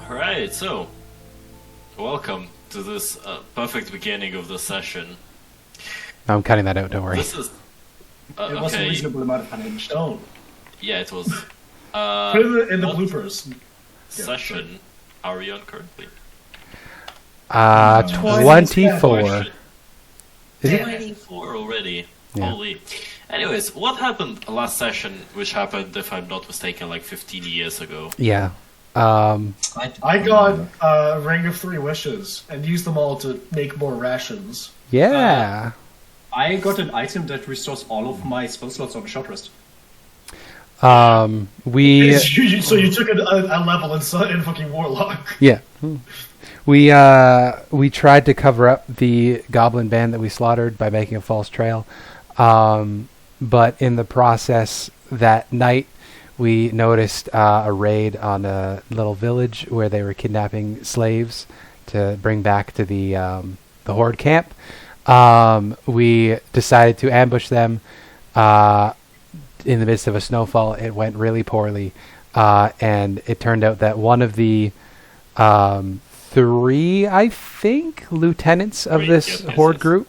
Alright, so welcome to this perfect beginning of the session. No, I'm cutting that out, don't worry. This is It was a okay. reasonable amount of punishment. Stone. Yeah, it was. Put it in the what bloopers. session are we on currently? 24. Is it? 24 already. Yeah. Holy. Anyways, what happened last session, which happened, if I'm not mistaken, like 15 years ago? Yeah. I got a ring of 3 wishes and used them all to make more rations. Yeah. I got an item that restores all of my spell slots on a short rest. We So you took a level in fucking Warlock. yeah. We tried to cover up the goblin band that we slaughtered by making a false trail. But in the process that night, we noticed a raid on a little village where they were kidnapping slaves to bring back to the horde camp. We decided to ambush them in the midst of a snowfall. It went really poorly, and it turned out that one of the 3, I think, lieutenants of this horde group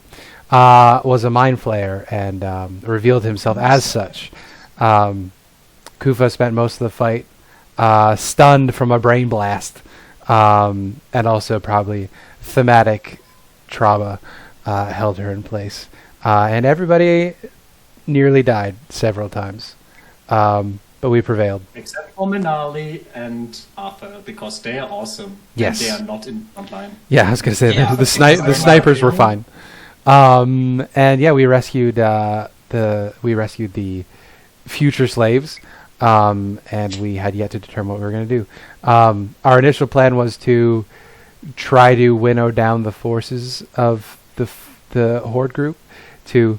was a mind flayer and revealed himself as such. Kuffah spent most of the fight stunned from a brain blast, and also probably thematic trauma held her in place. And everybody nearly died several times, but we prevailed. Except for Menaali and Arthur, because they are awesome. Yes. And they are not in frontline. Yeah, I was gonna say Yeah. the snipers were fine. And yeah, we rescued the future slaves. And we had yet to determine what we were going to do. Our initial plan was to try to winnow down the forces of the horde group to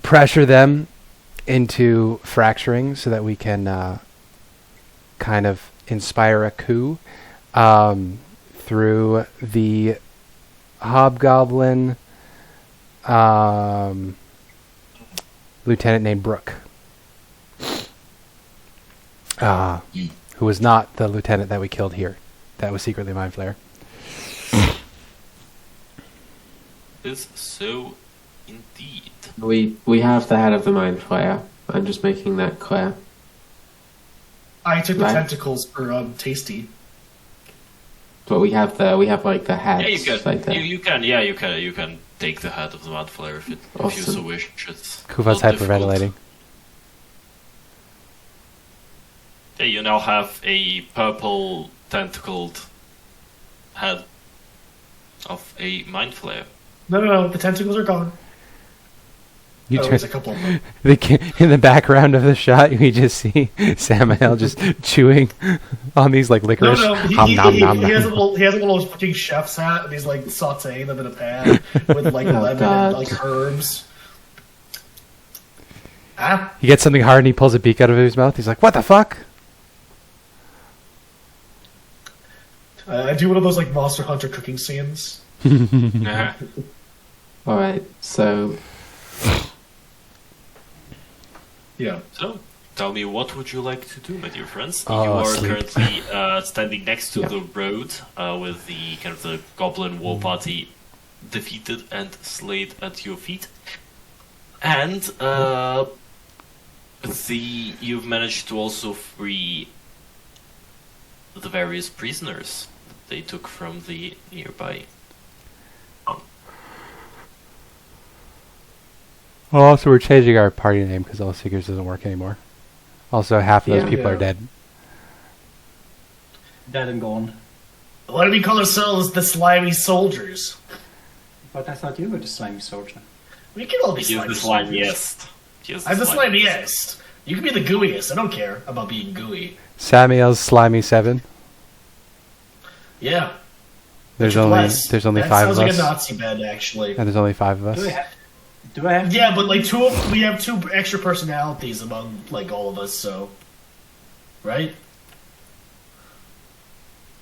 pressure them into fracturing so that we can kind of inspire a coup through the Hobgoblin lieutenant named Brooke. Who was not the lieutenant that we killed here. That was secretly Mind Flayer. Is so indeed. We have the head of the Mind Flayer. I'm just making that clear. I took the Right. tentacles for tasty. But we have like the head. Yeah, you can. Like the, You can take the head of the mad flare if you Awesome. so wish. It's Kuffah's not difficult. hyperventilating. Yeah, you now have a purple tentacled head of a mind flare. No, the tentacles are gone. You There's a turn, couple of them. in the background of the shot, we just see Samael just chewing on these like licorice. No, Nom, nom, nom, he has a nom. little fucking chef's hat, and he's like sauteing them in a pan with like lemon God. and like herbs. Ah, He gets something hard and he pulls a beak out of his mouth. He's like, "What the fuck?" I do one of those like Monster Hunter cooking scenes. Alright, so Yeah. So, tell me, what would you like to do, my dear friends? Oh, you are sleep. currently standing next to Yeah. the road with the kind of the goblin war party defeated and slayed at your feet, and you've managed to also free the various prisoners they took from the nearby. Well, also we're changing our party name because All Seekers doesn't work anymore. Also, half of those Yeah. people are Yeah. dead. Dead and gone. Why do we call ourselves the Slimy Soldiers? But I thought you were the slimy soldier. We can all be He is slimy the soldiers. slimiest. He is I'm the slimiest. slimiest. You can be the gooeyest. I don't care about being gooey. Samael's Slimy 7. Yeah. There's Bless. only That 5 of sounds like us, a Nazi bed, actually. and there's only 5 of us. Do I have? Yeah, but like we have 2 extra personalities among like all of us, so right?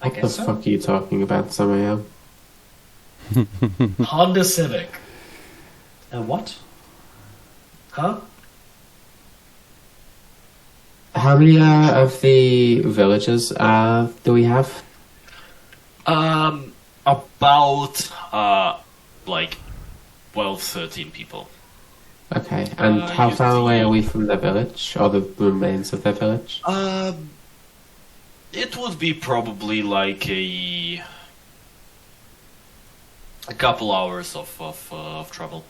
I What the guess so. fuck are you talking about, Samael? Honda Civic, What? huh? How many of the villagers do we have? About like 12, 13 people. Okay, and how you far away see- are we from the village, or the remains of the village? It would be probably like a couple hours of travel.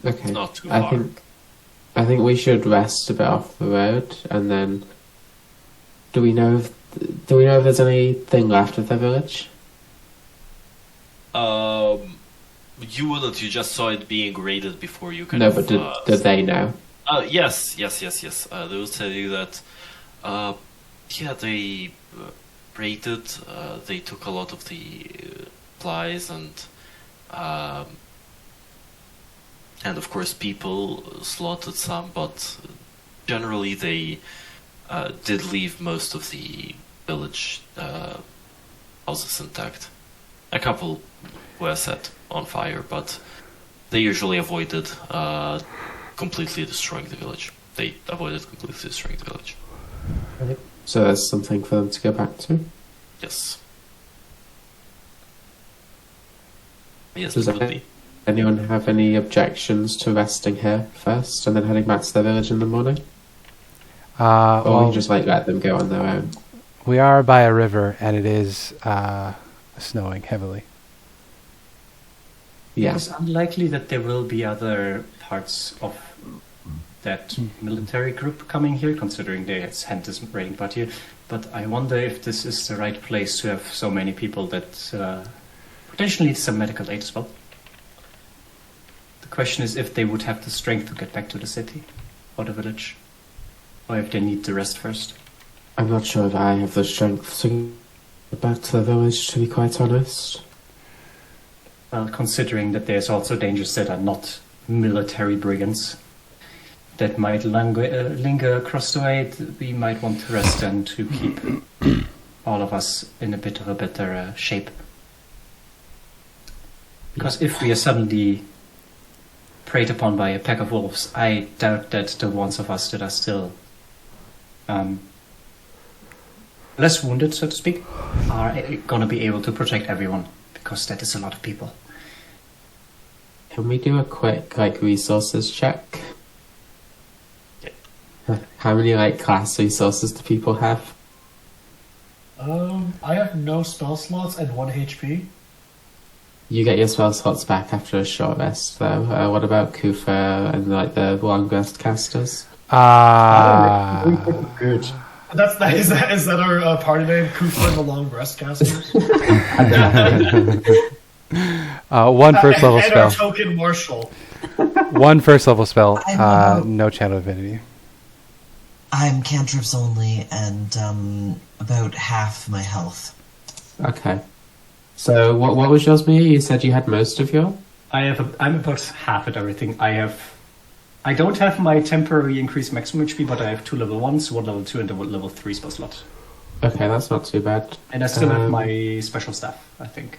Okay, Not too I far. think we should rest a bit off the road, and then do we know if there's anything left of the village? You wouldn't. You just saw it being raided before you kind No, of. but did they know? Yes. They will tell you that. Yeah, they raided. They took a lot of the supplies and of course people slaughtered some, but generally they did leave most of the village houses intact. A couple were set on fire, but they usually avoided completely destroying the village. They avoided completely destroying the village. So there's something for them to go back to. Yes. Yes, Does it would be. anyone have any objections to resting here first, and then heading back to their village in the morning? Or we Well, can just like let them go on their own. we are by a river, and it is snowing heavily. Yeah. It's unlikely that there will be other parts of that military group coming here, considering they had sent this raiding party here. But I wonder if this is the right place to have so many people that potentially need some medical aid as well. The question is if they would have the strength to get back to the city or the village, or if they need the rest first. I'm not sure if I have the strength to get back to the village, to be quite honest. Well, considering that there's also dangers that are not military brigands that might linger across the way, we might want to rest and to keep all of us in a bit of a better shape. Because if we are suddenly preyed upon by a pack of wolves, I doubt that the ones of us that are still less wounded, so to speak, are going to be able to protect everyone, because that is a lot of people. Can we do a quick resources check? How many class resources do people have? I have no spell slots and 1 HP. You get your spell slots back after a short rest, though. What about Kuffah and the long rest casters? Good. Is that our party name? Kuffah and the Long Rest Casters. One first level and our spell. token marshal. One first level spell. I'm, No channel divinity. I'm cantrips only, and about half my health. Okay. So what was yours, Mia? You said you had most of your? I'm about half at everything. I don't have my temporary increased maximum HP, but I have 2 level 1s, 1 level 2, and a level 3 spell slot. Okay, that's not too bad. And I still have my special staff, I think.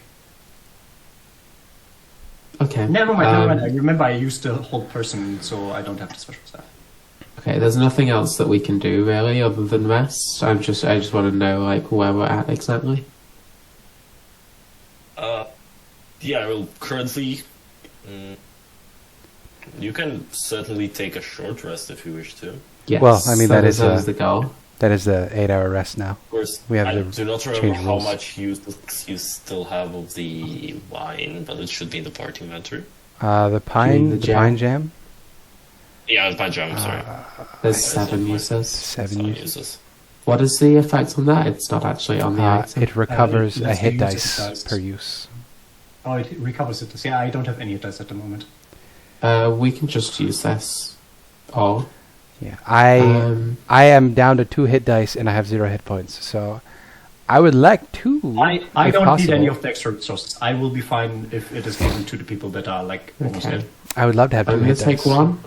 Okay. Never mind. I remember I used the whole person, so I don't have the special staff. Okay, there's nothing else that we can do really other than rest. I just want to know where we're at exactly. Yeah, well, currently, you can certainly take a short rest if you wish to. Of Yes. Well, I mean, that is the goal. That is the 8-hour rest now. course, We have I to do not remember change how rules. much you still have of the wine, but it should be in the party inventory. The pine, the the jam. pine jam. Yeah, the pine jam, sorry. There's 7 uses. 7 Some uses. uses. What is the effect on that? It's not actually on the item. It recovers a lets hit you use dice it dice. per use. Oh, it recovers it. Yeah, I don't have any dice at the moment. We can just use this. All. Yeah, Um, I am down to 2 hit dice and I have 0 hit points. So I would like to. I if don't possible. need any of the extra resources. I will be fine if it is given to the people that are like almost Okay. dead. I would love to have I'm two gonna hit take dice. one,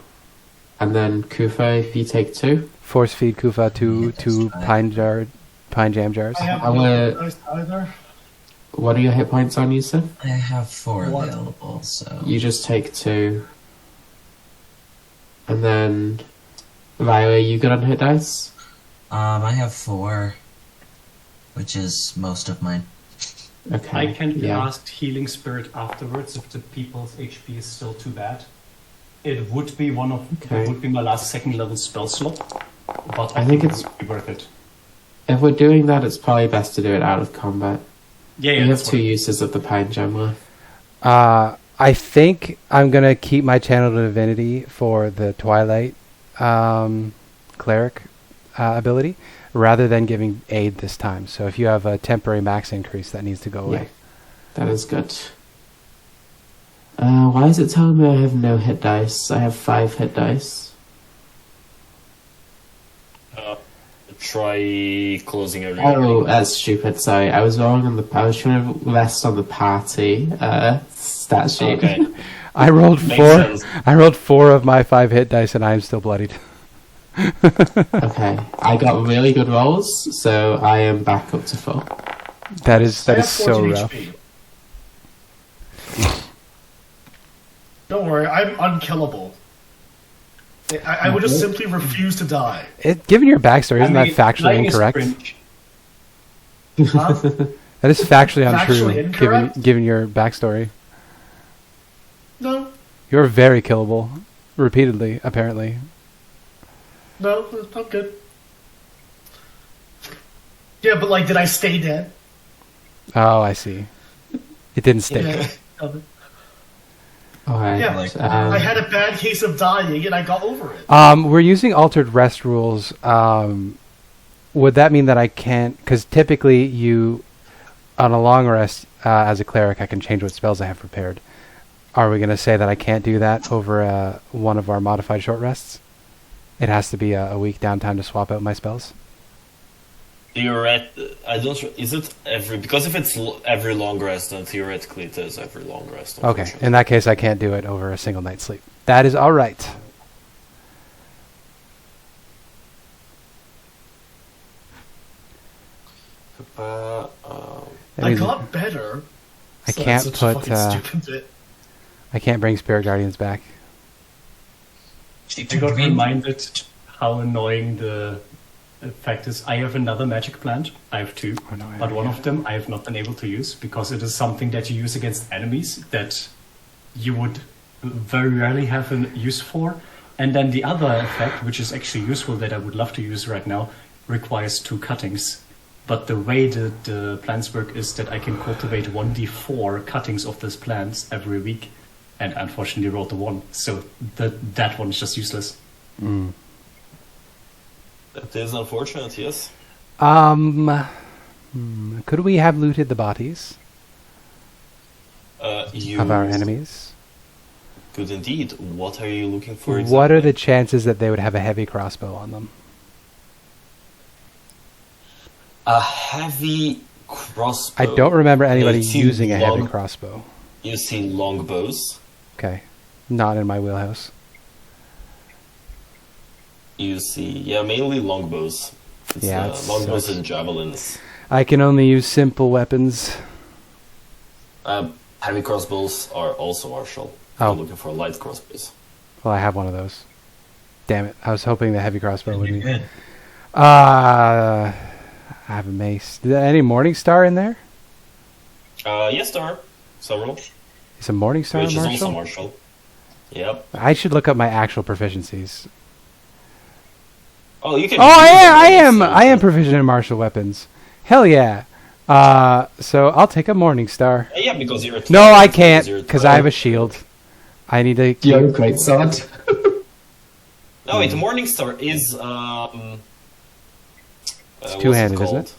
and then Kuffah, if you take two. Force feed Kuffah Yeah, two that's fine. pine jam jars. I have How, no dice either. What are your hit points on, Yusuf? I have 4 What? available, so You just take two. And then, Lyria, you good on hit dice? I have 4, which is most of mine. Okay. I can yeah. cast Healing Spirit afterwards if the people's HP is still too bad. It would be Okay. it would be my last second level spell slot, but I think it's- it would be worth it. If we're doing that, it's probably best to do it out of combat. Yeah, We have that's two what- uses of the pine gem left. I think I'm gonna keep my channel to divinity for the Twilight cleric ability, rather than giving aid this time. So if you have a temporary max increase, that needs to go away. That is good. Why is it telling me I have no hit dice? I have 5 hit dice. Try closing your Oh, that's stupid. Sorry, I was wrong on the. I was trying to rest on the party stat sheet. Okay. I rolled Makes 4. sense. I rolled 4 of my 5 hit dice, and I am still bloodied. Okay, I got really good rolls, so I am back up to full. That is I have so 14 rough. HP. Don't worry, I'm unkillable. I would just simply refuse to die. Given your backstory, isn't I mean, that factually lying is incorrect? cringe. Huh? That is factually untrue, Factually incorrect? given your backstory. No, You're very killable, repeatedly, apparently. no, I'm good. Yeah, but like, did I stay dead? Oh, I see. It didn't stick. Yeah. Alright. Yeah, like, I had a bad case of dying and I got over it. We're using altered rest rules. Would that mean that I can't? Because typically, on a long rest, as a cleric, I can change what spells I have prepared. Are we going to say that I can't do that over one of our modified short rests? It has to be a week downtime to swap out my spells. I don't. Is it every? Because if it's every long rest, then theoretically it is every long rest. Okay, unfortunately. in that case, I can't do it over a single night's sleep. That is all right. That I means got better. I So can't that's such a put. fucking stupid bit. I can't bring Spirit Guardians back. She I took got me. reminded how annoying the fact is. I have another magic plant. I have 2, Oh, no, I but don't one have- of them I have not been able to use because it is something that you use against enemies that you would very rarely have a use for. And then the other effect, which is actually useful that I would love to use right now, requires 2 cuttings. But the way that the plants work is that I can cultivate 1d4 cuttings of these plants every week, and unfortunately rolled a 1, so that one is just useless. That is unfortunate. Yes. Could we have looted the bodies You of our enemies? Could indeed. What are you looking for? What are the exactly? chances that they would have a heavy crossbow on them? A heavy crossbow? I don't remember anybody You see using a heavy long- crossbow. You see longbows. Okay, not in my wheelhouse. You see, mainly longbows. It's, Yeah, it's- longbows and javelins. I can only use simple weapons. Heavy crossbows are also martial. Oh. You're looking for light crossbows. Well, I have one of those. Damn it! I was hoping the heavy crossbow would You're be. good. I have a mace. Is there any Morningstar in there? Yes, there are several. Is a Morningstar Which a is martial? also martial. Yep. I should look up my actual proficiencies. Oh, you can. Oh, I use am. them, I am proficient in martial weapons. Hell yeah. So I'll take a Morningstar. Yeah, because you're. No, I because can't you're because I have a shield. I need to. You have a great sword. No, wait. Morningstar is It's two-handed, isn't it?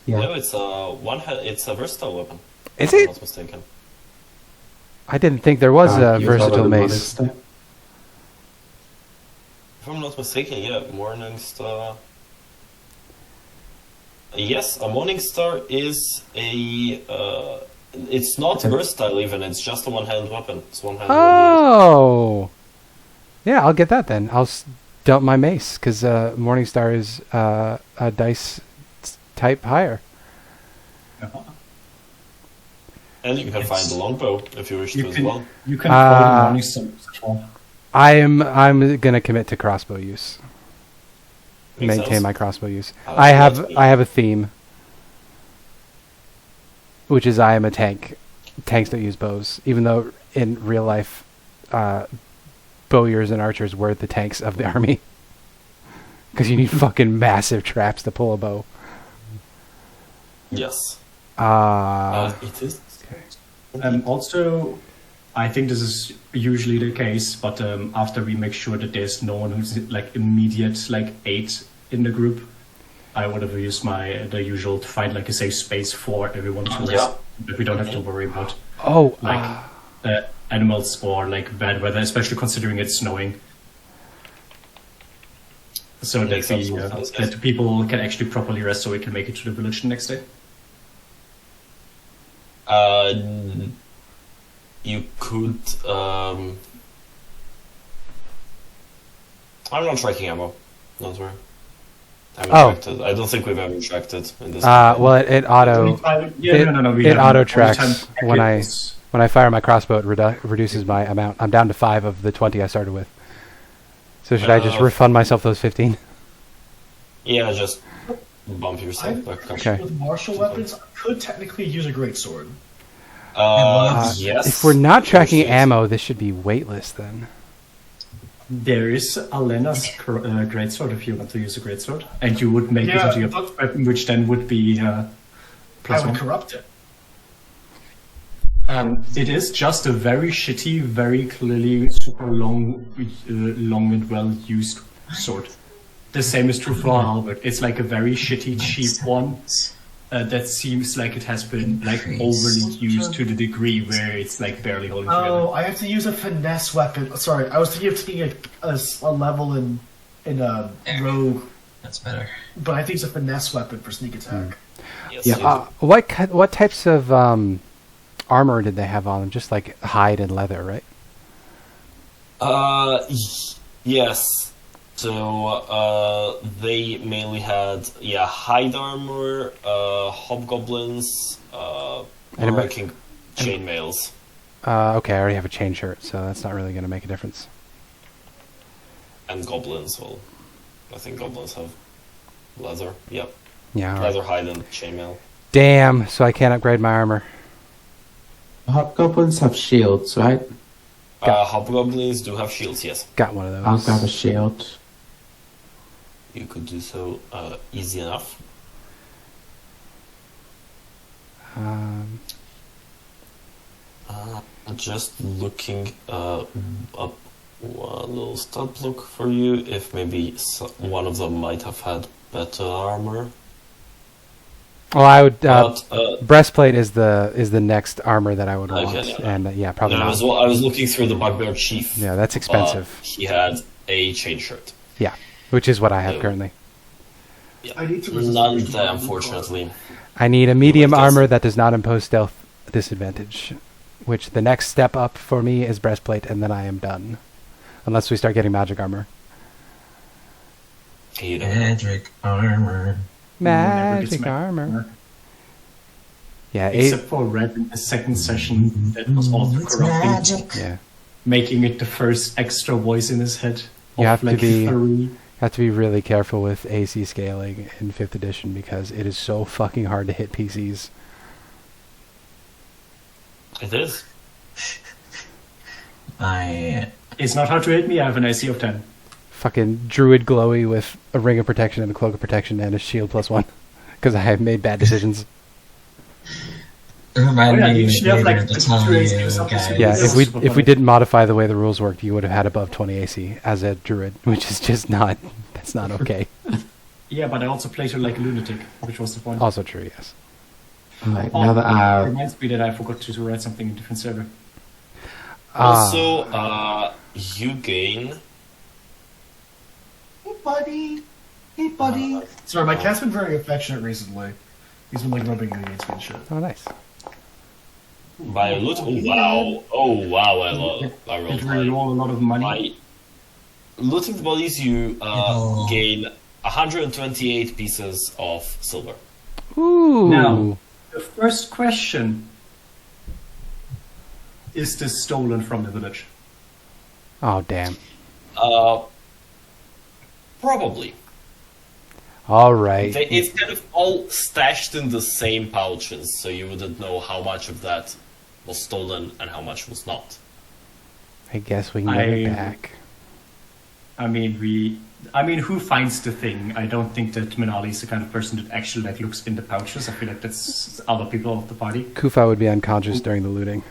Yeah. No, it's it's a versatile weapon. Is If I'm it? not mistaken. I didn't think there was a You versatile follow the mace. monster. If I'm not mistaken, yeah, Morningstar. Yes, a Morning Star is a. It's not versatile even. It's just a one-handed weapon. It's one-handed. Oh, yeah, I'll get that then. I'll dump my mace because Morningstar is a dice type higher. And you can find the longbow if you wish to as well. You can find the Morning Star as well. I'm gonna commit to crossbow use. Makes Maintain sense. my crossbow use. I have a theme, which is I am a tank. Tanks don't use bows, even though in real life, bowyers and archers were the tanks of the army. Because you need fucking massive traps to pull a bow. Yes. It is. Also, I think this is usually the case, but after we make sure that there's no one who's like immediate like aid in the group, I would have used the usual to find like a safe space for everyone to rest, that we don't have to worry about animals or like bad weather, especially considering it's snowing. So that that people can actually properly rest, so we can make it to the village the next day. You could. I'm not tracking ammo. Don't worry. I don't think we've ever tracked it in this. Well, it auto it auto tracks when I fire my crossbow. It reduces my amount. I'm down to 5 of the 20 I started with. So should I just refund myself those 15? Yeah, just bump yourself back. Okay. With martial weapons, I could technically use a greatsword. Yes. If we're not tracking ammo, this should be weightless then. There is Alena's greatsword if you want to use a greatsword, and you would make it into your weapon, which then would be I would corrupt it. It is just a very shitty, very clearly super long and well used sword. The same is true for our halberd. It's like a very shitty, cheap one that seems like it has been like overly used to the degree where it's like barely holding together. Oh, I have to use a finesse weapon. Sorry, I was thinking of taking a level in a rogue. That's better. But I think it's a finesse weapon for sneak attack. Yes, Yeah. What types of armor did they have on them? Just like hide and leather, right? Yes. So they mainly had hide armor, hobgoblins, working chainmails. Okay, I already have a chain shirt, so that's not really going to make a difference. And goblins. Well, I think goblins have leather. Yep. Yeah. Leather, hide, and chainmail. Damn. So I can't upgrade my armor. Hobgoblins have shields, right? Hobgoblins do have shields. Yes. Got one of those. I'll grab a shield. You could do so easy enough. Just looking up one little stat block for you, if maybe one of them might have had better armor. Well, I would. Breastplate is the next armor that I would want, and probably. No, I was looking through the Bugbear Chief. Yeah, that's expensive. He had a chain shirt. Yeah, which is what I have currently. Yeah. I need to none that, unfortunately. I need a medium armor that does not impose stealth disadvantage, which the next step up for me is breastplate, and then I am done, unless we start getting magic armor. Magic armor. Magic armor. Yeah, except for Red in the second session, that was also corrupting. Magic. Yeah, making it the first extra voice in his head. You have to be really careful with AC scaling in 5th edition because it is so fucking hard to hit PCs. It is. It's not hard to hit me. I have an AC of 10. Fucking druid glowy with a ring of protection and a cloak of protection and a shield +1 because I have made bad decisions. If we didn't modify the way the rules worked, you would have had above 20 AC as a druid, which is just not. That's not okay. Yeah, but I also played her like a lunatic, which was the point. Also true, yes. Right, now that reminds me that I forgot to write something in a different server. Also, you gain. Hey, buddy. Hey, buddy. Sorry, my cat's been very affectionate recently. He's been like rubbing against me and shit. Oh, nice. By loot. Oh wow! I rolled Did we roll a lot of money? my looting the bodies. You gain 128 pieces of silver. Ooh. Now, the first question: is this stolen from the village? Oh, damn. Probably. All right. It's kind of all stashed in the same pouches, so you wouldn't know how much of that was stolen and how much was not. I guess we can get it back. I mean, who finds the thing? I don't think that Menaali is the kind of person that actually like looks in the pouches. I feel like that's other people of the party. Kuffah would be unconscious during the looting.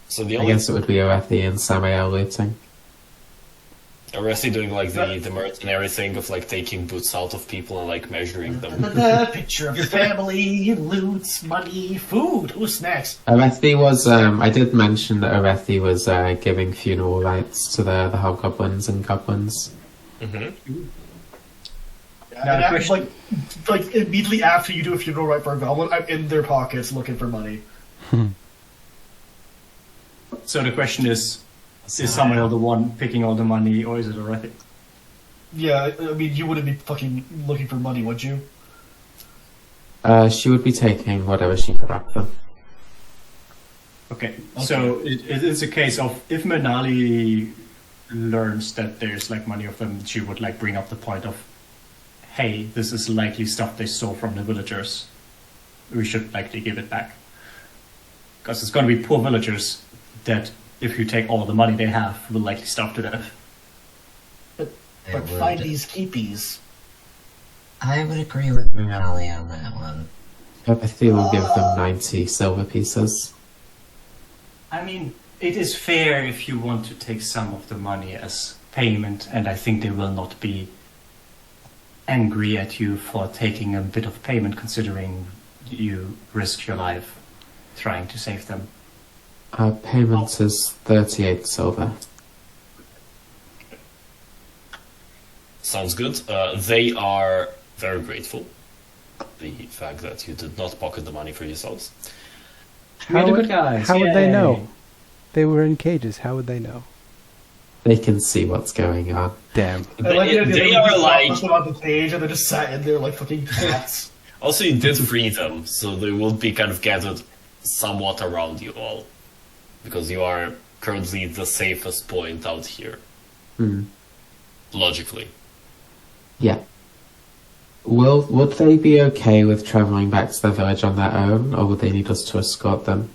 So the I only guess it would be Aurethi and Samael looting. Aurethi doing like the mercenary thing of like taking boots out of people and like measuring them. Picture of your family, loots, money, food. Ooh, snacks. Aurethi was, I did mention that Aurethi was giving funeral rites to the hobgoblins and goblins. Mm-hmm. Yeah, and like immediately after you do a funeral rite for a goblin, I'm in their pockets looking for money. So the question is Samael the one picking all the money, or is it Aurethi? Yeah, I mean, you wouldn't be fucking looking for money, would you? She would be taking whatever she could up them. Okay, so it is a case of if Menaali learns that there's like money of them, she would like bring up the point of, hey, this is likely stuff they stole from the villagers. We should likely give it back. Because it's going to be poor villagers that, if you take all the money they have, will likely starve to death. But find these keepies. I would agree with Menaali on that one. Aurethi will give them 90 silver pieces. I mean, it is fair if you want to take some of the money as payment, and I think they will not be angry at you for taking a bit of payment, considering you risked your life trying to save them. Payment is 38 silver. Sounds good. They are very grateful. The fact that you did not pocket the money for yourselves. We're the good guys. How would they Yay. know? They were in cages. How would they know? They can see what's going on. Damn. They are like... on the page and they just sat in there like fucking cats. Also, you did free them, so they will be kind of gathered somewhat around you all. Because you are currently the safest point out here. Logically. Yeah. Would they be okay with travelling back to their village on their own, or would they need us to escort them?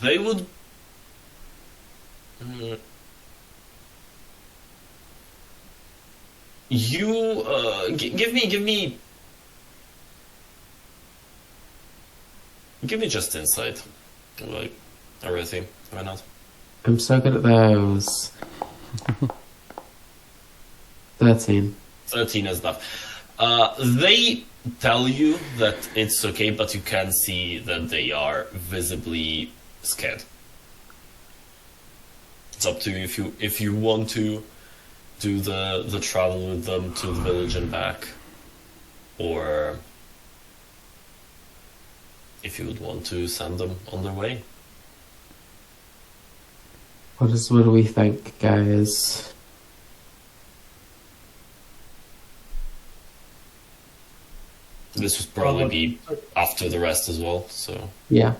They would... Give me just insight. Like, everything. Why not? I'm so good at those. 13. 13 is enough. They tell you that it's okay, but you can see that they are visibly scared. It's up to you if you want to do the travel with them to the village and back, or if you would want to send them on their way. What do we think, guys? This would probably be after the rest as well, so... Yeah.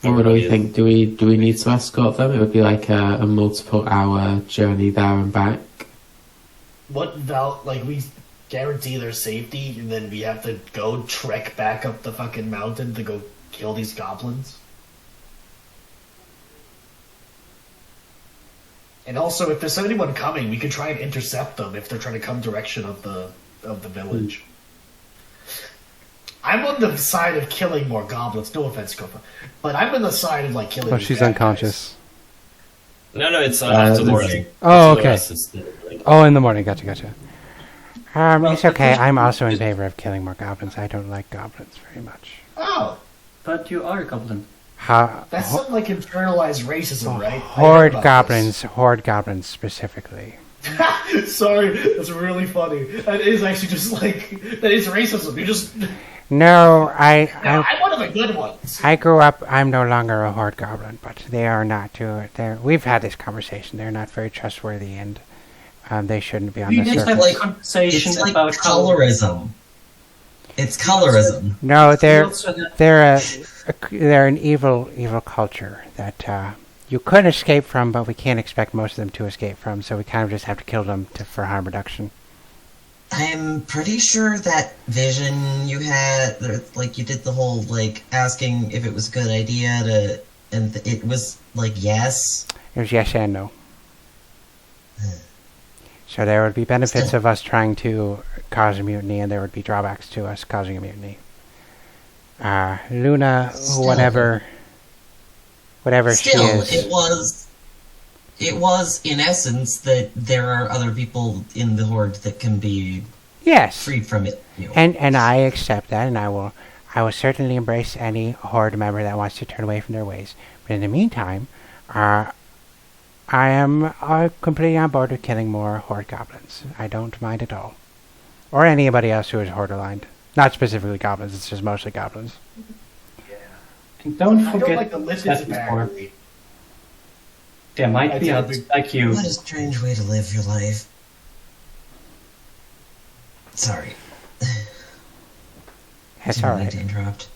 What do we think? Do we need to escort them? It would be like a multiple hour journey there and back. We guarantee their safety, and then we have to go trek back up the fucking mountain to go kill these goblins? And also, if there's anyone coming, we could try and intercept them if they're trying to come direction of the village. I'm on the side of killing more goblins. No offense, Kuffah, but I'm on the side of like killing. Oh, these she's bad unconscious. No, it's after the morning. Oh, After the okay. rest, it's Oh, in the morning. Gotcha. It's okay. I'm also in favor of killing more goblins. I don't like goblins very much. Oh, But you are a goblin. That's something like internalized racism, right? Horde goblins specifically. Sorry, that's really funny. That is actually just like that is racism. You just No, I'm one of the good ones. I grew up. I'm no longer a horde goblin, but they are not too. We've had this conversation. They're not very trustworthy, and they shouldn't be on the surface. Like conversation It's like about colorism. It's colorism. No, they're an evil culture that you could escape from, but we can't expect most of them to escape from. So we kind of just have to kill them for harm reduction. I'm pretty sure that vision you had, like you did the whole like asking if it was a good idea to, and it was like yes. It was yes and no. So there would be benefits of us trying to cause a mutiny, and there would be drawbacks to us causing a mutiny. Luna, whatever she is. It was in essence that there are other people in the horde that can be freed from it. And I accept that, and I will certainly embrace any horde member that wants to turn away from their ways. But in the meantime, I am completely on board with killing more horde goblins. I don't mind at all. Or anybody else who is horde aligned. Not specifically goblins, it's just mostly goblins. Yeah. And don't I forget don't like the lipids before. There might be others like you. What a strange way to live your life. Sorry. That's Didn't alright. mean to interrupt.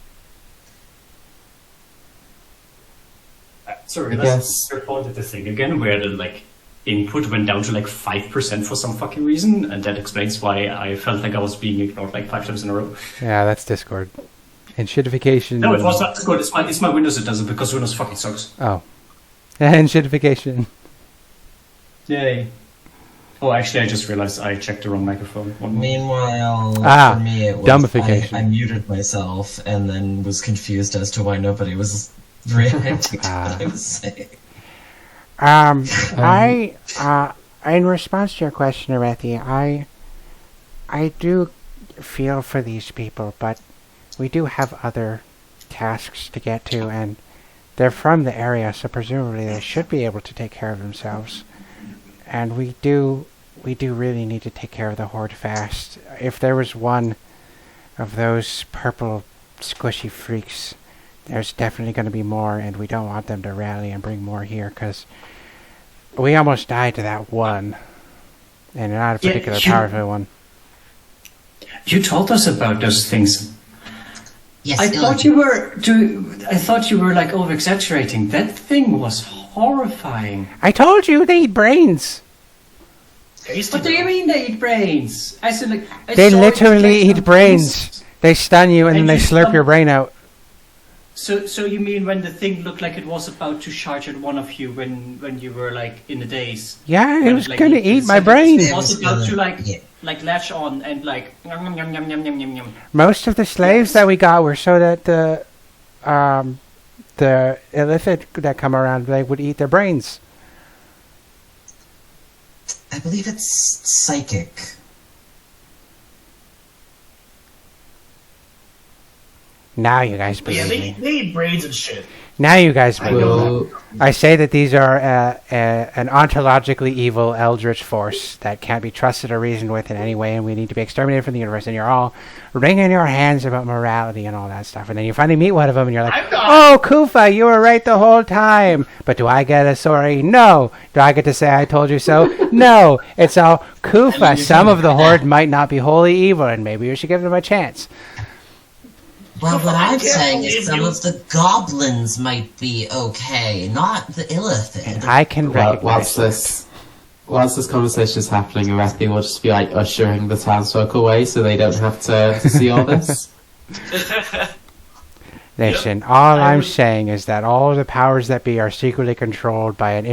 Sorry, Yes. let's report the thing again where the like input went down to like 5% for some fucking reason, and that explains why I felt like I was being ignored like 5 times in a row. Yeah, that's Discord. And shitification. No, it was not good. It's my Windows that does it because Windows fucking sucks. Oh. And shitification. Yay. Oh, actually, I just realized I checked the wrong microphone. One moment. Meanwhile, Ah, for me it was dumbification. I muted myself and then was confused as to why nobody was reacting to what I was saying. In response to your question, Aurethi, I do feel for these people, but we do have other tasks to get to, and they're from the area, so presumably they should be able to take care of themselves. And we do really need to take care of the horde fast. If there was one of those purple squishy freaks, there's definitely going to be more, and we don't want them to rally and bring more here, because we almost died to that one, and not a particularly powerful one. You told us about those things. Yes, I thought you were like over exaggerating. That thing was horrifying. I told you they eat brains. What do you mean they eat brains? I said like They literally eat brains. They stun you and then they slurp your brain out. So you mean when the thing looked like it was about to charge at one of you when you were like in the daze? Yeah, it was like, gonna eat my brain. It was about to like latch on and like yum yum yum yum yum yum yum. Most of the slaves that we got were so that the illithid that come around, they would eat their brains. I believe it's psychic. Now you guys Yeah, believe me. they eat brains and shit. Now you guys believe me. Well, I say that these are an ontologically evil eldritch force that can't be trusted or reasoned with in any way, and we need to be exterminated from the universe. And you're all wringing your hands about morality and all that stuff. And then you finally meet one of them, and you're like, "Oh, Kuffah, you were right the whole time." But do I get a sorry? No. Do I get to say I told you so? No. It's all Kuffah. Some of the horde might not be wholly evil, and maybe you should give them a chance. Well, what I'm saying is some of the goblins might be okay, not the illithid. And I can recognize whilst this conversation is happening, Aurethi will just be like ushering the townsfolk away so they don't have to see all this. Listen, all I'm saying is that all the powers that be are secretly controlled by an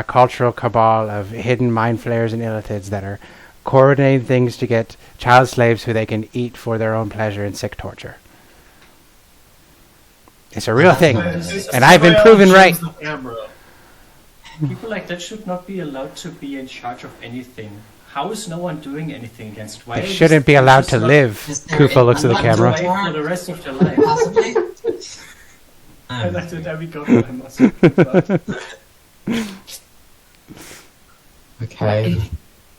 cultural cabal of hidden mind flayers and illithids that are coordinating things to get child slaves who they can eat for their own pleasure and sick torture. It's a real thing, and I've been proven right. People like that should not be allowed to be in charge of anything. How is no one doing anything against? Why They shouldn't be allowed to live. Kuffah looks at the camera. For the rest of their life. Possibly. I like to every goblin I must have. Okay.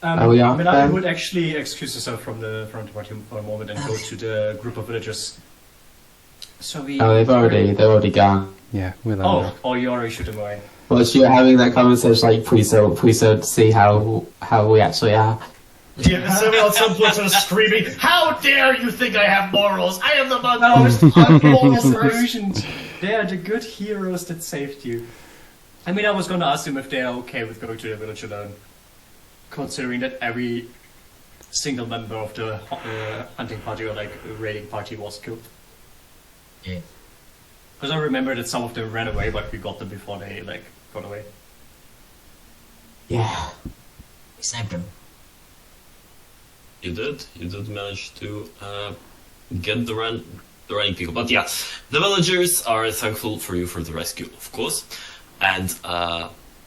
I we off then? would actually excuse herself from the party for a moment and go to the group of villagers. So we. Oh, they've already gone. Yeah, we let them Oh, you already shoot them away. Well, she were having that conversation like pre-so to see how we actually are. Yeah, Samael at some point starts screaming, "How dare you think I have morals? I am the most unmoral person!" They are the good heroes that saved you. I mean, I was going to ask them if they are okay with going to the village alone, considering that every single member of the hunting party or like raiding party was killed. Yeah. Because I remember that some of them ran away, but we got them before they like got away. Yeah. We sniped him. You did manage to get the running people. But yeah, the villagers are thankful for you for the rescue, of course, and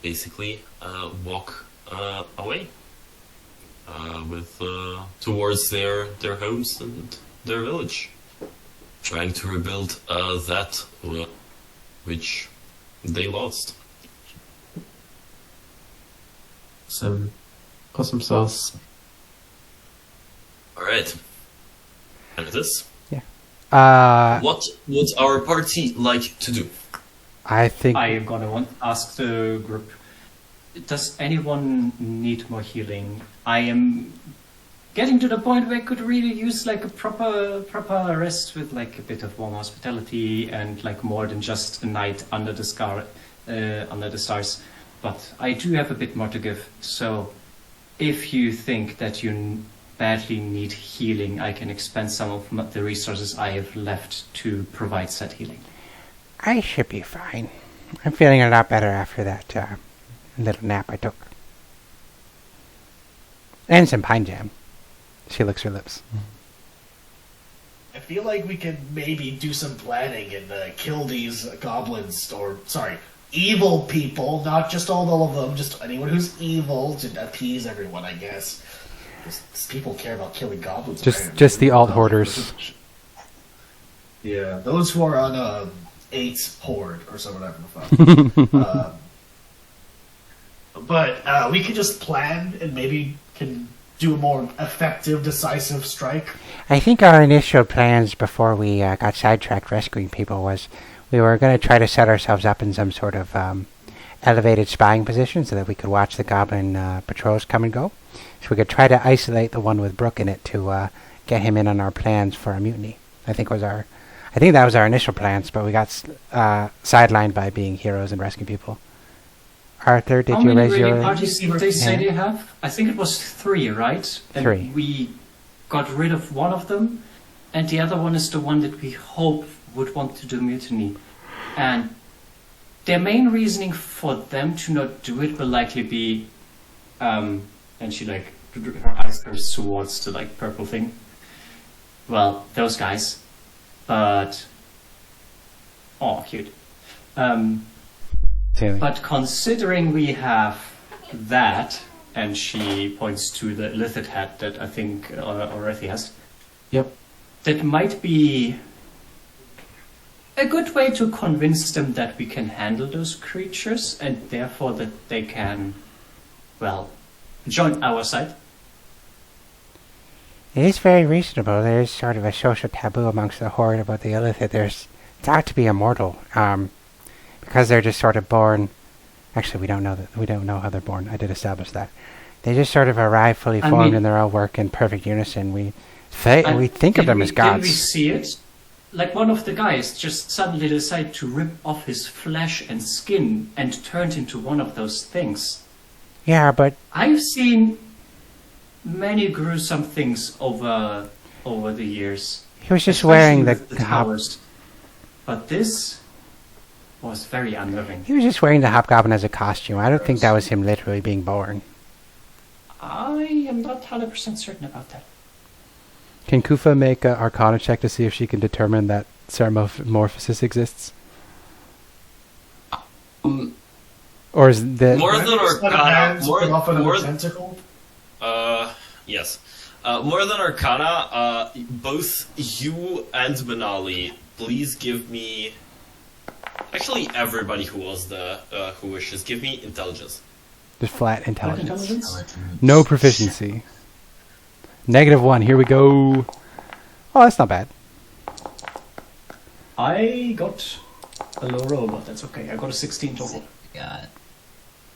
basically walk away with towards their homes and their village, trying to rebuild that which they lost. Some awesome sauce. All right, and it is. What would our party like to do? I think I am gonna ask the group. Does anyone need more healing? I am getting to the point where I could really use like a proper rest with like a bit of warm hospitality and like more than just a night under the stars. But I do have a bit more to give. So if you think that you badly need healing, I can expend some of the resources I have left to provide said healing. I should be fine. I'm feeling a lot better after that little nap I took. And some pine jam. She licks her lips. I feel like we could maybe do some planning and kill these goblins, or, sorry, evil people, not just all of them, just anyone who's evil to appease everyone, I guess. Because people care about killing goblins. Just the alt hoarders. Yeah, those who are on 8 horde or so whatever the fuck. But we could just plan and maybe can do a more effective, decisive strike. I think our initial plans before we got sidetracked rescuing people was we were going to try to set ourselves up in some sort of elevated spying position so that we could watch the goblin patrols come and go. So we could try to isolate the one with Brooke in it to get him in on our plans for a mutiny. I think that was our initial plans, but we got sidelined by being heroes and rescuing people. Arthur, did you raise your... How many parties did they say they have? I think it was 3, right? And 3. We got rid of one of them, and the other one is the one that we hope would want to do mutiny. And their main reasoning for them to not do it will likely be... and she like, her eyes goes towards the like purple thing. Well, those guys. But... Oh, cute. But considering we have that, and she points to the littered hat that I think Aurethi has. Yep. That might be a good way to convince them that we can handle those creatures, and therefore that they can, well, join our side. It is very reasonable. There is sort of a social taboo amongst the horde about the illithid. It's thought to be immortal. Because they're just sort of born. Actually, we don't know how they're born. I did establish that. They just sort of arrive fully formed and they're all work in perfect unison. We think of them as gods. Did we see it? Like one of the guys just suddenly decided to rip off his flesh and skin and turned into one of those things. Yeah, but I've seen many gruesome things over the years. He was just wearing the towers. But this was very unnerving. He was just wearing the Hobgoblin as a costume. I don't think that was him literally being born. I am not 100% certain about that. Can Kuffah make an Arcana check to see if she can determine that Ceramorphosis exists? Or is that... More than Arcana... Yes. More than Arcana, both you and Menaali, please give me Actually, everybody who was who wishes, give me intelligence. Just flat intelligence. Intelligence. No proficiency. -1. Here we go. Oh, that's not bad. I got a low roll, but that's okay. I got a 16 total. God.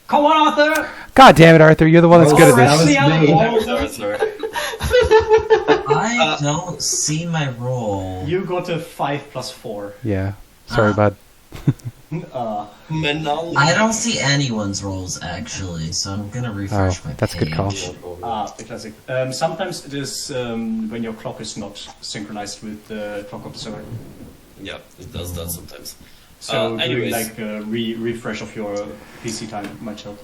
Come on, Arthur! God damn it, Arthur! You're the one that's good at that this. was me. I don't see my roll. You got a 5 plus 4. Yeah. Sorry, bud. Menaali. I don't see anyone's rolls actually, so I'm gonna refresh my that's a good call. page. The classic. Sometimes it is when your clock is not synchronized with the clock of the server. Yeah, it does that sometimes. So doing anyways. like a refresh of your PC time might help.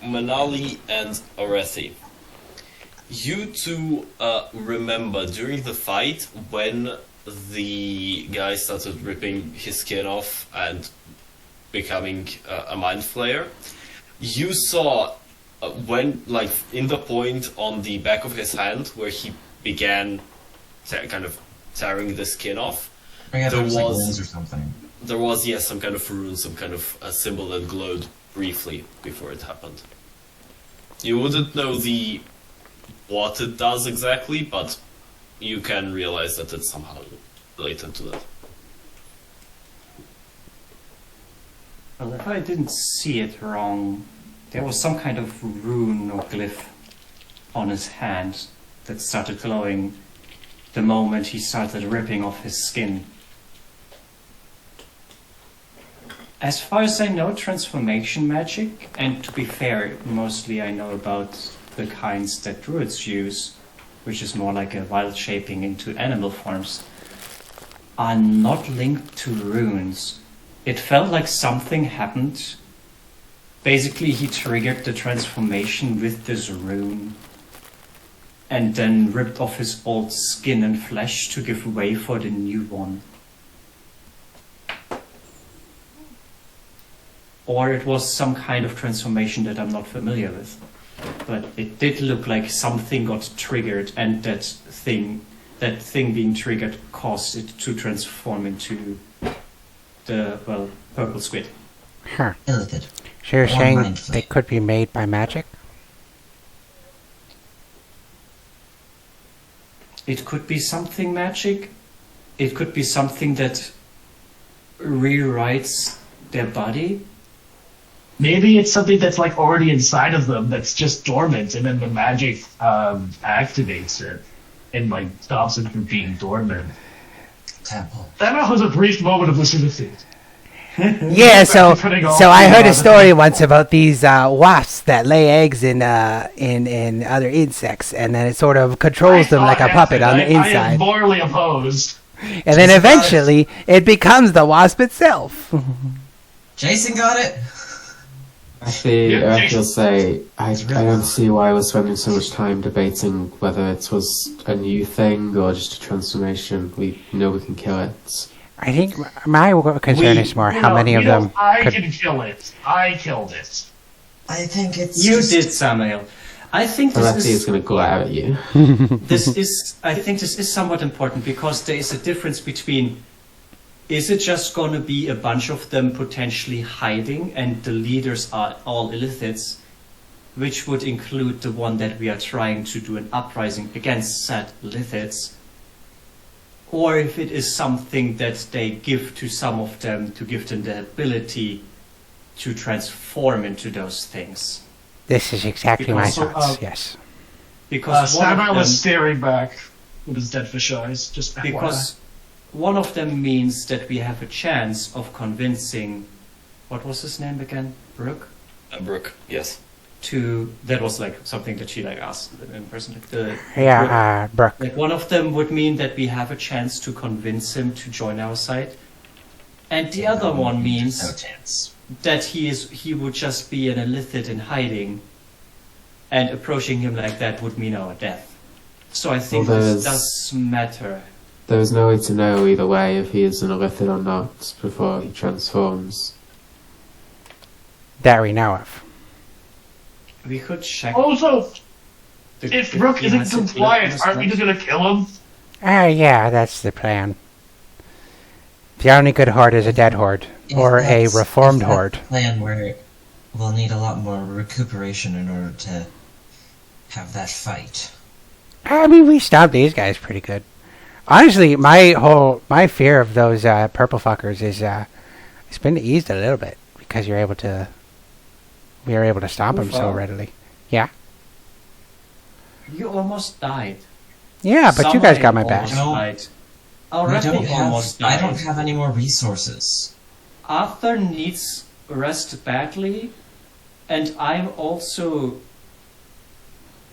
Menaali and Aurethi. You two remember during the fight when the guy started ripping his skin off and becoming a mind flayer. You saw when, like, in the point on the back of his hand where he began kind of tearing the skin off. I guess There it was like was- runes or something. There was, yes, some kind of rune, some kind of a symbol that glowed briefly before it happened. You wouldn't know what it does exactly, but you can realize that it's somehow related to that. Well, if I didn't see it wrong, there was some kind of rune or glyph on his hand that started glowing the moment he started ripping off his skin. As far as I know, transformation magic, and to be fair, mostly I know about the kinds that druids use, which is more like a wild shaping into animal forms, are not linked to runes. It felt like something happened. Basically, he triggered the transformation with this rune, and then ripped off his old skin and flesh to give way for the new one. Or it was some kind of transformation that I'm not familiar with. But it did look like something got triggered, and that thing being triggered caused it to transform into the, well, purple squid. Huh. Illithid. So you're Or saying mind they flayer. could be made by magic? It could be something magic. It could be something that rewrites their body. Maybe it's something that's like already inside of them that's just dormant, and then the magic activates it and like stops it from being dormant. Tadpole. That was a brief moment of lucidity. Yeah, so Putting all I the heard a other- story once about these wasps that lay eggs in other insects, and then it sort of controls them like a puppet on the I am inside, morally opposed. and then eventually it becomes the wasp itself. Jason got it. Actually, Yeah, I Jason. will say I don't see why we're spending so much time debating whether it was a new thing or just a transformation. We know we can kill it. I think my concern is more how many of them I could. can kill it. I killed it. I think it's You just- did, Samael. I think this Aurethi is is going to glare at you. I think this is somewhat important, because there is a difference between, is it just going to be a bunch of them potentially hiding and the leaders are all illithids, which would include the one that we are trying to do an uprising against said lithids, or if it is something that they give to some of them to give them the ability to transform into those things. This is exactly my Because- thoughts. Yes. Because one of Samael them, was staring back with his dead fish eyes. Just because one of them means that we have a chance of convincing, what was his name again? Brooke? Brooke, yes. That was like something that she like asked in person. Like Brooke. Yeah, Brooke. Like one of them would mean that we have a chance to convince him to join our side, and the other one means no chance. that he would just be an illithid in hiding, and approaching him like that would mean our death. So I think Well, this there's- does matter. There's no way to know either way if he is an illithid or not before he transforms. That we know of. We could check. Also, the- if Brooke the isn't massive compliant, illithid aren't we just gonna kill him? Yeah, that's the plan. The only good horde is a dead horde. Or a If reformed that's horde. the plan where we'll need a lot more recuperation in order to have that fight. I mean, we stopped these guys pretty good. Honestly, my fear of those purple fuckers is it's been eased a little bit because we were able to stomp them so Kuffah. readily. Yeah, You almost died. yeah, but you guys got my back. Almost died. We Aurethi don't almost have. I died. don't have any more resources. Arthur needs rest badly, and I'm also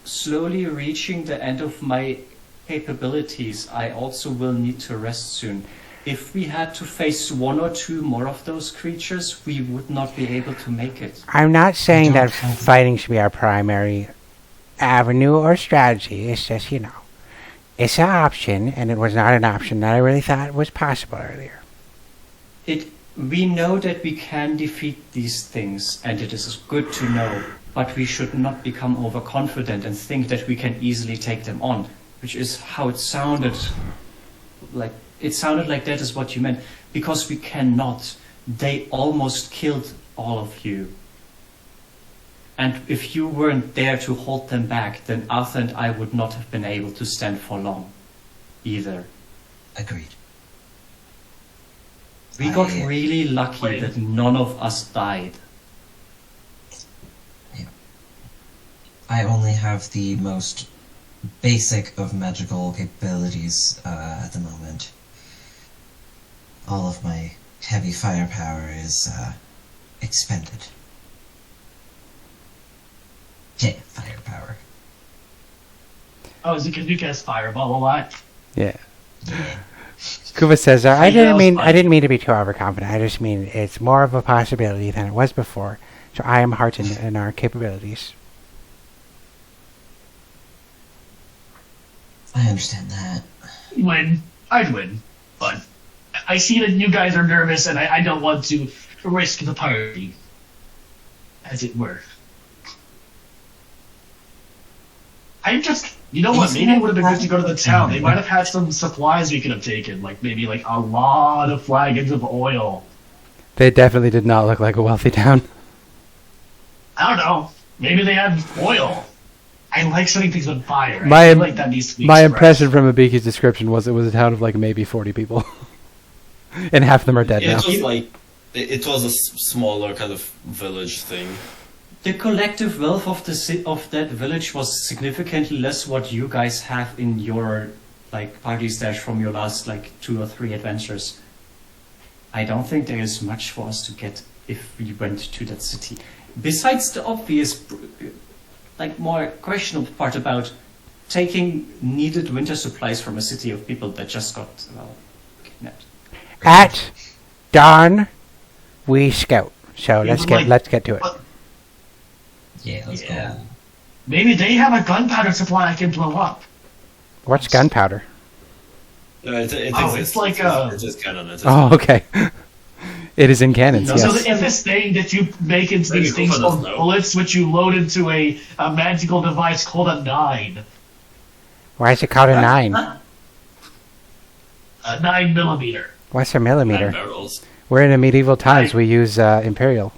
slowly reaching the end of my capabilities. I also will need to rest soon. If we had to face one or two more of those creatures, we would not be able to make it. I'm not saying don't that have- fighting should be our primary avenue or strategy. It's just, it's an option, and it was not an option that I really thought was possible earlier. We know that we can defeat these things, and it is good to know, but we should not become overconfident and think that we can easily take them on, which is how it sounded. It sounded like that is what you meant, because we cannot. They almost killed all of you. And if you weren't there to hold them back, then Arthur and I would not have been able to stand for long, either. Agreed. We got I- really lucky that none of us died. I only have the most basic of magical capabilities at the moment. All of my heavy firepower is expended. Yeah, firepower. Oh, is it because you cast Fireball a lot? Yeah. Yeah. Kuffah says, I Yeah, that was didn't fine. mean to be too overconfident. I just mean it's more of a possibility than it was before. So I am heartened in our capabilities. I understand that. Win. I'd win. But I see that you guys are nervous, and I don't want to risk the party, as it were. You know what? Maybe it would have been good to go to the town. They might have had some supplies we could have taken, like maybe like a lot of flagons of oil. They definitely did not look like a wealthy town. I don't know. Maybe they had oil. I like setting things on fire. My- I feel like that needs to be My expressed. impression from Abiki's description was it was a town of like maybe 40 people. And half of them are dead now. It was like it was a smaller kind of village thing. The collective wealth of of that village was significantly less what you guys have in your party stash from your last 2 or 3 adventures. I don't think there is much for us to get if we went to that city. Besides the obvious, more questionable part about taking needed winter supplies from a city of people that just got kidnapped. At dawn, we scout. So Yeah, let's but, get to it. but- Yeah, let's Yeah. go. Maybe they have a gunpowder supply I can blow up. What's gunpowder? No, it Oh, exists. it's like It's just canon. It's Oh, okay. It is in cannons, No, So yes. if this thing that you make into Maybe these things Kuffah called doesn't know. bullets, which you load into a magical device called a 9. Why is it called a 9? A 9mm. What's a nine millimeter? barrels. We're in the medieval times. We use imperial.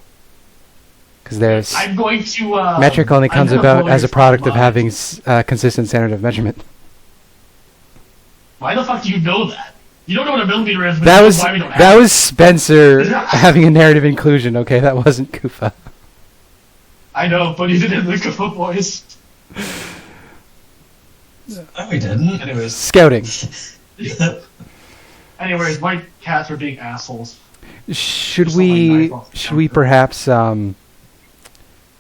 Because there's... I'm going to. Metric only I'm comes gonna about blow as a your product of mind. having consistent standard of measurement. Why the fuck do you know that? You don't know what a millimeter is. But That you know was why we don't have that it. was Spencer having a narrative inclusion. Okay, that wasn't Kuffah. I know, but he did it in the Kuffah voice. Oh, we didn't. Anyways, Scouting. white cats are being assholes. Should Just like we knife should we perhaps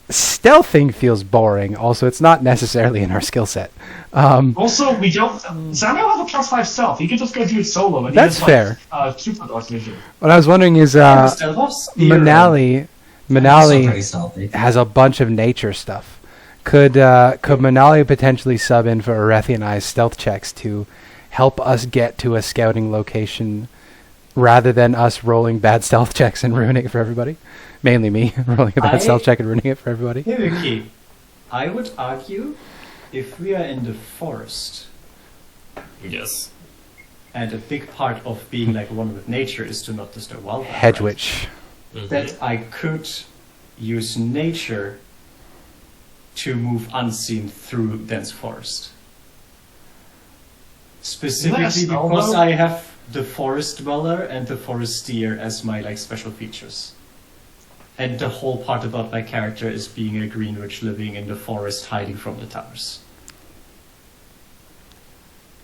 stealthing feels boring. Also, it's not necessarily in our skill set. Also, we don't. Samael has a +5 stealth. He could just go do it solo. And That's he has, fair. Super dark vision. What I was wondering is Stealth of steer. Menaali Also pretty stealthy. has a bunch of nature stuff. Could Menaali potentially sub in for Aurethi and I's stealth checks to help us get to a scouting location rather than us rolling bad stealth checks and ruining it for everybody? Mainly me rolling a bad stealth check and ruining it for everybody. Hibiki, I would argue if we are in the forest Yes. and a big part of being like one with nature is to not disturb wildlife. Hedge right? witch. That I could use nature to move unseen through dense forest. Specifically Yes, because although- I have the forest dweller and the forestier as my like special features. And the whole part about my character is being a green witch living in the forest hiding from the towers.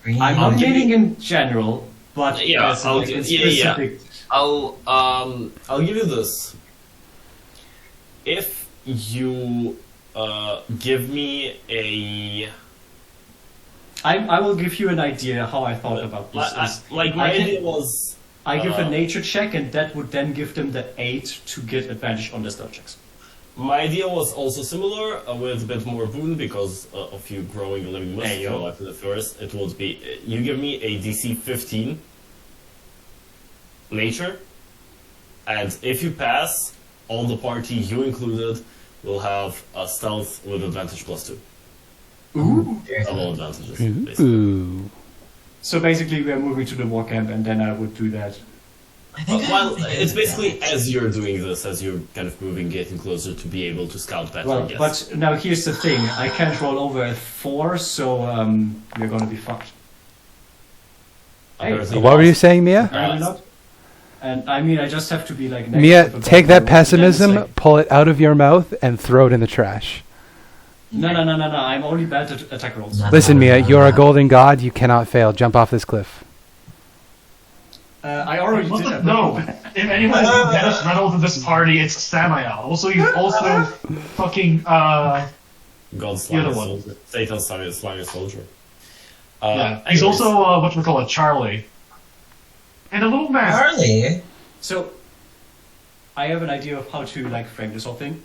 I'm not meaning in general, but Yeah, as I'll like do- a yeah. specific. I'll give you this. If you give me a I will give you an idea how I thought about this. like my I can- idea was I give a nature check, and that would then give them the 8 to get advantage on their stealth checks. my idea was also similar with a bit more boon because of you growing a living mist There you for go. life in the forest. It would be you give me a DC 15 nature, and if you pass, all the party, you included, will have a stealth with advantage +2. Ooh. Double advantages, basically. Ooh. So basically, we are moving to the war camp, and then I would do that. I think Well, I it's basically as you're doing this, as you're kind of moving, getting closer to be able to scout better. Well, yes. but now here's the thing: I can't roll over a 4, so we're gonna be fucked. Apparently What were not. you saying, Mia? Apparently not. And I mean, I just have to be like. Next Mia, to the take that bottom. pessimism, Like, pull it out of your mouth, and throw it in the trash. no. I'm only bad at attack rolls. Listen, Mia, you're a golden god. You cannot fail. Jump off this cliff. I already What did the, that. no, if anyone's Dennis Reynolds in this party, it's Samael. Also, you also fucking God's The other slimy one. soldier. Satan's slimy soldier. yeah. He's anyways, also whatchamacallit, Charlie, and a little man. Harley. So, I have an idea of how to like frame this whole thing.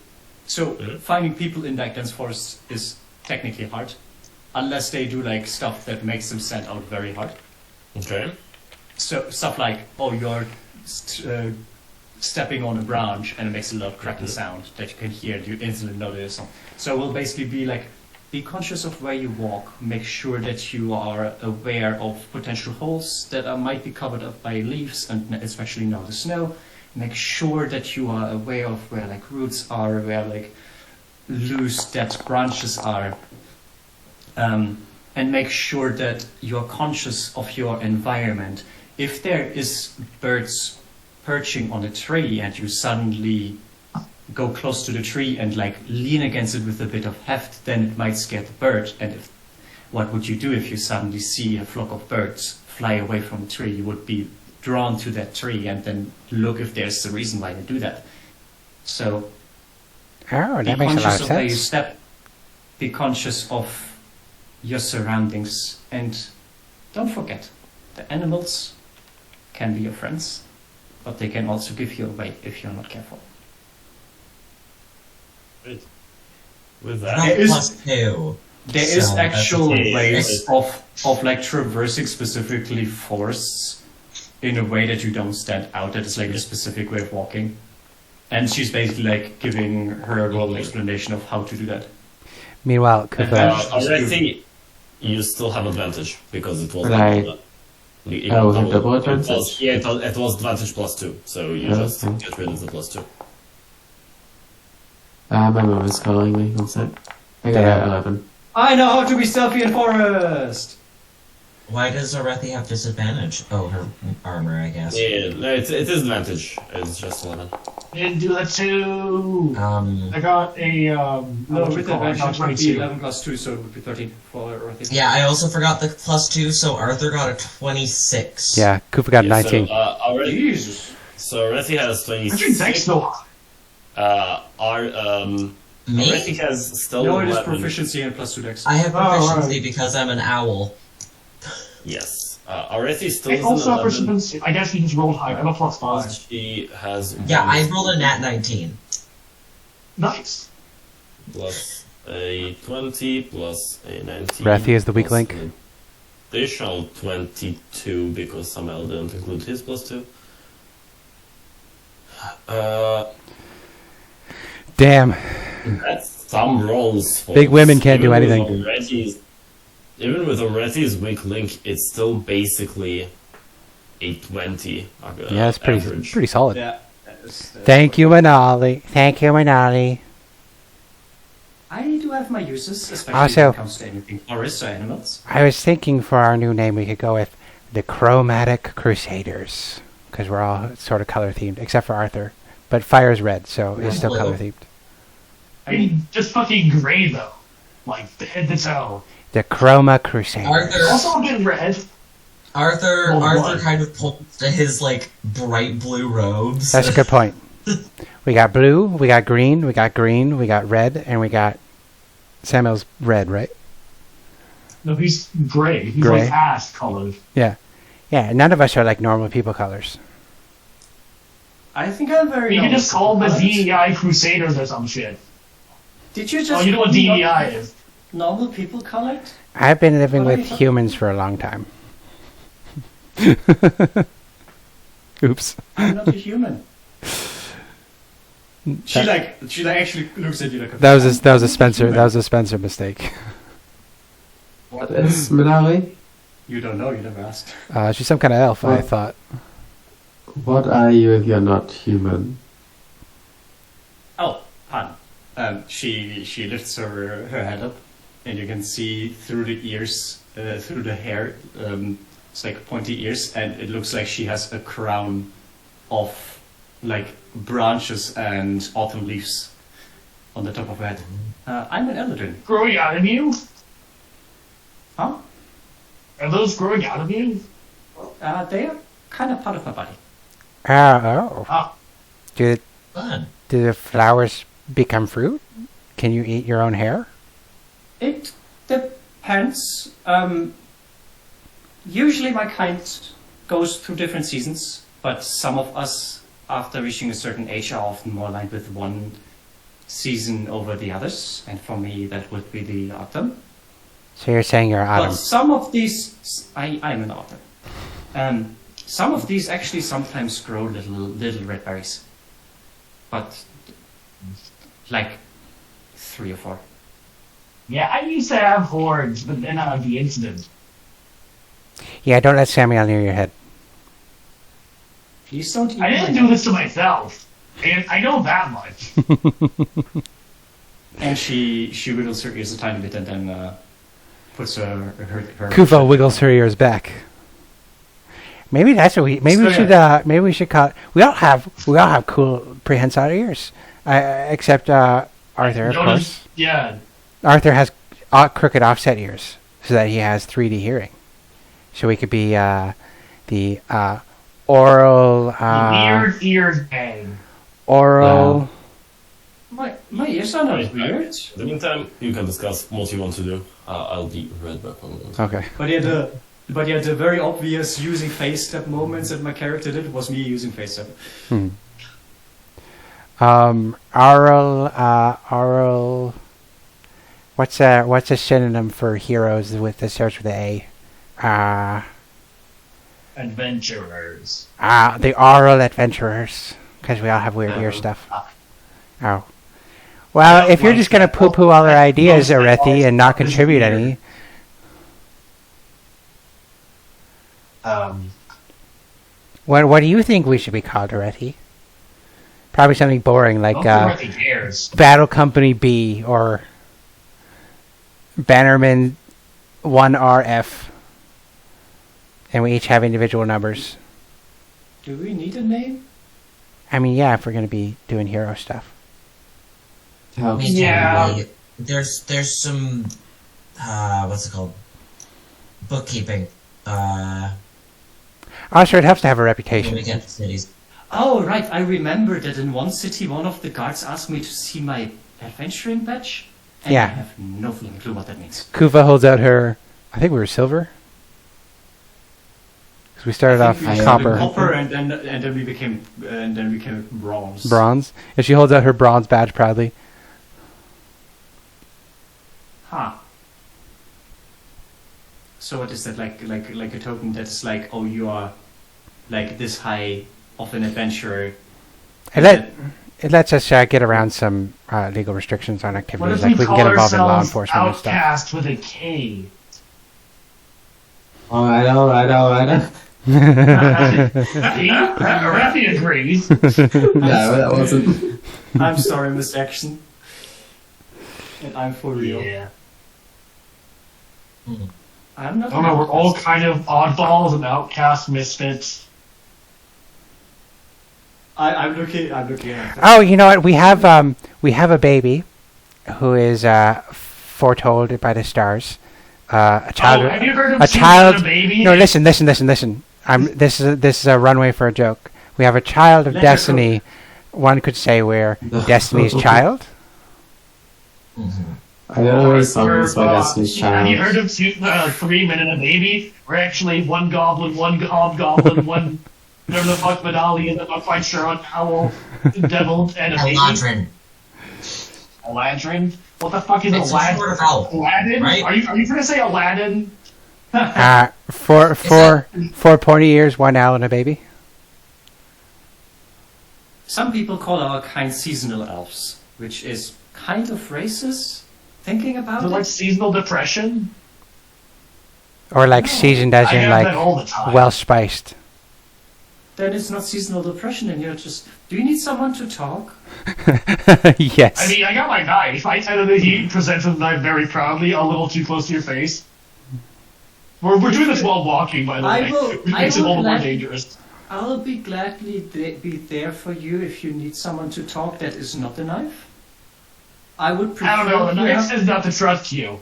So, Mhm. finding people in like dense forests is technically hard, unless they do like stuff that makes them stand out very hard. Okay. So stuff like, oh, you're stepping on a branch and it makes a loud cracking sound that you can hear and you instantly know there's some. So we'll basically be like, be conscious of where you walk, make sure that you are aware of potential holes that might be covered up by leaves and especially now the snow. Make sure that you are aware of where like roots are, where like loose dead branches are. And make sure that you're conscious of your environment. If there is birds perching on a tree and you suddenly go close to the tree and like lean against it with a bit of heft, then it might scare the bird. And what would you do if you suddenly see a flock of birds fly away from a tree? You would be drawn to that tree and then look if there's a reason why you do that. So Oh, be that makes a lot conscious of of where you sense. step. Be conscious of your surroundings, and don't forget, the animals can be your friends, but they can also give you away if you're not careful. With I that, got It is- +2. There is So, that's actual okay. ways of like traversing specifically forests in a way that you don't stand out. That is like a specific way of walking, and she's basically like giving her a role explanation of how to do that. Meanwhile, Kuffah, Aurethi, you still have advantage because it was Right. you Oh, got with double it was, advantage? yeah, it was advantage +2, so you just Okay. get rid of the +2. My mum is calling me. One sec. I got Damn. 11. I know how to be stealthy in forest. Why does Aurethi have disadvantage? Oh, her armor, I guess. Yeah, no, it is advantage. It's just 11. Didn't do that too. I got a No, what you with call it? I advantage got it would be 22. 11 plus 2, so it would be 13 for Aurethi. Yeah, I also forgot the +2, so Arthur got a 26. yeah, Kuffah got 19. So, Aurethi, Jesus. so Aurethi has Actually, 26. thanks though. Me? Aurethi has still No, it is 11. proficiency and plus 2 dex. I have Oh, right. proficiency because I'm an owl. Yes. Aurethi still I is also an have 11. proficiency. I guess he just rolled high. I'm a +5. She has Yeah, one I rolled a nat 19. Nice. plus a 20 plus a 19. Aurethi is the weak plus link. an additional 22 because Samael didn't include his +2. Damn. That's some rolls. Folks. Big women can't do Even with anything. Aurethi's- Even with Aurethi's weak link, it's still basically 820. Yeah, it's average. pretty solid. Yeah. Thank you, Menaali. Thank you, Menaali. I do have my uses, especially Also- when it comes to anything forest or animals. I was thinking for our new name we could go with the Chromatic Crusaders, because we're all sort of color themed, except for Arthur. But fire's red, so it's still Blue. color themed. I mean, just fucking gray though, like the head to toe. The Chroma Crusaders. Arthur, Also a bit red. Arthur, Well, Arthur what? kind of pulls to his like bright blue robes. That's a good point. We got blue, we got green, we got green, we got red, and we got Samael's red, right? No, he's gray. He's Gray. like ash colored. Yeah. Yeah, none of us are like normal people colors. I think I'm very. You can just call them the normal people DEI Crusaders or some shit. colored. Did you just? Oh, you know what call me DEI is? Normal people colored? I've been living What are with you talking humans for a long time. Oops. I'm not a human. She actually looks at you like a. That was a Spencer mistake. What is Menaali? You don't know. You never asked. She's some kind of elf, I Well- thought. What are you if you're not human? Oh, pardon. She lifts her head up, and you can see through the ears, through the hair. It's like pointy ears, and it looks like she has a crown of like branches and autumn leaves on the top of her head. I'm an Eldrin. Growing out of you? Huh? Are those growing out of you? They are kind of part of my body. Oh. Ah, Do Fun. the flowers become fruit? Can you eat your own hair? It depends. Usually my kind goes through different seasons, but some of us, after reaching a certain age, are often more aligned with one season over the others, and for me that would be the autumn. So you're saying you're But autumn. some of these, I'm an autumn. Some of these actually sometimes grow little red berries, but like 3 or 4. yeah, I used to have hordes, but then the incident. Yeah, don't let Samael near your head. Please don't eat I didn't my- do this to myself. And I know that much. And she wiggles her ears a tiny bit and then puts her Kuffah wiggles her ears back. Maybe that's what we. Maybe we should. Maybe we should call. We all have cool prehensile ears. Except Arthur, of Notice- course. Yeah. Arthur has crooked offset ears, so that he has 3D hearing. So we could be the oral. Weird ears gang. Oral. My ears are not weird. In the meantime, you can discuss what you want to do. I'll be right back on. Okay. But yeah, the very obvious using face step moments that my character did was me using face step. Oral. What's a synonym for heroes with that starts with a Adventurers. the oral adventurers, because we all have weird ear stuff. Oh. Well, Yeah, if you're like just gonna that. poo-poo all our ideas, Those that Aurethi, also and not is contribute weird. any, what do you think we should be called, Aurethi? Probably something boring like Nobody cares. Battle Company B or Bannerman 1RF, and we each have individual numbers. Do we need a name? I mean, yeah, if we're gonna be doing hero stuff. Helps. Yeah. There's some what's it called? Bookkeeping. Also, it helps to have a When reputation. we get to cities. Oh, right. I remember that in one city, one of the guards asked me to see my adventuring badge. And Yeah. I have no fucking clue what that means. Kuffah holds out her. I think we were silver. Because we started I off think we copper, started copper, and then we became bronze. bronze, and she holds out her bronze badge proudly. Huh. So what is that like a token that's like, oh, you are like this high of an adventurer? It lets us get around some legal restrictions on What activities, if like we we can call get involved in law ourselves enforcement and stuff. Outcast with a K? Oh, I know. Aurethi agrees. No, that wasn't. I'm sorry, Miss Action. And I'm for real. Yeah. I'm not. I don't know, we're all kind of oddballs and outcast misfits. I'm looking at that. Oh, you know what? We have a baby who is foretold by the stars. A child. have you heard of a child. a baby? No, listen. This is a runway for a joke. We have a child of Let her destiny. One could say we're Destiny's child. I don't know any songs by Destiny's Have you Child. heard of 3 Men and a Baby? We're actually one goblin, one hobgoblin, one whatever the fuck Menaali is, I'm not quite sure, an owl, devil, and a baby. Eladrin. Eladrin? What the fuck is It's a sort of owl, Aladdin? right? Are you gonna say Aladdin? Four pointy ears, one owl, and a baby. Some people call our kind seasonal elves, which is kind of racist. Thinking about Is it it, like seasonal depression? Or like seasoned as I in have that all the like time. well spiced. then it's not seasonal depression, and you're just. Do you need someone to talk? Yes. I mean, I got my knife. I tell that he presented the knife very proudly, a little too close to your face. We're doing this while walking, by the I way. will- Which I makes it will all the more let- dangerous. I'll be gladly be there for you if you need someone to talk that is not a knife. I would prefer. I don't know, the if you knife have- says not to trust you.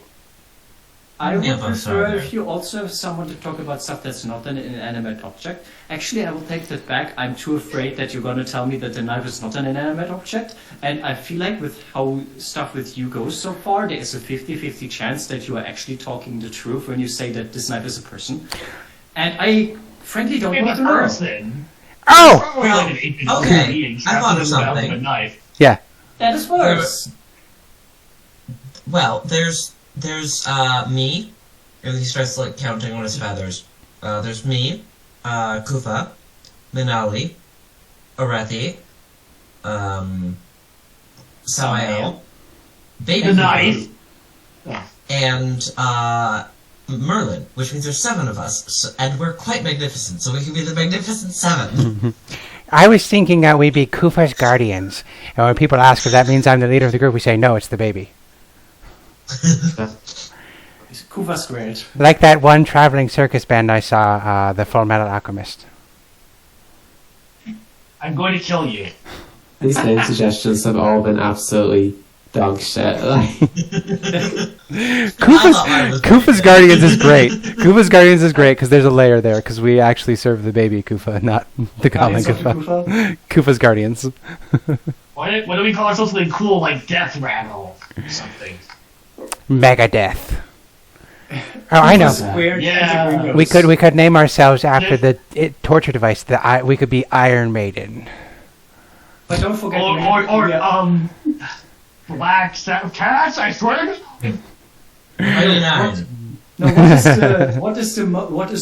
I would Yeah, I'm prefer sorry. if you also have someone to talk about stuff that's not an inanimate object. Actually, I will take that back. I'm too afraid that you're going to tell me that the knife is not an inanimate object. And I feel like with how stuff with you goes so far, there is a 50-50 chance that you are actually talking the truth when you say that this knife is a person. And I frankly don't In want the to know. person. Oh! Probably like an ancient okay, being I trapped thought in of the mouth something. a knife. Yeah. That is worse. Well, there's me, and he starts like counting on his feathers. There's me, Kuffah, Menaali, Aurethi, Samael, Baby The knife. and Merlin, which means there's 7 of us, and we're quite magnificent, so we can be the Magnificent 7. I was thinking that we'd be Kufa's guardians. And when people ask if that means I'm the leader of the group, we say, no, it's the baby. Kufa squared. Like that one traveling circus band I saw, the Full Metal Alchemist. I'm going to kill you. These name suggestions have all been absolutely dog shit. Like, Kufa's Guardians is great. Kufa's Guardians is great because there's a layer there because we actually serve the baby Kuffah, not the Goblin Kuffah. Kufa's Guardians. Why do we call ourselves something cool like Death Rattle or something? Megadeth. Oh, I know. Squared Yeah. as a We could name ourselves after the torture device. We could be Iron Maiden. But don't forget. Or Black Cats, I swear. 99. No, what is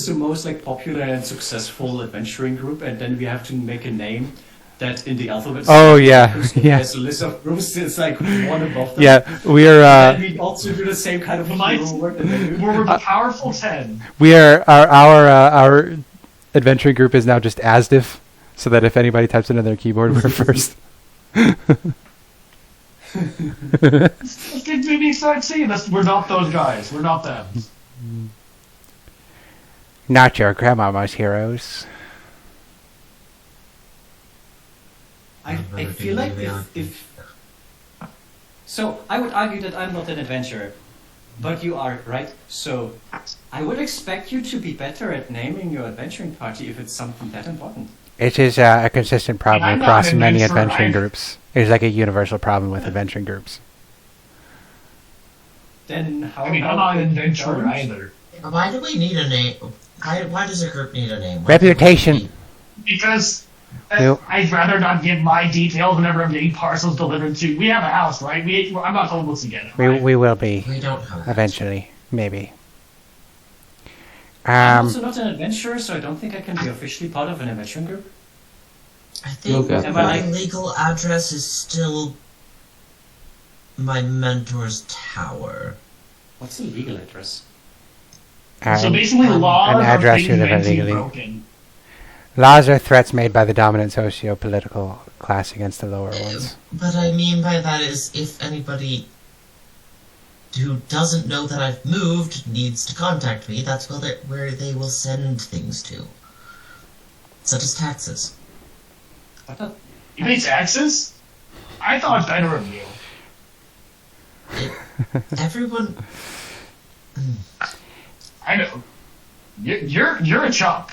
the most like popular and successful adventuring group? And then we have to make a name that in the alphabet. Oh yeah, yeah, There's a list of groups. It's like one above them. yeah. We're And we also do the same kind of hero work that they do. We're the powerful 10. we are our adventuring group is now just Asdiv, so that if anybody types into their keyboard, we're first. Let's get to start seeing this. We're not those guys. We're not them. Not your grandmama's heroes. I feel like if so, I would argue that I'm not an adventurer, but you are, right? So I would expect you to be better at naming your adventuring party if it's something that important. It is a consistent problem I'm not across an many adventurer, adventuring I'm- groups. It is like a universal problem with adventuring groups. Then how? I mean, I'm not an adventurer either. Why do we need a name? Why does a group need a name? Why Reputation. can't Because Nope. I'd rather not give my details whenever I'm getting parcels delivered to. We have a house, right? I'm not homeless again. Right? We will be We don't have that. eventually, maybe. I'm also not an adventurer, so I don't think I can be officially part of an adventuring group. I You'll think get Am my I like- legal address is still my mentor's tower. What's the legal address? So basically, laws an are address things you live meant to be illegally. broken. Laws are threats made by the dominant socio-political class against the lower ones. But I mean by that is if anybody who doesn't know that I've moved needs to contact me, that's where they will send things to. Such as taxes. You pay taxes? I thought better of you. Everyone... I know. You're a chump.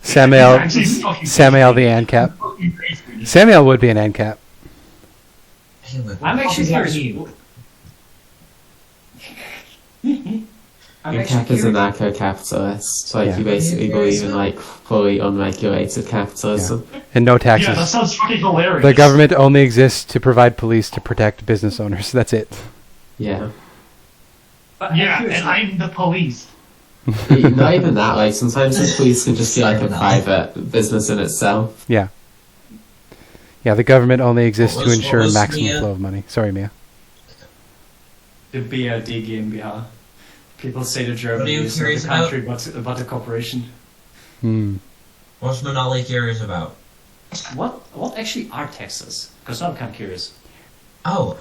Samael, Actually, fucking Samael the ANCAP. fucking crazy. Samael would be an ANCAP. He would. I'm actually curious. I'm Your actually cap is curious. anarcho-capitalist. Like, Yeah. you basically believe in, like, fully unregulated capitalism. And no Yeah, that taxes. sounds fucking hilarious. The government only exists to provide police to protect business owners. That's it. Yeah. But Yeah, I'm curious, and I'm the police. Not even that, like, sometimes the police can just be like a private business in itself. Yeah. Yeah, the government only exists What to was- ensure what was maximum Mia? flow of money. Sorry, Mia. the BRD GmbH. People say that Germany you is not a curious about? country, but a corporation. Hmm. What's Menaali curious about? What actually are taxes? Because now I'm kind of curious. Oh,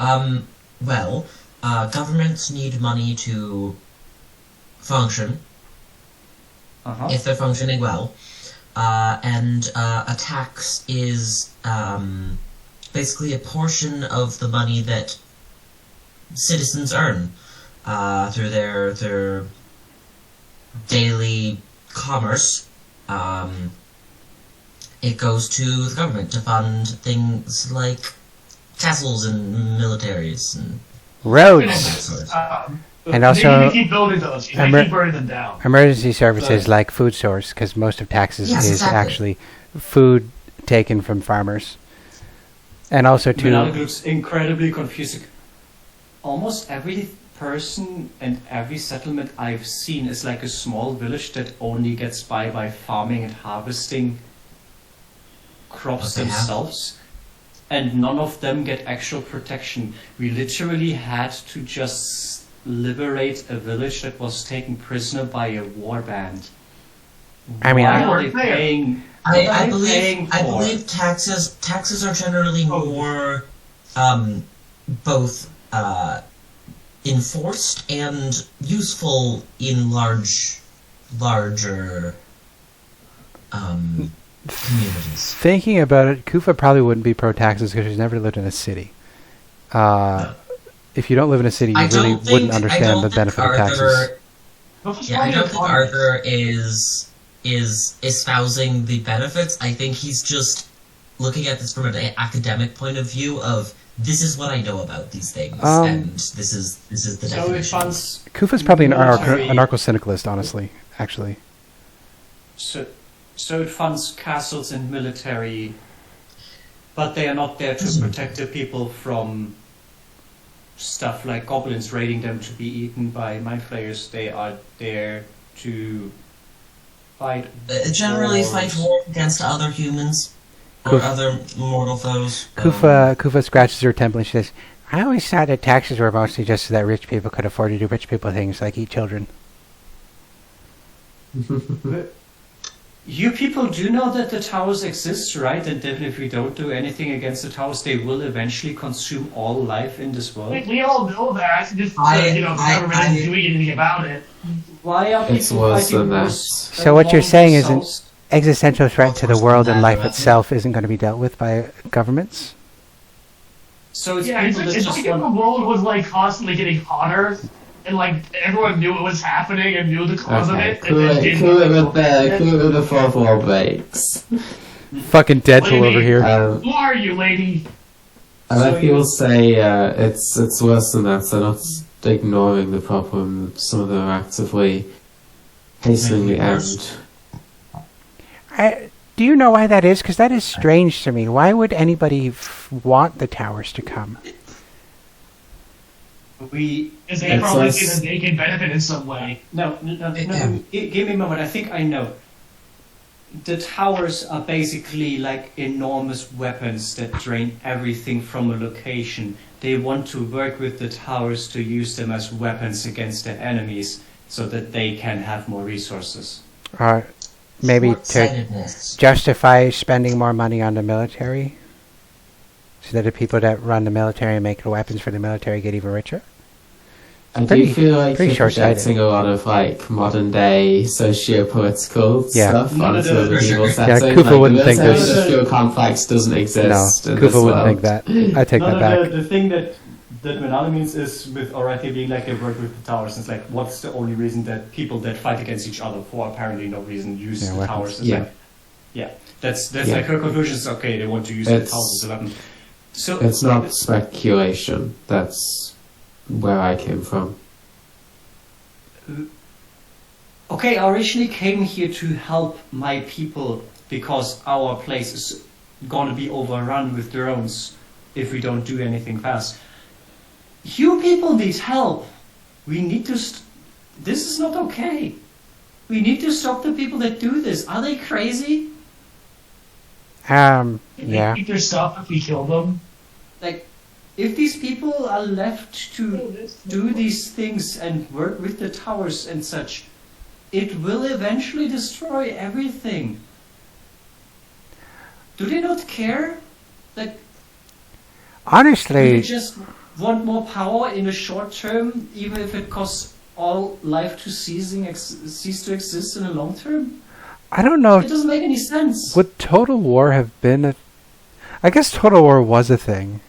well, governments need money to function, Uh-huh. if they're functioning well. And a tax is basically a portion of the money that citizens earn through their daily commerce. It goes to the government to fund things like castles and militaries and all Roads. that sort of stuff. And They also- need to keep building those. You can't Emer- keep burning them down. Emergency services like food source, because most of taxes Yes, is exactly. actually food taken from farmers. And also Menaali to... looks incredibly confusing. Almost every person and every settlement I've seen is like a small village that only gets by farming and harvesting crops Okay, yeah. themselves. And none of them get actual protection. We literally had to just liberate a village that was taken prisoner by a war band. I mean, Why I- are they paying? What are I they paying believe for? taxes are generally more both enforced and useful in larger communities. Thinking about it, Kuffah probably wouldn't be pro-taxes because she's never lived in a city. If you don't live in a city, you I really don't wouldn't think understand the benefit of taxes. Yeah, I don't think Arthur is espousing the benefits. I think he's just looking at this from an academic point of view of this is what I know about these things, and this is the So it definition. funds Kuffah's probably an military- anarcho-syndicalist, honestly, actually. So it funds castles and military, but they are not there to protect the people from stuff like goblins raiding them to be eaten by mind flayers. They are there to fight. Generally wars. fight war against other humans or Kuff- other mortal foes. Kuffah scratches her temple and she says, I always thought that taxes were mostly just so that rich people could afford to do rich people things like eat children. You people do know that the towers exist, right? And then if we don't do anything against the towers, they will eventually consume all life in this world. We all know that. Just the government isn't doing anything about it. Why are people It's worse fighting than that. wars So what you're among saying is themselves? Existential threat to the Well, world and first life matter, itself isn't going to be dealt with by governments? So it's Yeah, people that it's just like if the want... world was like constantly getting hotter, and like everyone knew it was happening and knew the cause of Okay, it, and then didn't cool it do with the fourth wall breaks. Fucking Deadpool What do you over mean? here. Who are you, lady? I So let people say it's worse than that. They're not ignoring the problem. Some of them are actively hastening the end. Do you know why that is? Because that is strange to me. Why would anybody want the towers to come? Because they It's probably less- think that they can benefit in some way. No, give me a moment. I think I know. The towers are basically like enormous weapons that drain everything from a location. They want to work with the towers to use them as weapons against their enemies so that they can have more resources. maybe to Short-sightedness. justify spending more money on the military, so that the people that run the military and make the weapons for the military get even richer. I Pretty- do feel like pretty you're short-sighted. projecting a lot of like modern day socio-political Yeah. stuff No, no, onto no, a no, medieval no. setting. Yeah, Kuffah like, wouldn't think military this. industrial complex doesn't No, exist in Kuffah this wouldn't world. think that. I take that back. The thing that Menaali means is with Aurethi being like they work with the towers. It's like what's the only reason that people that fight against each other for apparently no reason use Yeah, the weapons. towers? It's Yeah. like, yeah, that's Yeah. like her conclusion is okay. They want to use the It's- towers as a weapon. So It's not speculation. That's where I came from. okay, I originally came here to help my people because our place is gonna be overrun with drones if we don't do anything fast. You people need help. We need to. This is not okay. We need to stop the people that do this. Are they crazy? Can Yeah. they keep their stuff if we kill them? Like, if these people are left to do these things and work with the towers and such, it will eventually destroy everything. Do they not care? Like, do they Honestly, just want more power in the short term, even if it costs all life to cease to exist in the long term? I don't know. It doesn't make any sense. Would Total War have been a... I guess Total War was a thing.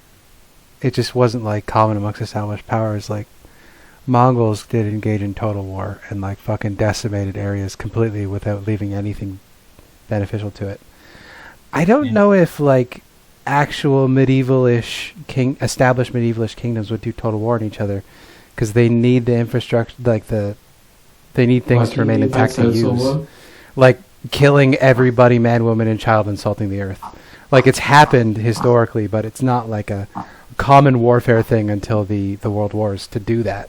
It just wasn't like common amongst established powers. Like, Mongols did engage in Total War and like fucking decimated areas completely without leaving anything beneficial to it. I don't know if like actual medieval-ish established medieval-ish kingdoms would do Total War on each other, because they need the infrastructure, like they need things to remain intact and use. Like killing everybody, man, woman, and child, insulting the earth. Like, it's happened historically, but it's not like a common warfare thing until the World Wars to do that.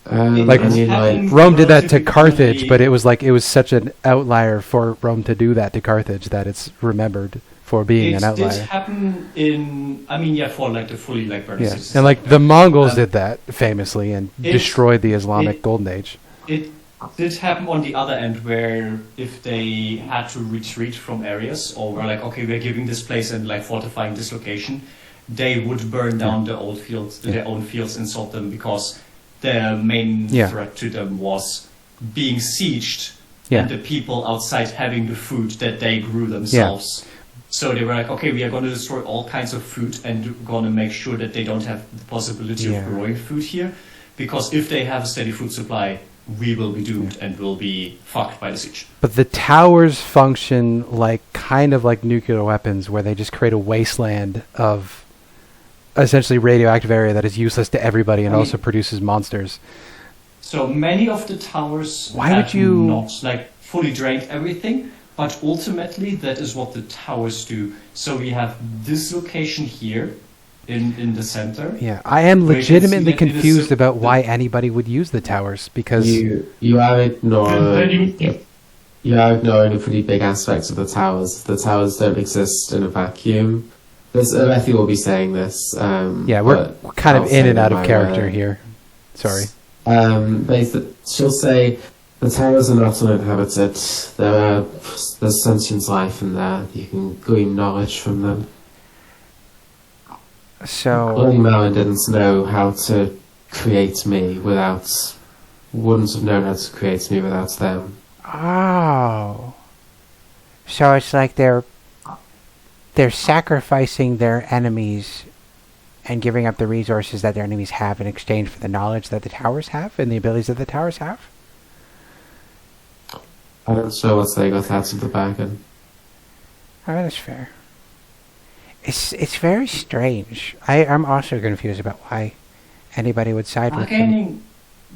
Like, It's happened Rome did that to relatively Carthage, recently. but it was such an outlier for Rome to do that to Carthage that it's remembered for being an It did outlier. happen in, I mean, yeah, for like the fully like burned Yeah, cities. and like the Mongols did that famously and it- destroyed the Islamic it- Golden Age. It did happen on the other end, where if they had to retreat from areas, or were like, okay, we're giving this place and like fortifying this location, they would burn down their old fields, their own fields, and salt them, because their main Yeah. threat to them was being sieged, Yeah. and the people outside having the food that they grew themselves. So they were like, okay, we are going to destroy all kinds of food and going to make sure that they don't have the possibility Yeah. of growing food here, because if they have a steady food supply, we will be doomed and will be fucked by the siege. But the towers function like kind of like nuclear weapons, where they just create a wasteland of essentially radioactive area that is useless to everybody and I mean- also produces monsters. So many of the towers Why have would you- not like fully drained everything, but ultimately that is what the towers do. So we have this location here in the center. Yeah, I am Where you can see legitimately that it is confused so- about why anybody would use the towers, because You are And then ignoring you, you are ignoring a pretty big aspect of the towers. The towers don't exist in a vacuum. This Aurethi will be saying this. yeah, we're but kind of I'll in say and out of my character word. here. Sorry. She'll say the towers are not uninhabited. There's sentient life in there. You can glean knowledge from them. So, Only Merlin didn't know how to create me wouldn't have known how to create me without them. oh, so it's like they're sacrificing their enemies and giving up the resources that their enemies have in exchange for the knowledge that the towers have and the abilities that the towers have. I don't know what they got out of the bargain. Oh, that's fair. It's very strange. I'm also confused about why anybody would side with them.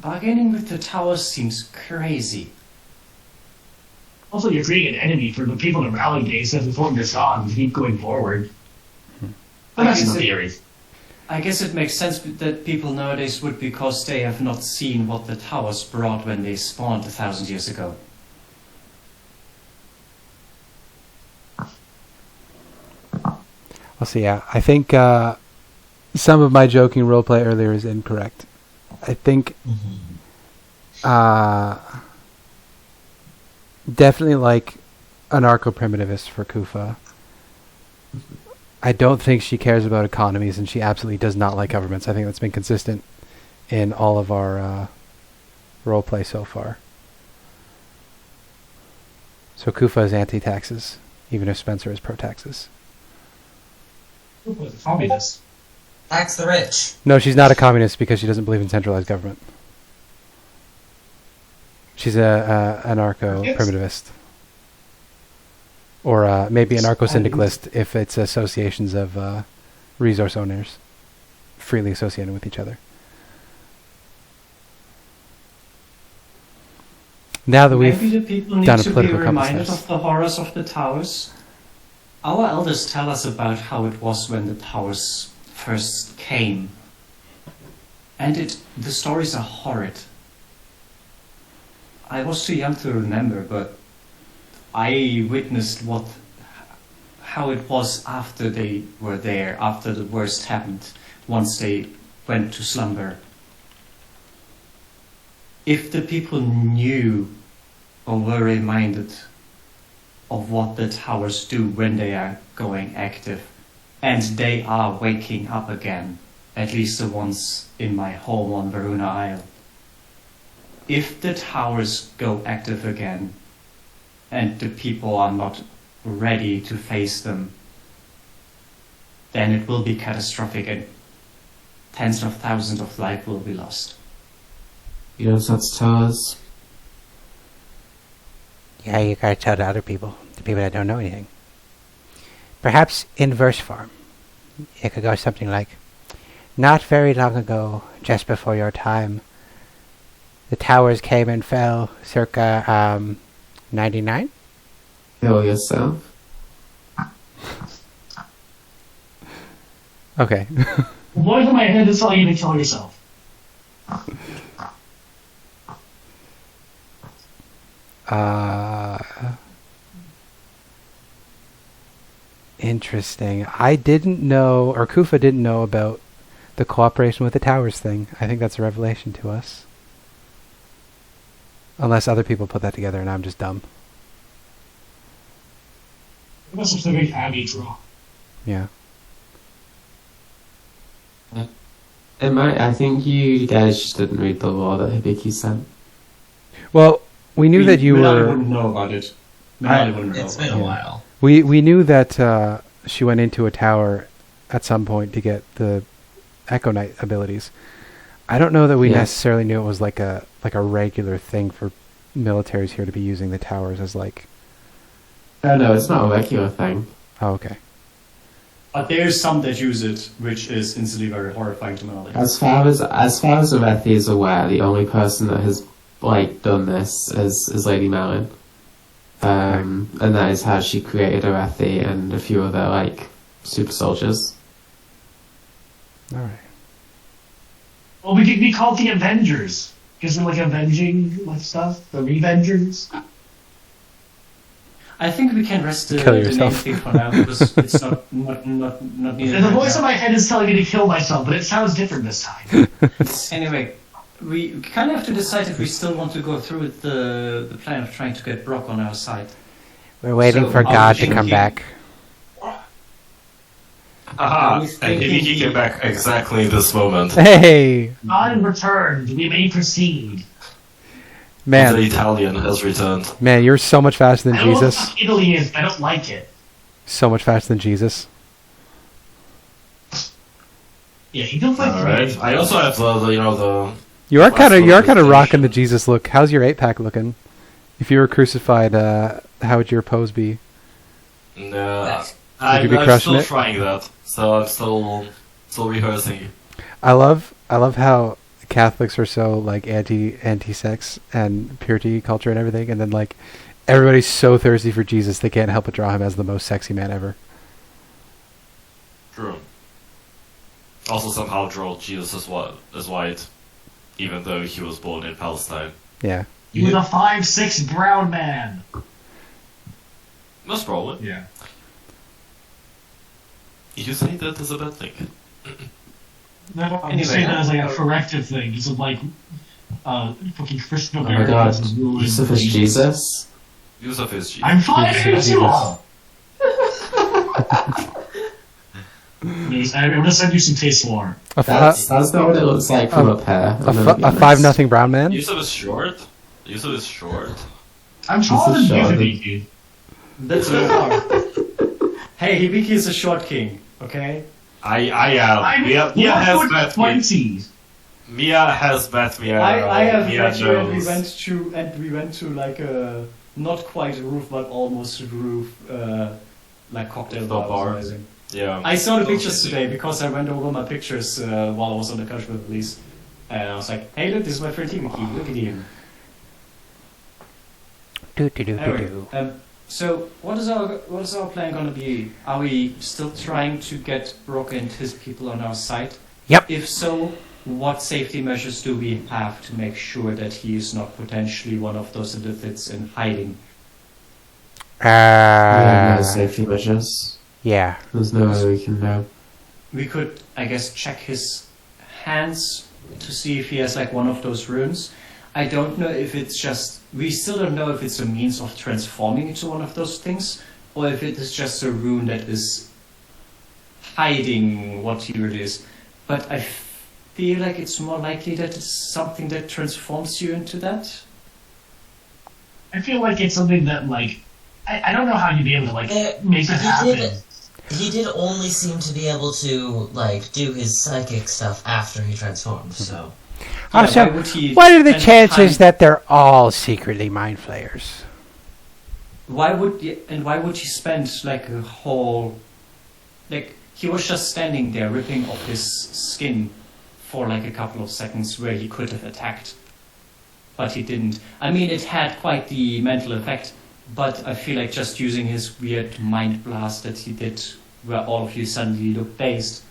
Bargaining with the towers seems crazy. also, you're creating an enemy for the people in rally days that inform this on to keep going forward. But that's just a theory. I guess it makes sense that people nowadays would, because they have not seen what the towers brought when they spawned 1,000 years ago. Well, so yeah, I think some of my joking roleplay earlier is incorrect. I think Definitely like anarcho-primitivist for Kuffah. I don't think she cares about economies, and she absolutely does not like governments. I think that's been consistent in all of our roleplay so far. So Kuffah is anti-taxes, even if Spencer is pro-taxes. Kuffah's a communist. Tax the rich. No, she's not a communist because she doesn't believe in centralized government. She's a anarcho-primitivist. Or maybe anarcho-syndicalist if it's associations of resource owners freely associated with each other. Now that Maybe the we've people need done a to be political reminded compass of the horrors of the towers. Our elders tell us about how it was when the towers first came. And the stories are horrid. I was too young to remember, but I witnessed how it was after they were there, after the worst happened, once they went to slumber. If the people knew or were reminded of what the towers do when they are going active, and they are waking up again, at least the ones in my home on Varuna Isle. If the towers go active again, and the people are not ready to face them, then it will be catastrophic and tens of thousands of lives will be lost. You don't have to tell us. Yeah, you gotta tell the other people, the people that don't know anything. Perhaps in verse form, it could go something like, "Not very long ago, just before your time, the towers came and fell circa 99? Kill yourself. Okay. The voice in my head is telling you to kill yourself. Interesting. I didn't know, or Kuffah didn't know about the cooperation with the towers thing. I think that's a revelation to us. Unless other people put that together and I'm just dumb. That's just a big Abby draw. Yeah. I think you guys just didn't read the law that Hibiki sent. Well, we knew that you Menaali were... wouldn't know about it. Menaali wouldn't know It's about been it. a while. We knew that she went into a tower at some point to get the Echo Knight abilities. I don't know that we necessarily knew it was like a regular thing for militaries here to be using the towers as like... No, it's not a regular thing. Oh, okay. But there's some that use it, which is instantly very horrifying to Menaali. As far as Aurethi is aware, the only person that has done this is Lady Melon. And that is how she created Aurethi and a few other super soldiers. Alright. Well, we could be called the Avengers. Because they're avenging stuff. The Revengers. I think we can rest the Kill name yourself. thing for now because it's not needed. And the right voice now. in my head is telling me to kill myself, but it sounds different this time. Anyway, we kind of have to decide if we still want to go through with the plan of trying to get Brock on our side. We're waiting So, for are we God to come thinking- back. Aha! was And thinking Hibiki came back exactly this moment. Hey! God returned. We may proceed. The Man, Italian has returned. man, you're so much faster than I don't know what the Jesus. fuck Italy is. I don't like it. So much faster than Jesus. Yeah, he feels like Alright. I also have the You are Last kind of notification. rocking the Jesus look. How's your 8-pack looking? If you were crucified, how would your pose be? No, Would you be I'm crushing still it? trying that, so I'm still rehearsing. I love how Catholics are so anti-sex and purity culture and everything, and then everybody's so thirsty for Jesus they can't help but draw him as the most sexy man ever. True. Also, somehow draw Jesus as white, even though he was born in Palestine. Yeah. he was a 5'6" brown man. Most probably. Yeah. You say that is a bad thing. No, I'm Anyway, saying that as a corrective thing. He's fucking Christian. Oh my god, Yusuf is Jesus? Yusuf is Jesus. I'm fine with you all. I'm gonna send you some taste lore. That's not what it looks like from up here. A 5-0 brown man. Yusuf is short. Yusuf is short. I'm taller than short. you, Hibiki. That's so hard. Hey, Hibiki is a short king, okay? I'm Mia has met me. 20. Mia has met me. I have Mia met you, and knows. we went to like a not quite a roof, but almost a roof, like cocktail The bar. bar. Was amazing. Yeah. I saw the pictures today because I went over my pictures while I was on the couch with Elise, and I was like, "Hey, look, this is my friend Hibiki. Look at him." Anyway, so what is our plan going to be? Are we still trying to get Brock and his people on our side? Yep. If so, what safety measures do we have to make sure that he is not potentially one of those illithids in hiding? We have no safety measures. Yeah. There's no way we can know. We could, I guess, check his hands to see if he has like one of those runes. I don't know if it's just... We still don't know if it's a means of transforming into one of those things, or if it is just a rune that is hiding what here it is. But I feel like it's more likely that it's something that transforms you into that. I feel like it's something that, like, I don't know how you'd be able to, like, make that happen. He did only seem to be able to, like, do his psychic stuff after he transformed, so... Oh, so what are the chances that they're all secretly mind flayers? Why would he spend like a whole, like he was just standing there ripping off his skin for like a couple of seconds where he could have attacked, but he didn't. I mean, it had quite the mental effect, but I feel like just using his weird mind blast that he did, where all of you suddenly look dazed,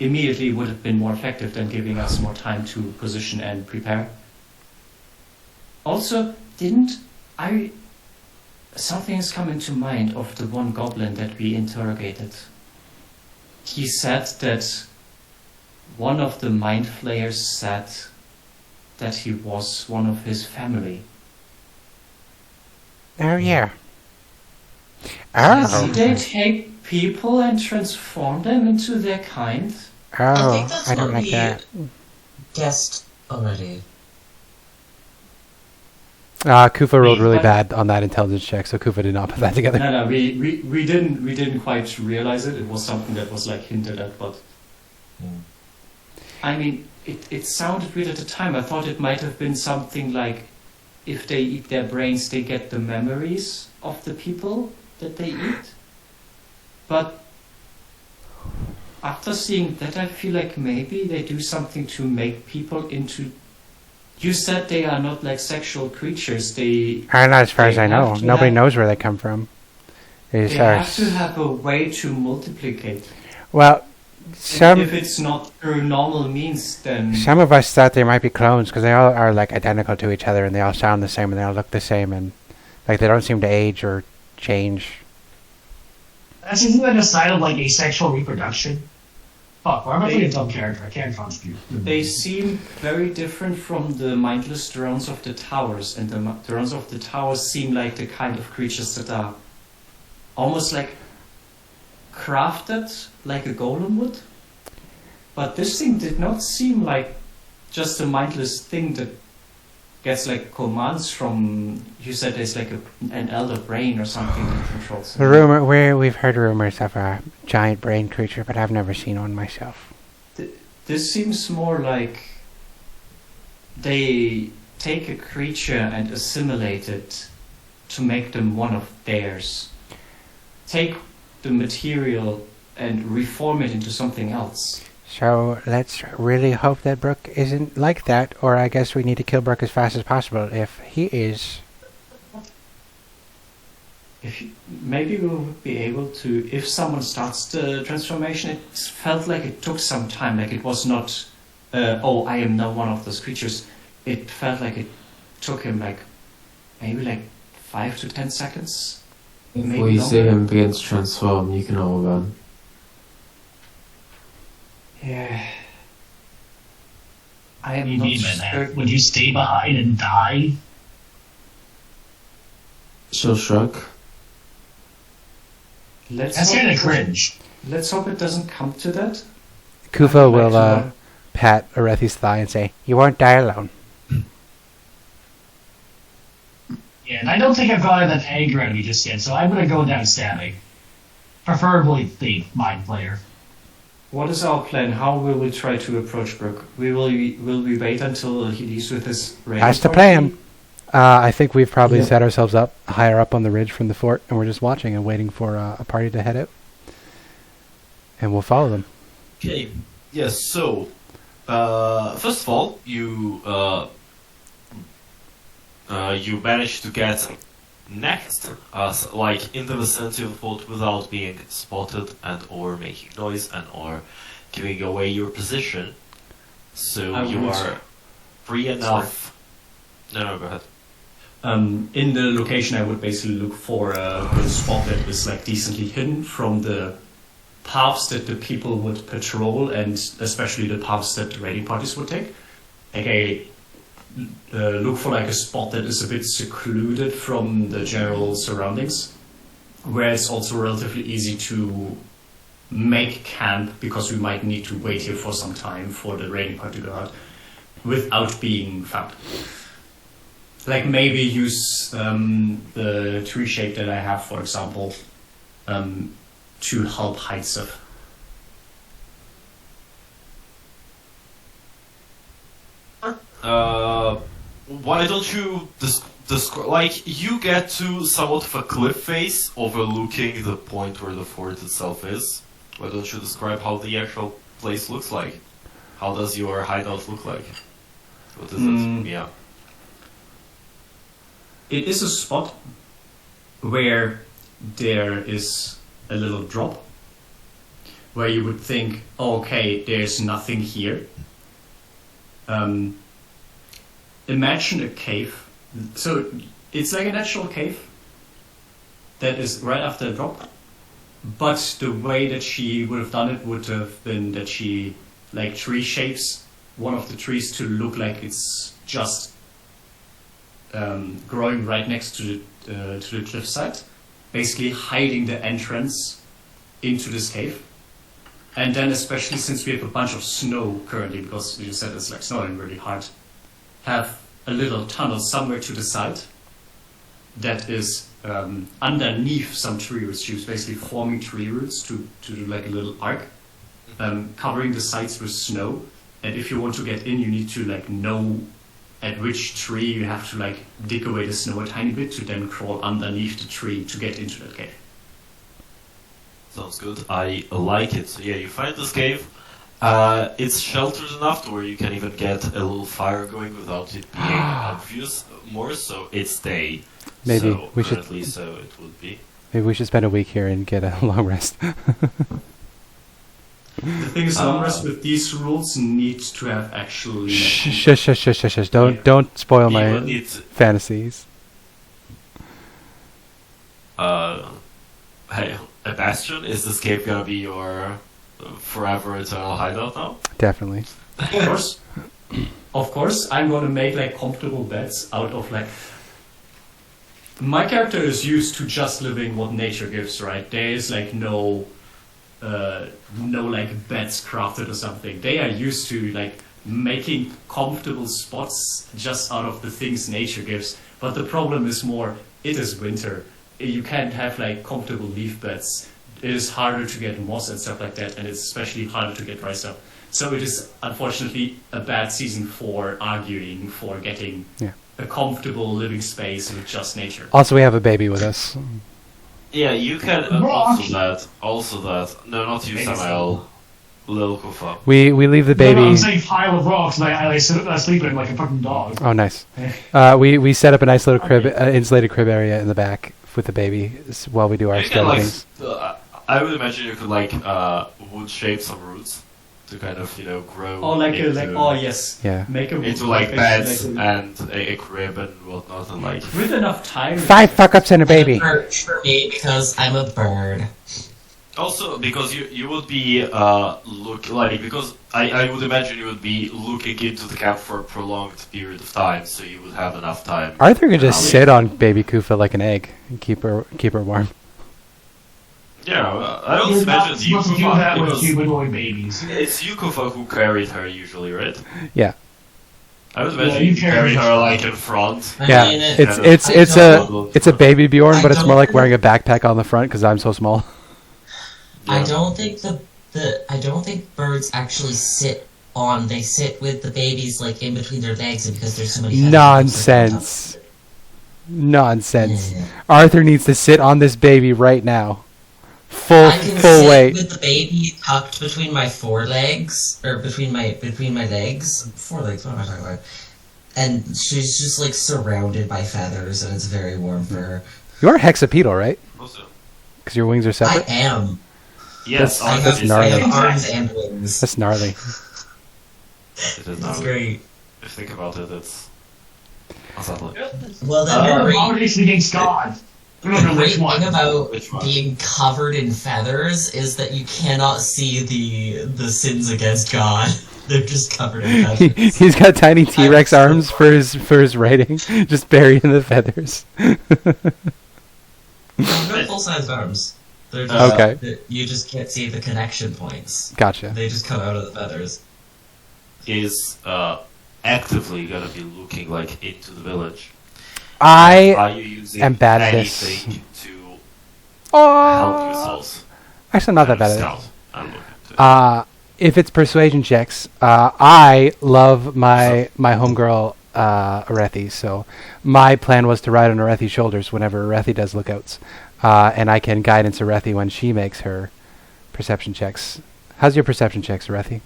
immediately would have been more effective than giving us more time to position and prepare. Also, something has come into mind of the one goblin that we interrogated. He said that one of the mind flayers said that he was one of his family. Oh, yeah. Oh. Did they take people and transform them into their kind? I think that's I don't what like we that. guessed already. Kuffah rolled really bad on that intelligence check, so Kuffah did not put that together. No, we didn't quite realize it. It was something that was like hinted at, but I mean, it sounded weird at the time. I thought it might have been something like, if they eat their brains, they get the memories of the people that they eat. But after seeing that, I feel like maybe they do something to make people into... You said they are not like sexual creatures. Not as far as I know. Nobody knows where they come from. They have to have a way to multiplicate. Well, if it's not through normal means, then... Some of us thought they might be clones, because they all are like identical to each other, and they all sound the same, and they all look the same, and like they don't seem to age or change. Isn't that a sign of like asexual reproduction? Fuck, why am I playing a dumb character? I can't contribute. They seem very different from the mindless drones of the towers, and the drones of the towers seem like the kind of creatures that are almost like crafted like a golem would. But this thing did not seem like just a mindless thing that gets like commands from... You said there's like an elder brain or something that controls it. We've heard rumors of a giant brain creature, but I've never seen one myself. This seems more like they take a creature and assimilate it to make them one of theirs. Take the material and reform it into something else. So let's really hope that Brooke isn't like that, or I guess we need to kill Brooke as fast as possible if he is. Maybe we'll be able to, if someone starts the transformation, it felt like it took some time, like it was not, oh, I am now one of those creatures. It felt like it took him like, maybe like 5 to 10 seconds. Before you see him begin to transform, you can all run. Yeah. I am not certain. Would you stay behind and die? She'll shrug. Let's That's hope kind it of cringe. Let's hope it doesn't come to that. Kuffah I'd like will to, pat Aurethi's thigh and say, "You won't die alone." Yeah, and I don't think I've gotten that anger out of me just yet, so I'm gonna go down stabbing. Preferably the mind player. What is our plan? How will we try to approach Brook? Will we wait until he leaves with his raiding That's the party? plan. I think we've probably Yeah. set ourselves up higher up on the ridge from the fort, and we're just watching and waiting for a party to head out. And we'll follow them. Okay. Yes. So, first of all, you managed to get next, like in the vicinity of the fort, without being spotted and or making noise and or giving away your position. So I you would- are free enough. No, go ahead. In the location, I would basically look for a good spot that is like decently hidden from the paths that the people would patrol, and especially the paths that the raiding parties would take. Like look for like a spot that is a bit secluded from the general surroundings, where it's also relatively easy to make camp, because we might need to wait here for some time for the raiding party to go out without being found. Like maybe use the tree shape that I have, for example, to help hide stuff. Why don't you describe? Like, you get to somewhat of a cliff face overlooking the point where the fort itself is. Why don't you describe how the actual place looks like? How does your hideout look like? What is it? Yeah. It is a spot where there is a little drop, where you would think, oh, okay, there's nothing here. Imagine a cave. So it's like a natural cave that is right after the drop, but the way that she would have done it would have been that she like tree shapes one of the trees to look like it's just growing right next to the cliffside, basically hiding the entrance into this cave. And then, especially since we have a bunch of snow currently, because you said it's like snowing really hard, have a little tunnel somewhere to the side that is underneath some tree roots. She was basically forming tree roots to do like a little arc, covering the sides with snow. And if you want to get in, you need to like know at which tree you have to like dig away the snow a tiny bit to then crawl underneath the tree to get into that cave. Sounds good. I like it. So yeah, you find this cave. It's sheltered enough to where you can even get a little fire going without it being obvious more. So it's day. Maybe so we should. currently, so it would be. Maybe we should spend a week here and get a long rest. The thing is, long rest with these rules need to have actually. Shush. Don't spoil You my will need fantasies. hey, a bastion. Is this cave gonna be your forever eternal hideout now? Definitely. Of course, I'm gonna make like comfortable beds out of like. My character is used to just living what nature gives, right? There is like no like beds crafted or something. They are used to like making comfortable spots just out of the things nature gives. But the problem is more, it is winter. You can't have like comfortable leaf beds. It is harder to get moss and stuff like that, and it's especially harder to get dry stuff. So it is unfortunately a bad season for arguing for getting a comfortable living space with just nature. Also, we have a baby with us. Yeah, you can also that. No, not you, Samael. Little Kuffah. We leave the baby. No, I'm saying pile of rocks, and I sleep in it like a fucking dog. Oh, nice. We set up a nice little crib, insulated crib area in the back with the baby while we do our You can, like, things. I would imagine you could like wood shape some roots to kind of grow. Oh, like into, yes, Yeah. make a into room, like beds like and a crib and whatnot and like. with enough time. 5 fuck-ups and a baby. Perch for me because I'm a bird. Also, because you would be because I would imagine you would be looking into the camp for a prolonged period of time, so you would have enough time. Arthur could just sit on baby Kuffah like an egg and keep her warm. Yeah, I don't You're not imagine you supposed to do that with because humanoid babies. it's you, Kuffah, who carried her usually, right? Yeah. I would Yeah, imagine you you carried carried her like in front. Yeah, mean, it's a baby Bjorn, but it's more like don't- wearing a backpack on the front because I'm so small. I don't think I don't think birds actually sit on. They sit with the babies like in between their legs, and because there's so many. Nonsense. Nonsense. Yeah. Arthur needs to sit on this baby right now. I can Full sit weight. with the baby tucked between my forelegs, or between my legs. Forelegs. What am I talking about? And she's just like surrounded by feathers, and it's very warm for her. You are hexapedal, right? Also, Because your wings are I separate? am. yes, I that's have, gnarly. I have arms and wings. That's gnarly. It is That's not. great. If you think about it, it's unsettling. Well, then You're the an great, abomination against God. I don't know the which great one. thing about Which one? being covered in feathers is that you cannot see the sins against God. They're just covered in feathers. He's got tiny T-Rex so arms for his writing, just buried in the feathers. They're full-size arms. They're just, Okay. You just can't see the connection points. Gotcha. They just come out of the feathers. Is actively gonna be looking like into the village. I Are you using am bad at this. anything to help oh, yourselves? actually not that bad at it. Scout. I'm looking to. If it's persuasion checks, I love my homegirl Aurethi, so my plan was to ride on Aurethi's shoulders whenever Aurethi does lookouts, and I can guidance Aurethi when she makes her perception checks. How's your perception checks, Aurethi?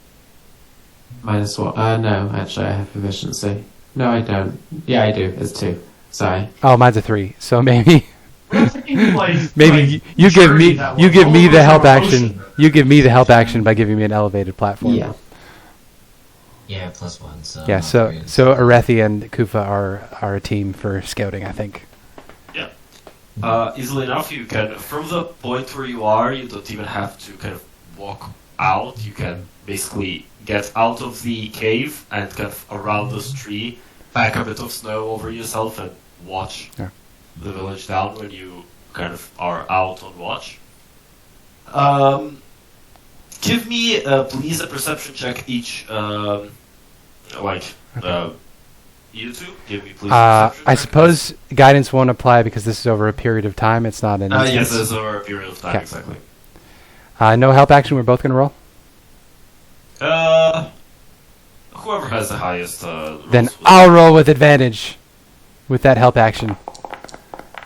Minus what? No, actually, I have proficiency. No, I don't. Yeah, I do. It's 2. Sorry. Oh, mine's a 3, so maybe Maybe you give me the help action. You give me the help action by giving me an elevated platform. Yeah. Yeah, +1. So Yeah, not so great. Aurethi and Kuffah are a team for scouting, I think. Easily enough, you can, from the point where you are, you don't even have to kind of walk out. You can basically get out of the cave and kind of around this tree, pack a bit of snow over yourself, and watch Yeah. the village down when you kind of are out on watch. Give me, please, a perception check each. You two, give me please. A perception I check. suppose guidance won't apply because this is over a period of time. It's not an Yes, instance. it's over a period of time, Okay. exactly. No help action. We're both gonna roll. Whoever has the highest. Then rolls will- I'll roll with advantage with that help action.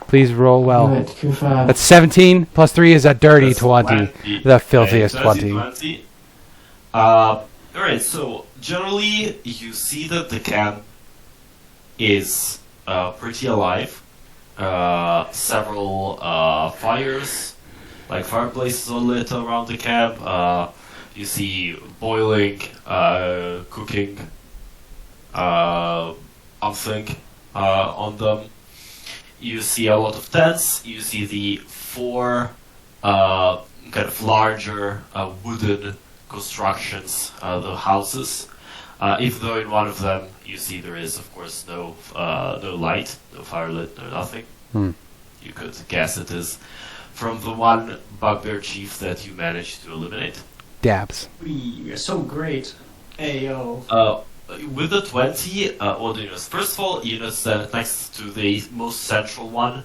Please roll well. Right, Kuffah. That's 17 plus 3 is a dirty That's 20. 20. The filthiest Okay, 20. 20. Alright, so generally you see that the camp is pretty alive. Several fires, like fireplaces are lit around the camp. You see boiling, cooking, something on them. You see a lot of tents. You see the 4 kind of larger wooden constructions, the houses. Even though in one of them you see there is, of course, no light, no firelit, no nothing. Hmm. You could guess it is from the one bugbear chief that you managed to eliminate. Dabs. We are so great. Ayo. With the 20, what do you notice? First of all, you notice that next to the most central one,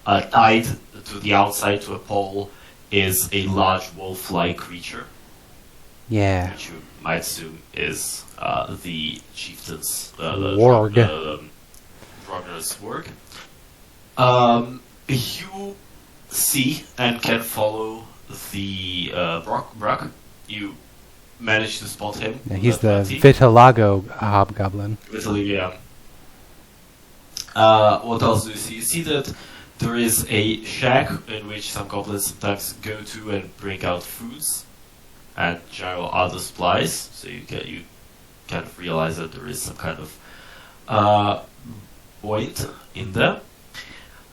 tied to the outside to a pole, is a large wolf-like creature, Yeah. which you might assume is the chieftain's Warg. Ragna's warg. You see and can follow the Brock. You manage to spot him. Yeah, he's with the 20. Vitiligo hobgoblin. With Lyria. What else do you see? You see that there is a shack in which some goblins sometimes go to and bring out foods and general other supplies. So you kind of realize that there is some kind of point in there.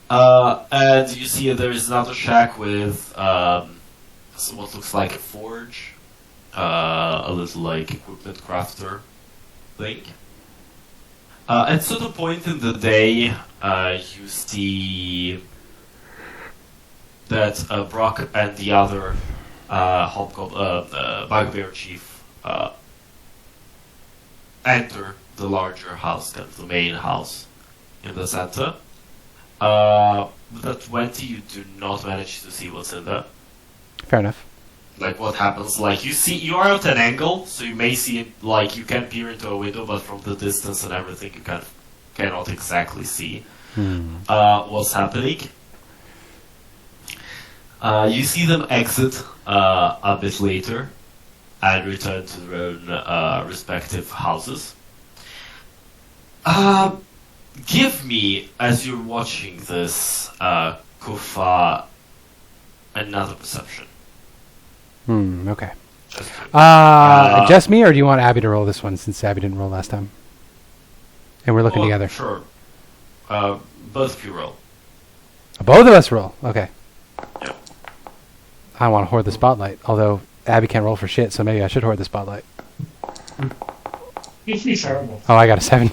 And you see there is another shack with what looks like a forge, a little like equipment crafter thing. At certain point in the day, you see that Brock and the other Bugbear chief enter the larger house, kind of the main house in the center. With a 20, you do not manage to see what's in there. Fair enough. Like what happens, like you are at an angle, so you may see it, like you can peer into a window, but from the distance and everything you cannot exactly see what's happening. You see them exit a bit later and return to their own respective houses. Give me, as you're watching this, Kuffah, another perception. Okay. Just Just me, or do you want Abby to roll this one, since Abby didn't roll last time? And we're looking together. Sure. Both of you roll. Both of us roll. Okay. Yep. I want to hoard the spotlight, although Abby can't roll for shit, so maybe I should hoard the spotlight. It's me terrible. Oh, I got a 7.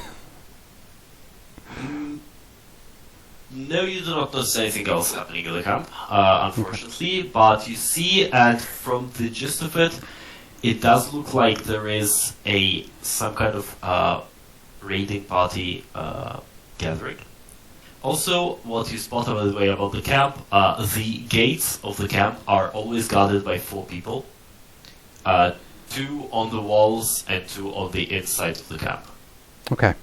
No, you do not notice anything else happening in the camp, unfortunately, but you see, and from the gist of it, it does look like there is some kind of raiding party gathering. Also, what you spot, by the way, about the camp, the gates of the camp are always guarded by 4 people. 2 on the walls and 2 on the inside of the camp. Okay.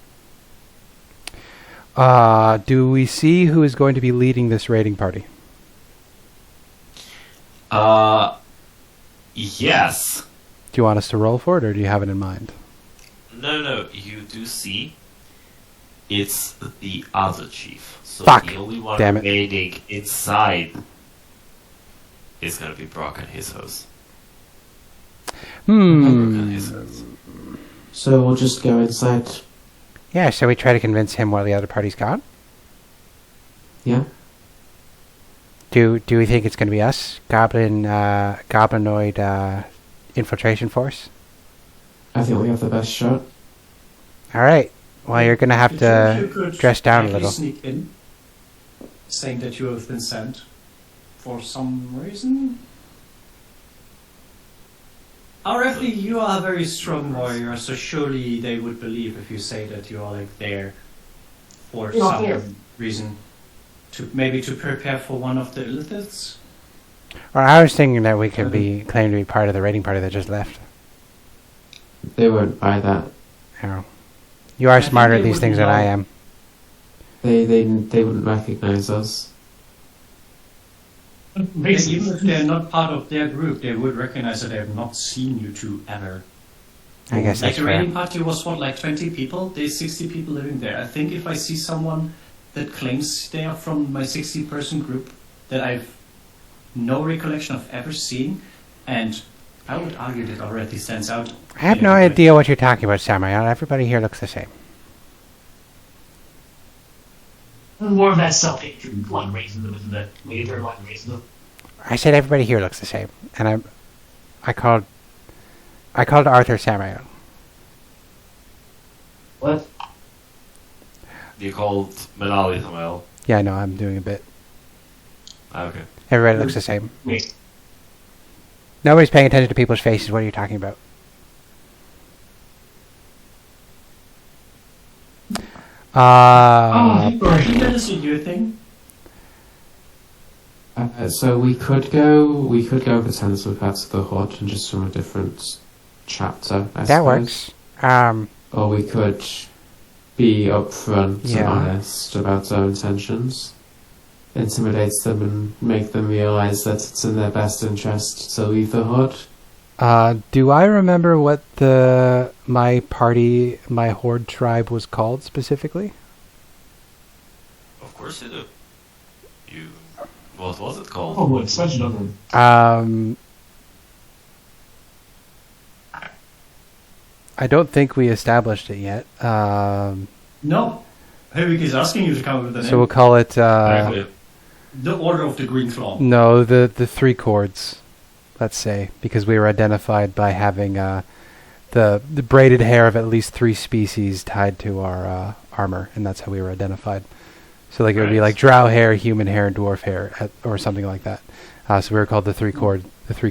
Do we see who is going to be leading this raiding party? Yes. Do you want us to roll for it, or do you have it in mind? No, you do see. It's the other chief. So Fuck. the only one Damn it. remaining inside is gonna be Brock and his host. Brock and his host. So we'll just go inside. Yeah, shall we try to convince him while the other party's gone? Yeah. Do we think it's going to be us? Goblinoid infiltration force? I think we have the best shot. Alright. Well, you're going to have You to could dress down a quietly little. sneak in, saying that you have been sent for some reason. Aurethi, you are a very strong warrior, so surely they would believe if you say that you are like there for You're some here. reason. To prepare for one of the illiths. Or I was thinking that we could be claimed to be part of the raiding party that just left. They won't buy that. Oh. You are I think smarter at they these things than wouldn't I know. am. They wouldn't recognize us. And Basically, even if they're not part of their group, they would recognize that they have not seen you two ever. I guess Like that's the fair. raiding party was what, like 20 people? There's 60 people living there. I think if I see someone that claims they are from my 60-person group that I've no recollection of ever seeing, and I would argue that Aurethi stands out. I have no idea what you're talking about, Samael. Everybody here looks the same. more of that self-hatred one raising them, isn't it? Later one raising them. I said everybody here looks the same, and I called Arthur Samael. What? You called Menaali Samael. Yeah, I know. I'm doing a bit. Okay. Everybody looks the same. Wait. Nobody's paying attention to people's faces. What are you talking about? Oh, I think that is a new thing. So we could go pretend we're part of the Horde and just from a different chapter. I That suppose. works. Or we could be upfront Yeah. and honest about our intentions. Intimidate them and make them realize that it's in their best interest to leave the Horde. Do I remember what my Horde tribe was called specifically? Of course you do. What was it called? Oh, it's such another. I don't think we established it yet. No. Herrick is asking you to come up with the name. So we'll call it Exactly. The Order of the Green Claw. no, the 3 chords. let's say, because we were identified by having the braided hair of at least 3 species tied to our armor, and that's how we were identified. So like it would be like drow hair, human hair, and dwarf hair, or something like that. So we were called the three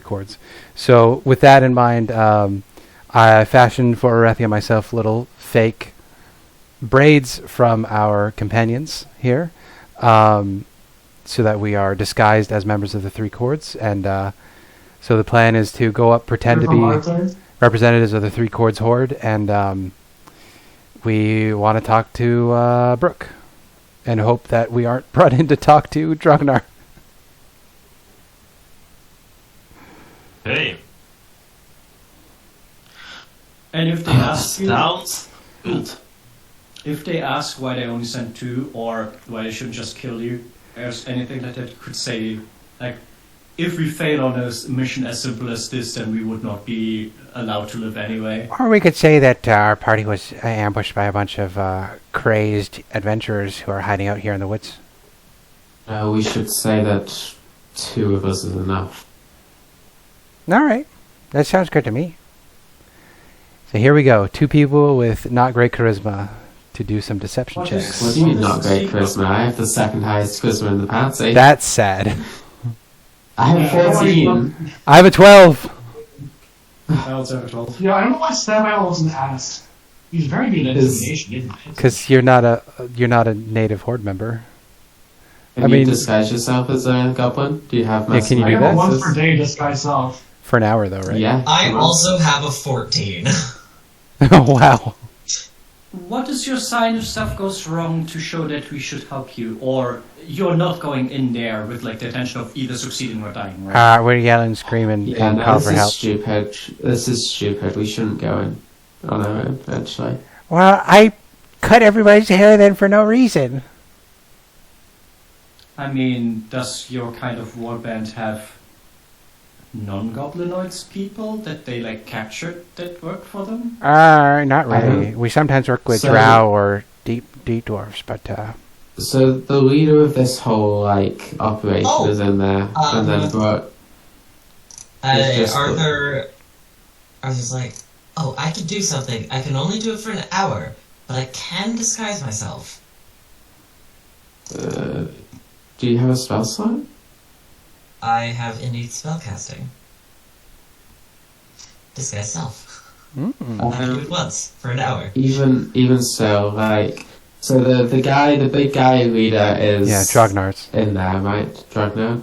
chords. So with that in mind, I fashioned for Aurethi and myself little fake braids from our companions here, so that we are disguised as members of the three chords. And so the plan is to go up, pretend to be representatives of the three chords horde, and we want to talk to Brooke, and hope that we aren't brought in to talk to Drognar. Hey. And if they ask you, Sounds good. if they ask why they only sent 2 or why they shouldn't just kill you, there's anything that they could say, like, if we fail on a mission as simple as this, then we would not be allowed to live anyway. Or we could say that our party was ambushed by a bunch of crazed adventurers who are hiding out here in the woods. We should say that 2 of us is enough. All right. That sounds good to me. So here we go. 2 people with not great charisma to do some deception checks. What do you mean not great charisma? I have the second highest charisma in the party. That's sad. I have 14. I have a 12. I also have a 12. Yeah, I don't know why Samael wasn't asked. He's very good at intimidation, isn't he? Because you're not a native horde member. Can you disguise yourself as a goblin? Do you have Yeah, can you I do have that? a once per day disguise self. For an hour though, right? Yeah. I also have a 14. Oh wow. What is your sign if stuff goes wrong to show that we should help you? Or you're not going in there with like the intention of either succeeding or dying, right? We're yelling, screaming, Yeah, and no, call this for is help. stupid. This is stupid. We shouldn't go in on our own, actually. Well, I cut everybody's hair then for no reason. I mean, does your kind of warband have non-goblinoids people that they like captured that work for them? Not really. We sometimes work with drow or deep dwarves, but So the leader of this whole like operation is in there, and then Brooke. Arthur's like, oh, I can do something. I can only do it for an hour, but I can disguise myself. Do you have a spell slot? I have innate spellcasting. Disguise self. I can do it once for an hour. Even so, like, so the big guy leader is Drognar's in there, right? Drognar.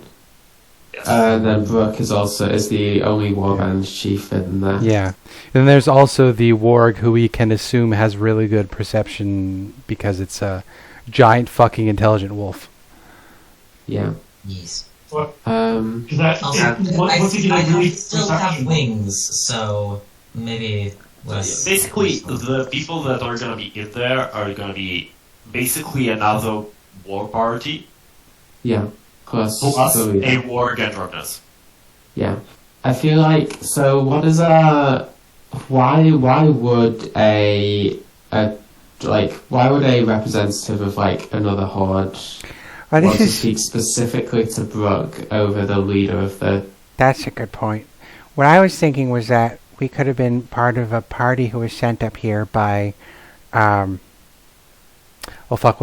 Yes. Then Brooke is the only warband chief in there. Yeah. Then there's also the warg who we can assume has really good perception because it's a giant fucking intelligent wolf. Yeah. Yes. What? Also, What's he gonna do? I still have wings, so maybe less. Basically, the people that are gonna be in there are gonna be basically another war party Yeah. Plus plus the leader. a warg and Rognus. Yeah. I feel like, so what is why would why would a representative of like another horde want to speak specifically to Brooke over the leader of the... That's a good point. What I was thinking was that we could have been part of a party who was sent up here by, what's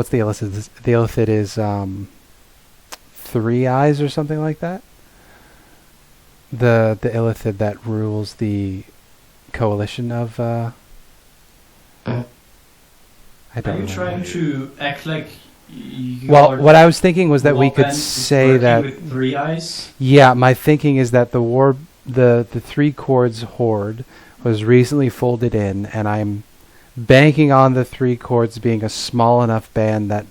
the illithid? The illithid is, 3 Eyes or something like that? The illithid that rules the coalition of, I don't Are you know. trying to act like Well, what I was thinking was that we could say that... with 3 Eyes? Yeah, my thinking is that the three chords horde was recently folded in, and I'm banking on the three chords being a small enough band that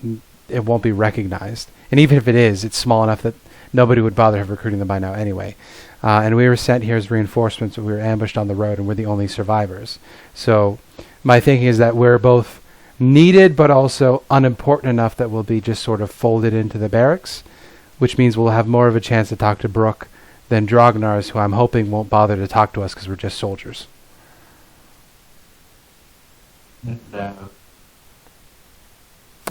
it won't be recognized. And even if it is, it's small enough that nobody would bother have recruiting them by now anyway. And we were sent here as reinforcements, but we were ambushed on the road, and we're the only survivors. So my thinking is that we're both needed, but also unimportant enough that we'll be just sort of folded into the barracks, which means we'll have more of a chance to talk to Brooke than Drognar's, who I'm hoping won't bother to talk to us because we're just soldiers. Mate,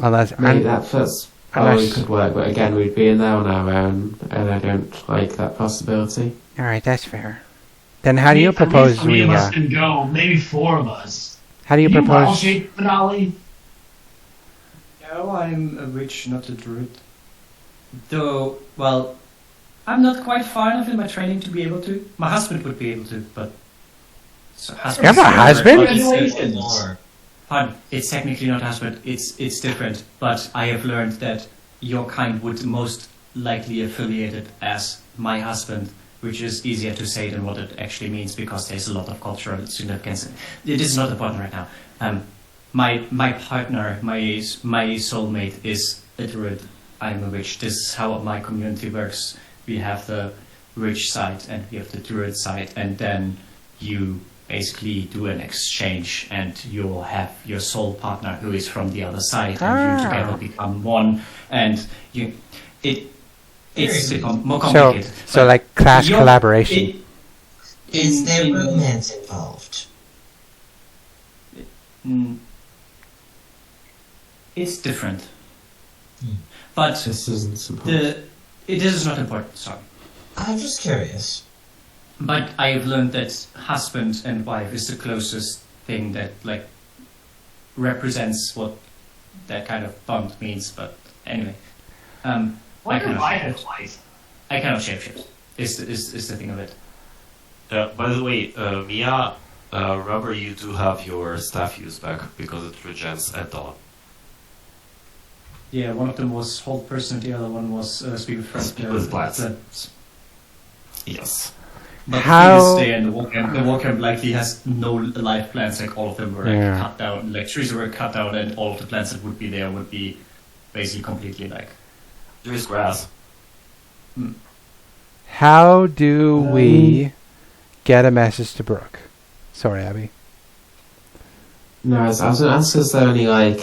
Unless that feels probably could work, but again, we'd be in there on our own, and I don't like that possibility. All right, that's fair. Then how do you propose Three we? of us can go. Maybe 4 of us. How do you Wild propose? shape, Menaali? No, I'm a witch, not a druid. Though, well, I'm not quite far enough in my training to be able to. My husband would be able to, but... So You have a husband? Congratulations. Pardon, it's technically not husband, it's different, but I have learned that your kind would most likely affiliate it as my husband, which is easier to say than what it actually means because there's a lot of cultural significance. It is not important right now. My partner, my soulmate is a druid. I'm a witch. This is how my community works. We have the witch side and we have the druid side, and then you basically do an exchange, and you'll have your soul partner who is from the other side, and you together become one, and it's more complicated. So like class collaboration. Is there romance involved? It's different. But This isn't important. this is not important, sorry. I'm just curious. But I've learned that husband and wife is the closest thing that like represents what that kind of bond means. But anyway, What if I had life? I cannot shapeshift. Is the thing of it. By the way, Mia, remember you do have your staff use back because it regens at dawn. Yeah, one of them was hold person, the other one was speak with friends. Speak with plants. Yes. But How- this day and the war camp likely has no live plants. Like all of them were like, cut down. Like trees were cut down, and all of the plants that would be there would be basically completely like. There is grass. How do we get a message to Brooke? Sorry, Abby. No, I was going to ask, is there any, like,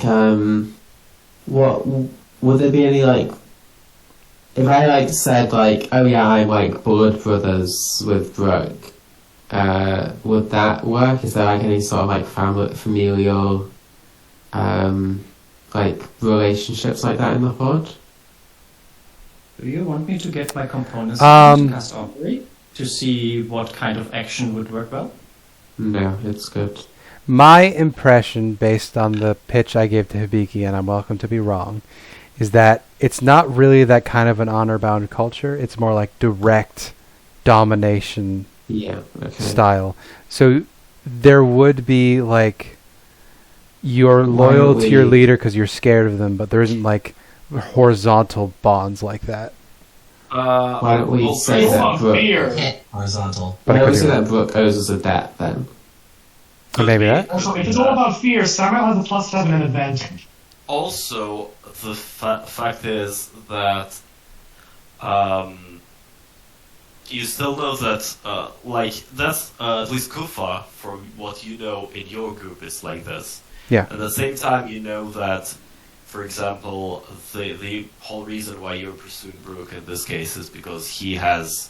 what, would there be any, like, if I, like, said, like, oh yeah, I'm, like, blood brothers with Brooke, would that work? Is there, like, any sort of, like, familial, like, relationships like that in the Horde? Do you want me to get my components Um, to cast Aurethi to see what kind of action would work well? No, it's good. My impression, based on the pitch I gave to Hibiki, and I'm welcome to be wrong, is that it's not really that kind of an honor-bound culture. It's more like direct domination Yeah, okay. style. So there would be like you're Why loyal don't to your we- leader because you're scared of them, but there isn't like horizontal bonds like that. Why don't we say It's that not Brooke... fear. Horizontal. But Why I don't we could say be that Brooke owes us a debt, then? Or maybe that. Also, if it's all about fear, Samael has a +7 and advantage. Also, the fact is that you still know that, like, that's at least Kuffah, from what you know in your group, is like this. Yeah. At the same time, you know that, for example, the whole reason why you're pursuing Brooke in this case is because he has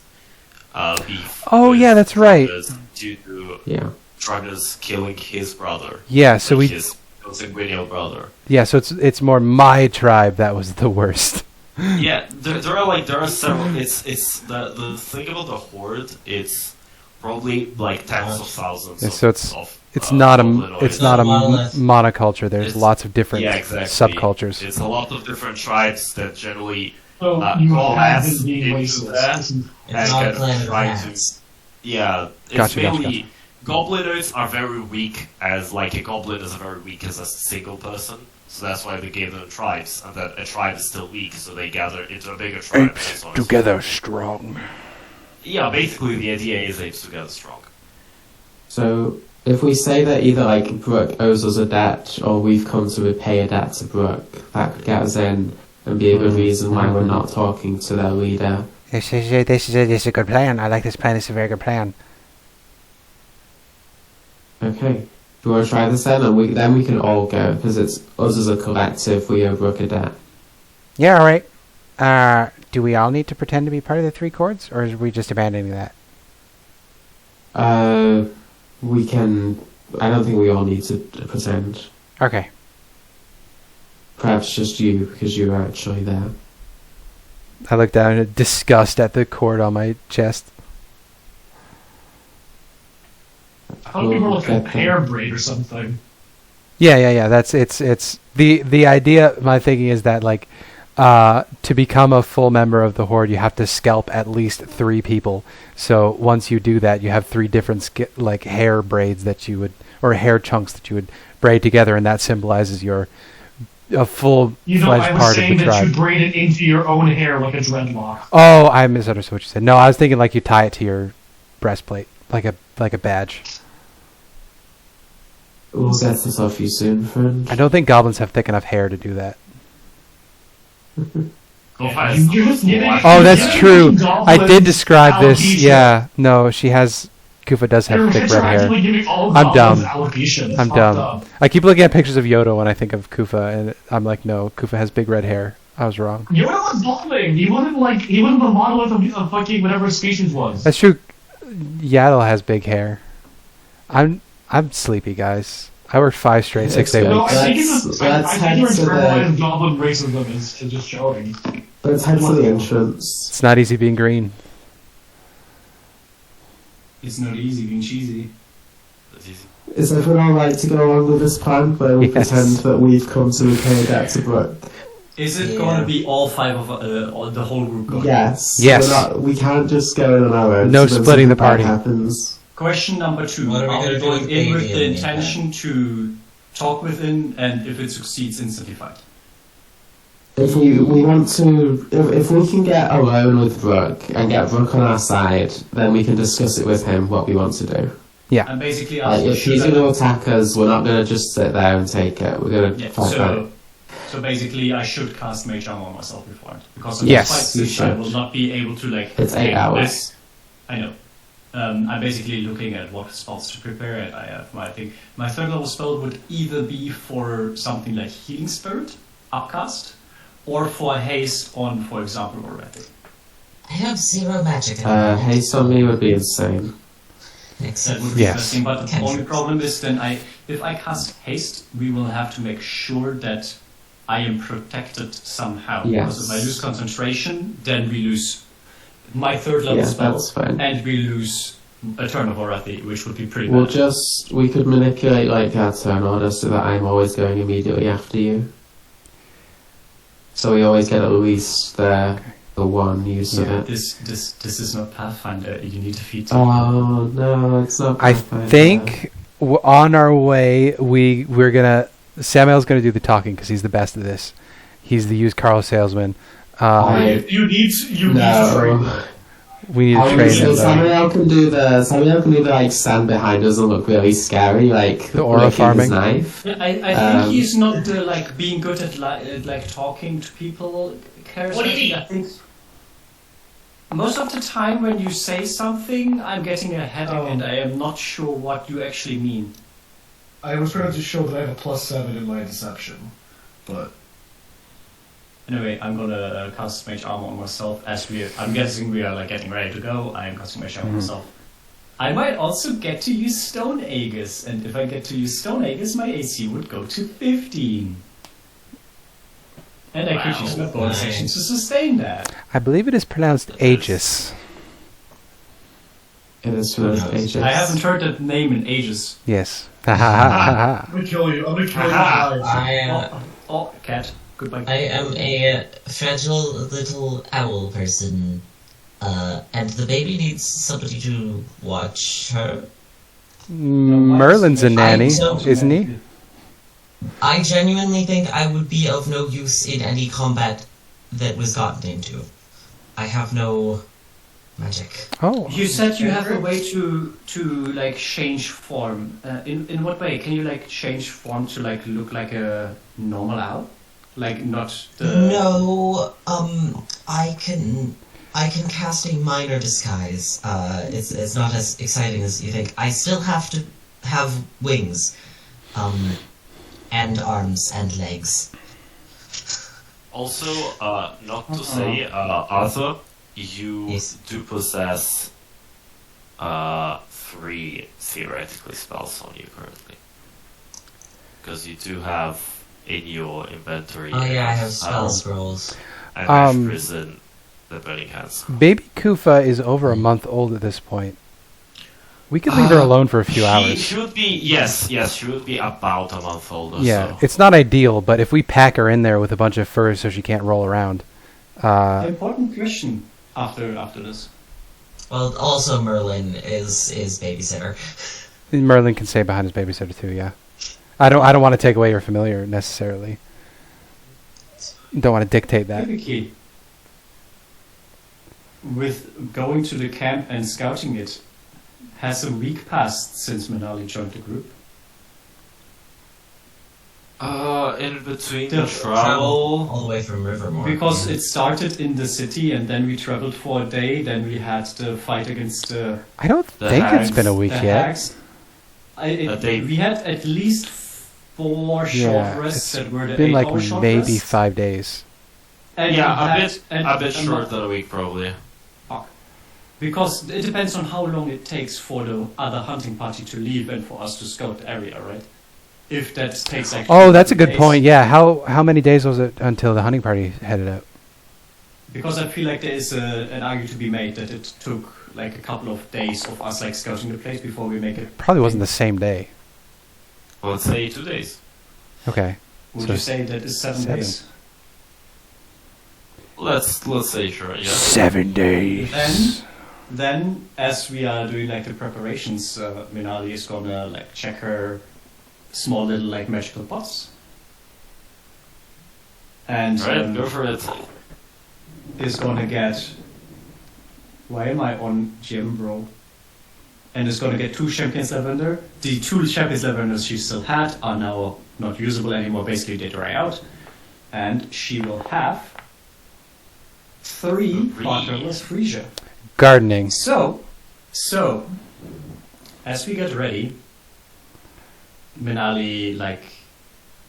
beef. Oh, with yeah, that's right. Travis due to Yeah. Travis killing his brother. Yeah, so like we his consanguineal brother. yeah, so it's more my tribe that was the worst. Yeah, there are several. It's the thing about the Horde. It's probably like tens of thousands. Yeah, so it's of not goblinoids. it's not a monolith. monoculture. There's It's- lots of different yeah, exactly. subcultures. It's a lot of different tribes that generally So you all have has been being into racist. that. It's And not a kind of planet of try to- rats. Yeah, it's Gotcha, gotcha, mainly goblinoids are very weak as like a goblin is very weak as a single person. So that's why they gave them tribes, and that a tribe is still weak, so they gather into a bigger tribe. Apes So it's- together strong. Yeah, basically the idea is apes together strong. So, if we say that either, like, Brooke owes us a debt, or we've come to repay a debt to Brooke, that could get us in and be a good reason why we're not talking to their leader. This is a good plan. I like this plan. It's a very good plan. Okay. Do you want to try this then? And then we can all go, because it's us as a collective, we owe Brooke a debt. Yeah, all right. Do we all need to pretend to be part of the three chords, or are we just abandoning that? We can... I don't think we all need to pretend. Okay. Perhaps just you, because you were actually there. I look down in disgust at the cord on my chest. I thought people were like a hair braid or something. Yeah. That's it's the idea. My thinking is that like to become a full member of the Horde, you have to scalp at least 3 people. So once you do that, you have 3 different like hair braids that you would, or hair chunks that you would braid together, and that symbolizes your a full fledged part of the tribe. I was saying that you braid it into your own hair like a dreadlock. Oh, I misunderstood what you said. No, I was thinking like you tie it to your breastplate, like a badge. We'll get this off you soon, friend. I don't think goblins have thick enough hair to do that. Kuffah is You're just giving- Oh, that's true. I did Goblins describe this. alopecia. Yeah, no, she has. Kuffah does have thick red hair. Giving all I'm goblins dumb. alopecia. It's I'm fucked dumb. up. I keep looking at pictures of Yoda when I think of Kuffah, and I'm like, no, Kuffah has big red hair. I was wrong. Yoda was balding. He wasn't the monolith of fucking whatever species was. That's true. Yaddle has big hair. I'm sleepy, guys. I worked 5 straight 6-day No, No, weeks. I think Let's head your to the- internalized goblin racism is just showing. Let's head to the entrance. It's not easy being green. It's not easy being cheesy. That's easy. Is everyone alright to go along with this plan where we Yes. pretend that we've come to repay a debt to Brooke? Is it Yeah. going to be all 5 of or the whole group going? Yes. Yes. We can't just go in on our own. No so when splitting the something bad party. Happens. Question number 2. What are we Are we gonna do going with in with Baby the and intention to talk within, and if it succeeds, instantly fight? If we want to, if we can get alone with Brooke and get Brooke on our side, then we can discuss it with him what we want to do. And basically, Like, if he's going to attack us, we're not going to just sit there and take it. We're going to yeah, fight back. so basically, I should cast Mage Armor on myself beforehand, because Yes, fight you this, I should. will not be able to like. It's 8 take hours. back. I know. I'm basically looking at what spells to prepare, and I have my thing. My 3rd level spell would either be for something like Healing Spirit, Upcast, or for haste on, for example, Aurethi. I have 0 magic. Haste on me would be insane. That would be Yes. interesting, but the Cantrips. only problem is then if I cast haste, we will have to make sure that I am protected somehow. Yes. Because if I lose concentration, then we lose my 3rd level Yeah, spell, that's fine. and we lose a turn of Aurethi, which would be pretty We'll bad. we could manipulate like our turn order so that I'm always going immediately after you. So we always get at least the one use of it. This is not Pathfinder. You need to feed. Oh no, it's not. I Pathfinder. think on our way, we're gonna. Samael's gonna do the talking because he's the best at this. He's the used car salesman. You need to train. No. We need to I train was- him. though. Samael can do the like stand behind us and look really scary, like The aura licking farming? his knife. Yeah, I think he's not the like being good at like talking to people. What do you mean? I think most of the time when you say something, I'm getting a headache and I am not sure what you actually mean. I was trying to show that I have a +7 in my deception, but Anyway, I'm gonna cast Mage Armor on myself as I'm guessing we are like getting ready to go. I am casting Mage Armor on myself. I might also get to use Stone Aegis, and if I get to use Stone Aegis, my AC would go to 15. And I could use my bonus action to sustain that. I believe it is pronounced Aegis. It is for those ages. I haven't heard that name in ages. Yes. I'm gonna kill you. I'm gonna kill you live. Oh, cat. Goodbye. I am a fragile little owl person, and the baby needs somebody to watch her. Merlin's a nanny, I don't- isn't he? I genuinely think I would be of no use in any combat that was gotten into. I have no magic. Oh, You said you have a way to like change form. In what way? Can you like change form to like look like a normal owl? Like not the No, I can cast a minor disguise. It's not as exciting as you think. I still have to have wings, and arms and legs. Also, not to say, Arthur, you Yes. do possess 3 theoretically spells on you currently. Because you do have in your inventory. Oh yeah, I have spell scrolls. And Ash Prison, the Burning Hands. Baby Kuffah is over a month old at this point. We could leave her alone for a few hours. She would be, yes, she would be about a month old or Yeah, so. it's not ideal, but if we pack her in there with a bunch of fur so she can't roll around. Important question after this. Well, also Merlin is babysitter. Merlin can stay behind his babysitter too, yeah. I don't want to take away your familiar necessarily. Don't want to dictate that. Typically, with going to the camp and scouting it, has a week passed since Menaali joined the group? In between The travel. all the way from Rivermore. Because it started in the city and then we traveled for a day, then we had the fight against the I don't The think hags- it's been a week the yet. hags. They- We had at least 4 short Yeah, rests it's that were the been 8-hour like short maybe rests. 5 days. And Yeah, we had- a bit short than a week probably. Because it depends on how long it takes for the other hunting party to leave and for us to scout the area, right? If that takes like Oh, that's a 2 good days. point. Yeah, how many days was it until the hunting party headed out? Because I feel like there is an argument to be made that it took like a couple of days of us like scouting the place before we make it. Probably wasn't the same day. Well, let's say 2 days. Okay. Would So you say that is 7 7. days? Let's say sure, yeah. 7 days. Then, as we are doing like the preparations, Menaali is gonna like check her small little like magical pots, and Alright, go for it. is gonna get. Why am I on Gem, bro? And is gonna get 2 champions lavender. The 2 champions lavenders she still had are now not usable anymore. Basically, they dry out, and she will have 3 Fatherless Frisia. Gardening. So, as we get ready, Menaali like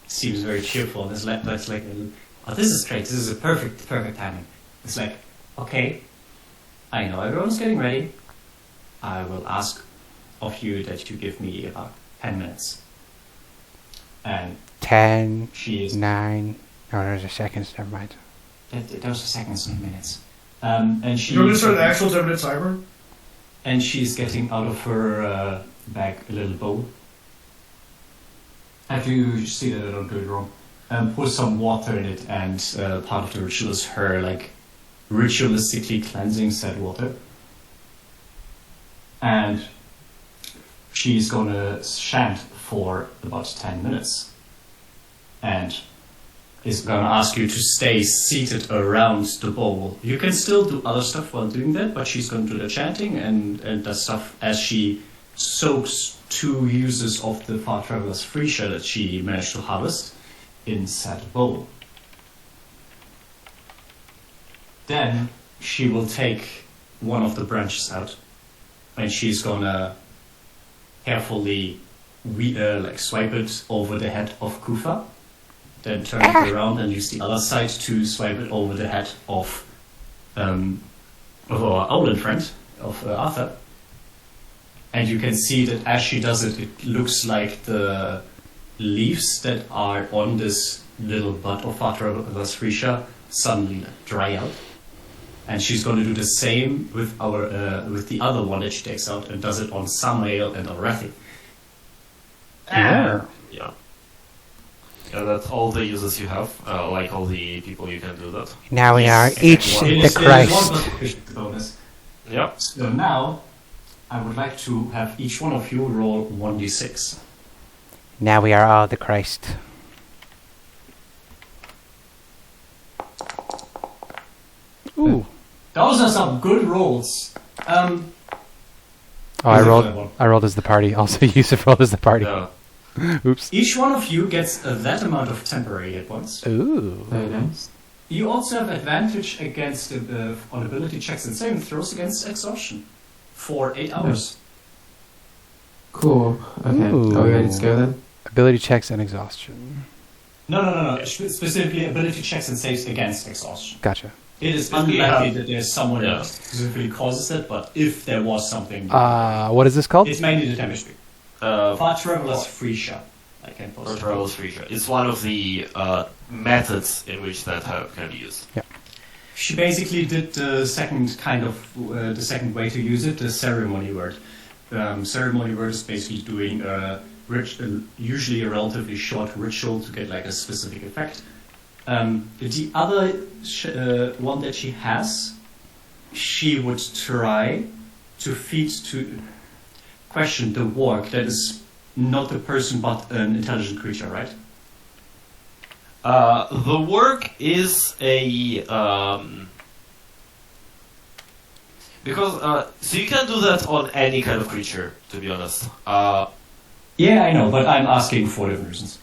seems very cheerful. That's like, oh, this is great. This is a perfect timing. It's like, okay, I know everyone's getting ready. I will ask of you that you give me about 10 minutes. And 10, she is 9. No, there's a seconds. Never mind. those are seconds, not minutes. And she. You're going to start an actual 10-minute timer? And she's getting out of her bag a little bowl. After you see that I don't do it wrong, put some water in it, and part of the ritual is her like ritualistically cleansing said water. And she's gonna chant for about 10 minutes, and is gonna ask you to stay seated around the bowl. You can still do other stuff while doing that, but she's gonna do the chanting and that stuff as she soaks 2 uses of the Far Traveler's Frisia that she managed to harvest in said bowl. Then she will take one of the branches out, and she's gonna carefully swipe it over the head of Kuffah, then turn it around and use the other side to swipe it over the head of our Owlin friend, of Arthur. And you can see that as she does it, it looks like the leaves that are on this little bud of Fatherless Frisia suddenly dry out. And she's going to do the same with with the other one that she takes out, and does it on Samael and Aurethi. Yeah. Yeah. Yeah, that's all the uses you have. Like all the people you can do that. Now we are each It the is Christ. one proficiency bonus. Yeah. So now, I would like to have each one of you roll 1d6. Now we are all the Christ. Ooh. Those are some good rolls. Oh, I Who's the rolled. third one? I rolled as the party. Also, Yusuf rolled as the party. Yeah. Oops. Each one of you gets that amount of temporary hit points. Ooh. Very nice. You also have advantage against on ability checks and saving throws against exhaustion for 8 hours. Cool. Okay. Are we ready to go then? Ability checks and exhaustion. No. Specifically, ability checks and saves against exhaustion. Gotcha. It is Yeah. unlikely that there's someone Yeah. that specifically causes it, but if there was something, What is this called? it's mainly the damage speed. Far Traveler's Frisia. I can post Or it. Travel's Feature. It's one of the methods in which that can be used. She basically did the second the second way to use it, the ceremony word. Ceremony word is basically doing usually a relatively short ritual to get like a specific effect. The other one that she has, she would try to feed to question the warg that is not a person but an intelligent creature, right? The work is a because so you can do that on any kind of creature, to be honest. Yeah, I know, but I'm asking for different reasons.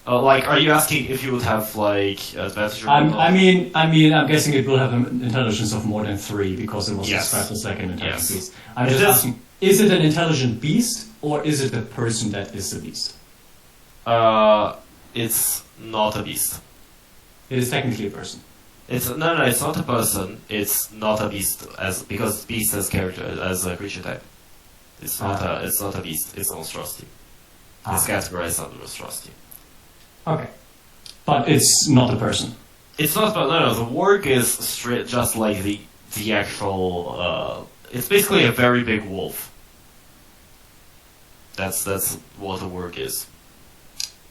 Like, are you asking if you would have like advantage? Or not? I mean, I'm guessing it will have an intelligence of more than 3 because it was Yes. described as like an intelligent Yes. beast. I'm It just is- asking: is it an intelligent beast or is it a person that is a beast? It's not a beast. It is technically a person. It's not a person. It's not a beast because beast as character as a creature type. It's not a beast. It's a monstrosity. It's categorized under monstrosity. Okay, but it's not a person. It's not. No. The work is straight, just like the actual. It's basically a very big wolf. That's what the work is.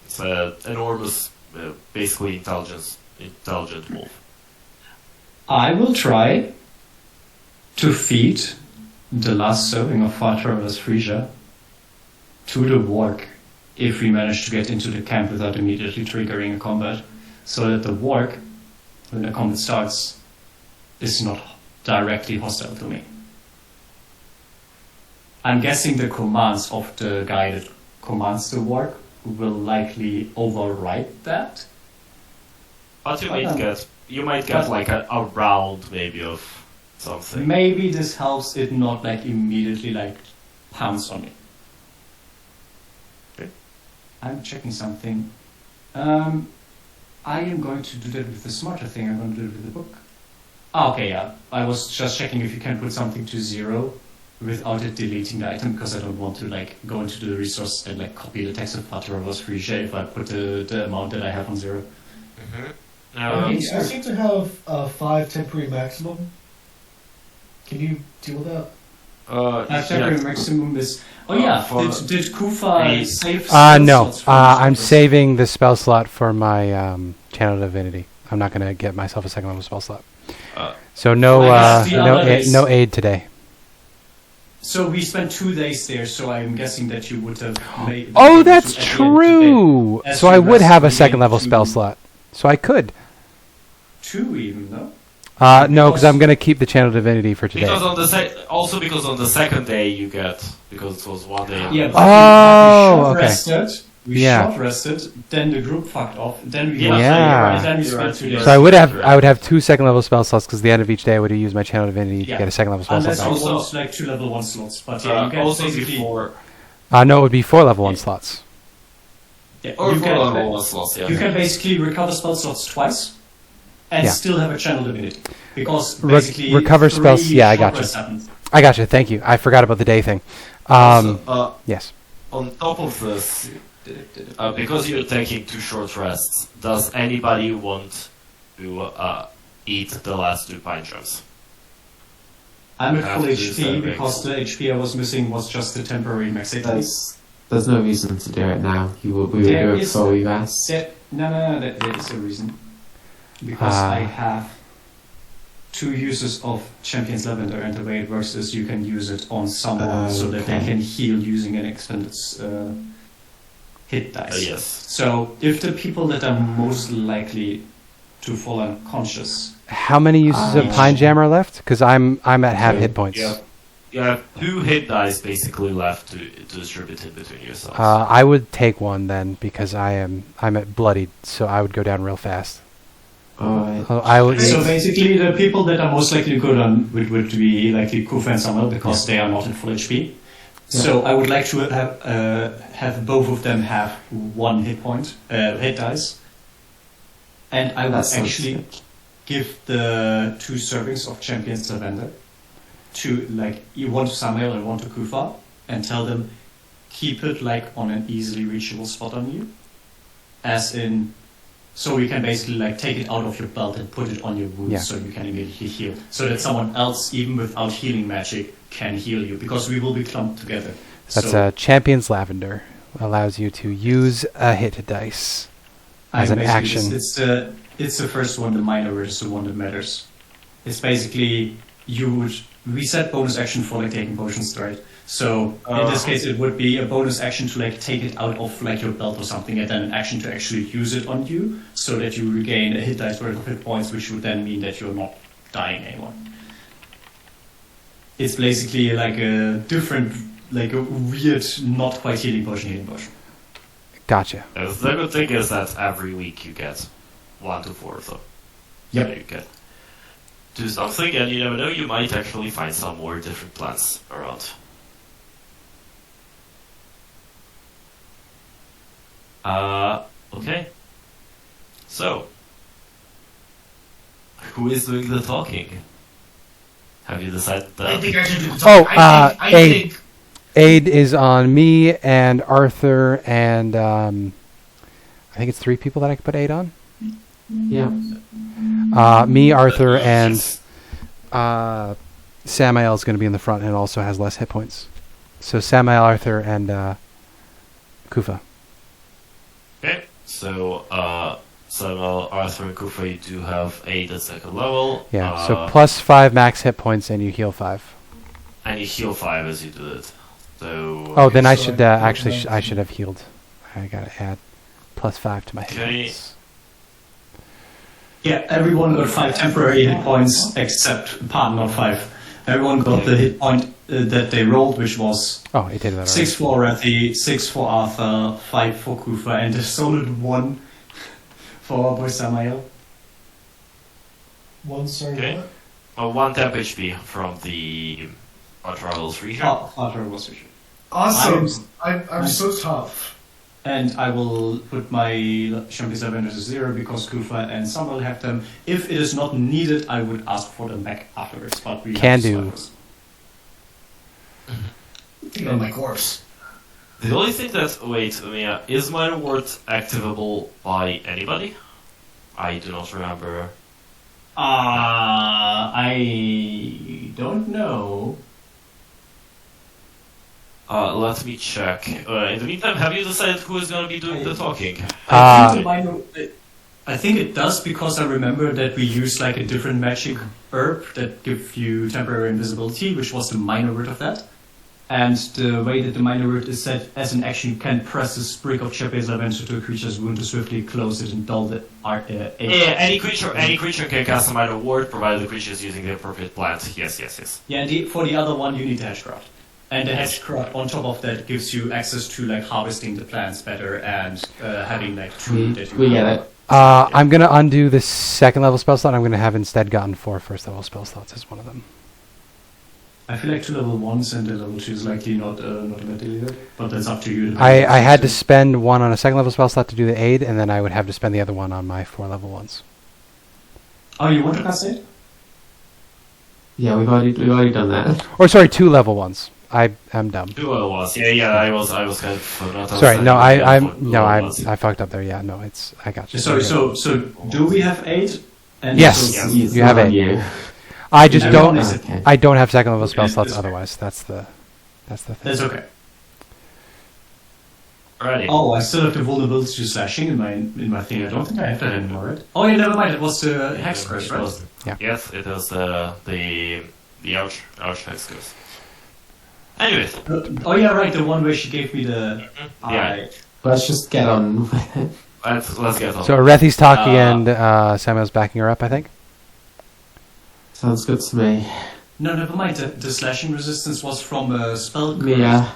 It's an enormous, basically intelligent wolf. I will try to feed the last serving of Father's Frisia to the warg if we manage to get into the camp without immediately triggering a combat, so that the warg, when the combat starts, is not directly hostile to me. I'm guessing the commands of the guy that commands the warg will likely override that. But you might get like a round maybe of something. Maybe this helps it not like immediately like pounce on me. Okay. I'm checking something. I am going to do that with the smarter thing. I'm going to do it with the book. Okay, yeah. I was just checking if you can put something to 0 without it deleting the item, because I don't want to like go into the resource and like copy the text of Father's Frisia if I put the amount that I have on 0. I seem to have 5 temporary maximum. Can you deal with that? Temporary maximum is. Oh yeah. Did Kuffah save? No. slots for I'm this? saving the spell slot for my Channel Divinity. I'm not going to get myself a second level spell slot. So no, I guess the other is- no aid today. So we spent 2 days there, so I'm guessing that you would have made. Oh, that's true. As So I you would have a rest, second level you spell gain slot. So I could. 2 even, no? No, because I'm going to keep the Channel Divinity for today. Because on the second day you get, because it was 1 day. Yeah, but Oh, we okay. We Yeah. short rested, then the group fucked off, then we Yeah. and then we You're spent right. 2 days. So I would have 2 second level spell slots because the end of each day I would have used my Channel Divinity to Yeah. get a second level spell Unless slot. you Also- want like 2 level 1 slots, but yeah, you can Also basically. before No, it would be 4 level 1 slots. Yeah, or you for can- level 1 slots, yeah. You can basically recover spell slots twice and Yeah. still have a channel divinity. Because Re- basically recover spells- 3 yeah, I short gotcha. rests happen. I got you. Thank you. I forgot about the day thing. Also, Yes. on top of this, because you're taking 2 short rests, does anybody want to eat the last 2 pine gems? I'm at full After this, HP because the HP I was missing was just the temporary max HP. There's no reason to do it now. We will There do it is- before we rest. No, there is a reason. Because I have 2 uses of Champion's Lavender, and the way it works is you can use it on someone so that they Okay. can heal using an expended hit dice. Yes. So if the people that are most likely to fall unconscious, How many uses of Pine Jam are left? Because I'm at half hit points. Yeah. You have 2 hit dice basically left to distribute in between yourselves. I would take 1 then because I'm at bloodied, so I would go down real fast. Alright. I would. so basically the people that are most likely to go down would be likely Kuffah and Samael because they are not in full HP. So I would like to have both of them have 1 hit point, hit dice, and I would That sounds actually sick. give the 2 servings of Champion's Lavender to like one to Samael and one to Kuffah, and tell them keep it like on an easily reachable spot on you, as in, so you can basically like take it out of your belt and put it on your wounds, so you can immediately heal, so that someone else, even without healing magic, can heal you, because we will be clumped together. That's a Champion's Lavender. Allows you to use a hit dice as an action. It's the first one, the minor is the one that matters. It's basically, you would reset bonus action for like taking potions, right? So in this case, it would be a bonus action to like take it out of like your belt or something, and then an action to actually use it on you, so that you regain a hit dice worth of hit points, which would then mean that you're not dying anymore. It's basically like a different, like a weird, not quite healing potion. Gotcha. The good thing is that every week you get 1 to 4 of them. Yep. So you can do something, and you never know, you might actually find some more different plants around. Okay. So, who is doing the talking? Have you decided that? I think I should do the talking. I think Aid is on me and Arthur and I think it's 3 people that I can put Aid on. Yeah. Me, Arthur, and Samael is going to be in the front and also has less hit points. So Samael, Arthur, and Kuffah. Okay, so Samael, Arthur, and Kuffah, you do have 8 at second level. Yeah, so plus 5 max hit points and you heal 5. And you heal 5 as you do it. So. Oh, then I should actually I should have healed. I gotta add plus 5 to my hit points. Yeah, everyone got 5 temporary hit points, except, not 5. Everyone got the hit point that they rolled, which was it did that 6 for Aurethi, 6 for Arthur, 5 for Kuffah, and a solid 1 for our boy Samael. Okay. 1 temp HP from the Aurethi region. Aurethi region. Awesome. I'm so tough. And I will put my Champion's Lavender to 0 because Kuffah and Samael have them. If it is not needed, I would ask for them back afterwards. But we can do. Think on my course. The only thing that Mia, is my reward activable by anybody? I do not remember. I don't know. Let me check. In the meantime, have you decided who is going to be doing the talking? I think it does, because I remember that we used like a different magic herb that gives you temporary invisibility, which was the minor word of that. And the way that the minor word is said, as an action, you can press a sprig of Champion's Lavender to a creature's wound to swiftly close it and dull the any creature can cast a minor word, provided the creature is using the appropriate plant. Yes. Yeah, and for the other one, you need Hedgecraft. And the Hedgecraft on top of that gives you access to like harvesting the plants better and having like 2 that you We get it. I'm going to undo the second level spell slot. I'm going to have instead gotten 4 first level spell slots as one of them. I feel like 2 level 1s and the level 2 is likely not immediately there, but that's up to you. I had to spend 1 on a second level spell slot to do the aid, and then I would have to spend the other 1 on my 4 level 1s. Oh, you want to cast aid? Yeah, we've already done that. Or sorry, 2 level 1s. I'm dumb. 2 level 1s. Yeah. I was kind of. Sorry, no, I fucked up there. Yeah, no, I got you. Sorry, so do we have 8? And yes, you have 8. You. I just don't. Okay. I don't have second level spell slots otherwise. That's the thing. That's okay. Alrighty. Oh, I still have the vulnerability to slashing in my thing. I don't think I have that anymore, right? Oh, yeah, never mind. It was the hex curse, right? Yeah. Yes, it was the ouch hex curse. Anyways. Oh yeah, right. The one where she gave me the. Yeah. Let's just get on. Let's get on. So Aurethi's talking and Samuel's backing her up, I think. Sounds good to me. No, never mind. The slashing resistance was from a spell curse. Yeah.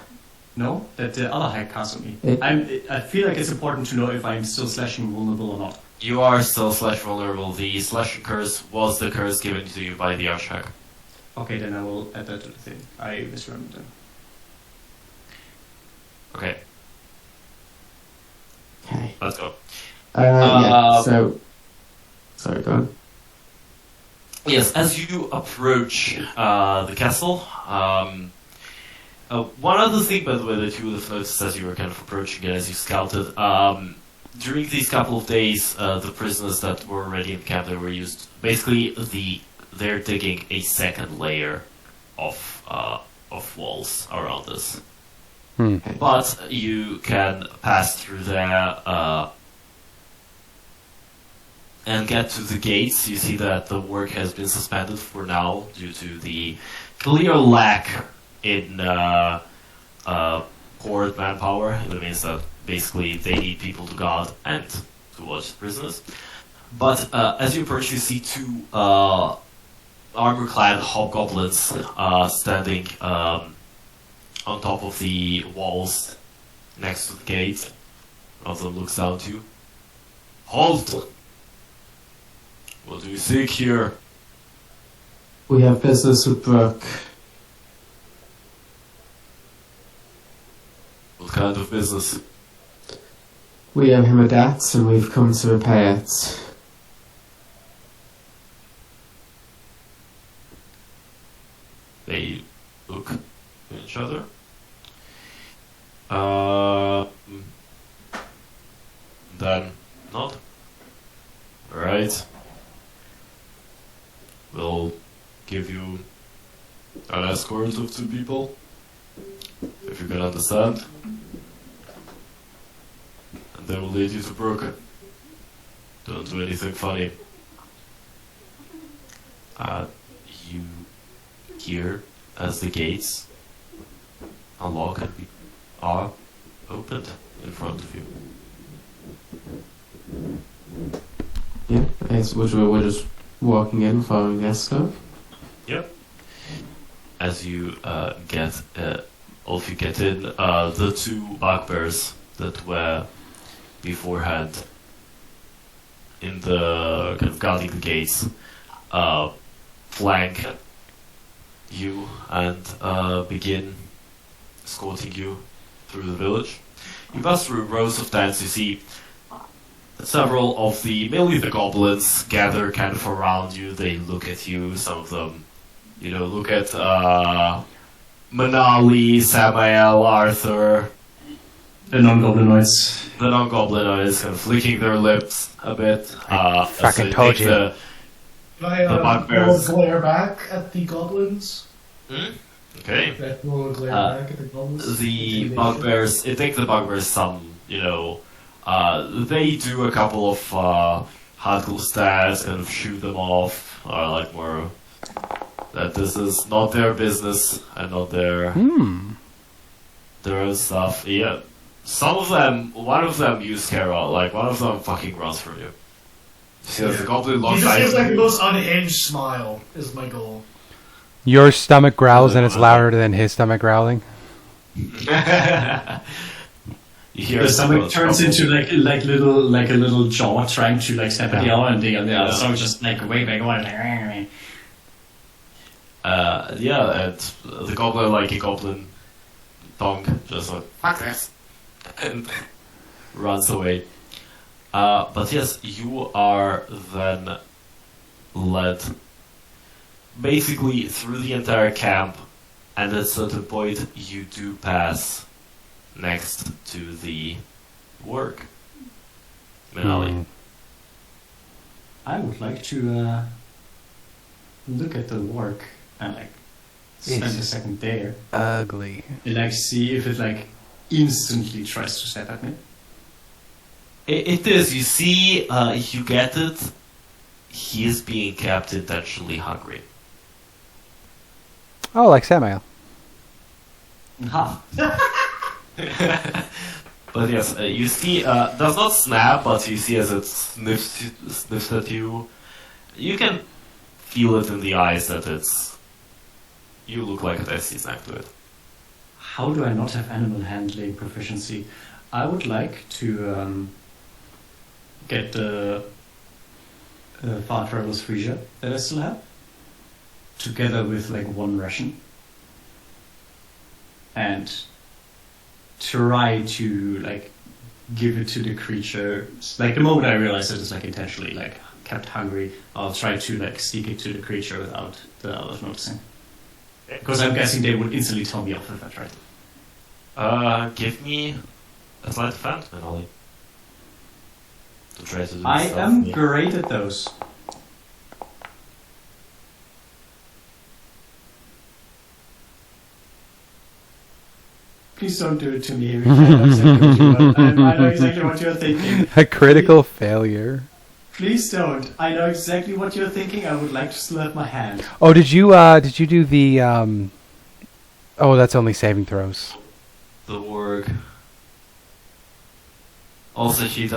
No, that the other hack cast on me. I feel like it's important to know if I'm still slashing vulnerable or not. You are still vulnerable. The slashing curse was the curse given to you by the Archhack. Okay, then I will add that to the thing. I misremembered them. Okay. Okay. Let's go. So. Sorry, go on. Yes, as you approach the castle, One other thing, by the way, that you would have noticed as you were kind of approaching it, as you scouted, during these couple of days, the prisoners that were already in camp, they were used. Basically, they're digging a second layer of walls around us. But you can pass through there and get to the gates. You see that the work has been suspended for now due to the clear lack in horde manpower. It means that basically they need people to guard and to watch prisoners. But as you approach, you see two armor-clad hobgoblins standing on top of the walls next to the gate. One of them looks down to you. Halt! What do you seek here? We have business with Brooke. What kind of business? We owe him a debt and we've come to repay it. They look at each other. Then not. Alright. We'll give you an escort of 2 people, if you can understand. And they will lead you to Brooke. Don't do anything funny. You hear as the gates unlock and are opened in front of you. Yeah, we're just walking in, following the escort. Yep. As you get in, the 2 bugbears that were beforehand in the kind of guarding the gates flank you and begin escorting you through the village. You pass through rows of tents. You see several of mainly the goblins gather kind of around you. They look at you. Some of them, look at Menaali, Samael, Arthur. The non-goblinoids. The non-goblinoids kind of flicking their lips a bit. Fucking told you. Can I The roll bugbears. a glare back at the goblins? Okay. Can I roll a glare back at the goblins? The Intimidation? bugbears, it takes the bugbears some, they do a couple of hardcore stats, kind of shoot them off, or like more that this is not their business and not their own stuff. Yeah. Some of them, one of them you scare out, like one of them fucking runs from you. See, the goblin He looks just gives like the at most unhinged smile, is my goal. Your stomach growls and it's louder than his stomach growling. you hear The stomach some turns into like a little jaw trying to like snap at the other, and the other stomach just like way back away. and the goblin, like a goblin tongue, just like, fuck this, and runs away. But yes, you are then led basically through the entire camp, and at a certain point you do pass next to the work. Menaali. I would like to look at the work and like spend a second there Ugly. and like see if it like instantly tries to step at me. It is, you see, you get it, he is being kept intentionally hungry. Oh, like Samael. Ha! But yes, you see, does not snap, but you see as it sniffs at you, you can feel it in the eyes that you look like a tasty snack to it. How do I not have animal handling proficiency? I would like to get the Far Traveler's Freesia that I still have, together with like 1 ration, and try to like give it to the creature. Like the moment I realize that it's like intentionally like kept hungry, I'll try to like sneak it to the creature without the others noticing. Because I'm guessing they would instantly tell me off if I tried. Give me a sleight of hand, Menaali. To try to do I stuff. am great at those. Please don't do it to me. I know exactly what you're thinking. A critical failure. Please don't. I know exactly what you're thinking. I would like to still have my hand. Oh, did you do the Oh, that's only saving throws. The warg. Also, she did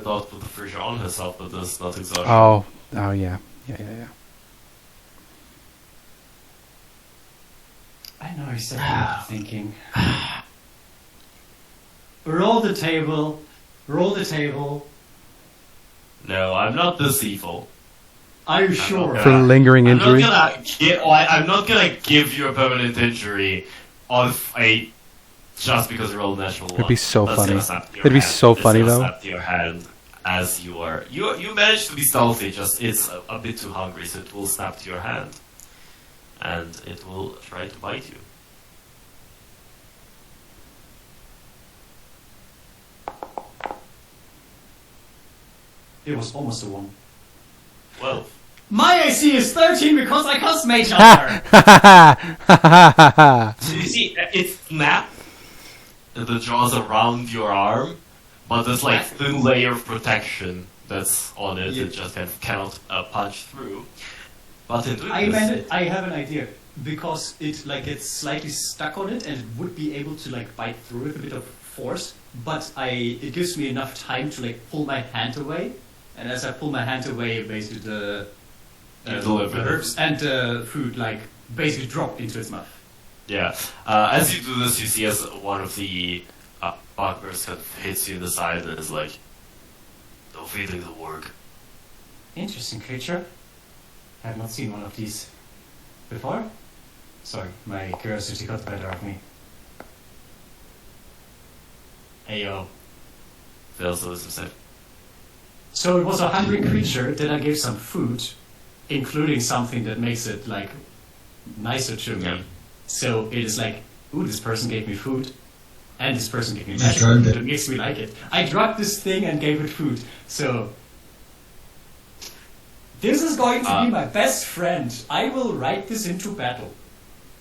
not put the pressure on herself, but that's not exhaustion. Oh, yeah. Yeah. I know exactly what you're thinking. Roll the table. Roll the table. No, I'm not this evil. Are you sure? For lingering injury. I'm not gonna give you a permanent injury just because you rolled a natural one. It'd be so That's funny. gonna snap your It'd be hand. so It's funny gonna though. snap your hand as you are. You managed to be stealthy. Just it's a bit too hungry, so it will snap to your hand, and it will try to bite you. It was almost a 1. Well, My AC is 13 because I cast Mage Armor. so you see, it snapped the jaws around your arm, but there's like thin layer of protection that's on it. Yeah. It just kind of cannot punch through. But in doing I this, meant it. I have an idea because it like gets slightly stuck on it and it would be able to like bite through with a bit of force, but it gives me enough time to like pull my hand away, and as I pull my hand away, basically the herbs and the food like basically drop into its mouth. Yeah. As you do this, you see as one of the bugbears kind of hits you in the side and is like, "No feeling the work." Interesting creature. I have not seen one of these before. Sorry, my curiosity got the better of me. Ayo. Fails to wisdom save. So it was a hungry creature that I gave some food, including something that makes it like nicer to me. Yeah. So it is like, ooh, this person gave me food, and this person gave me You magic drugged food it. that makes me like it. I drugged this thing and gave it food. So this is going to be my best friend. I will ride this into battle.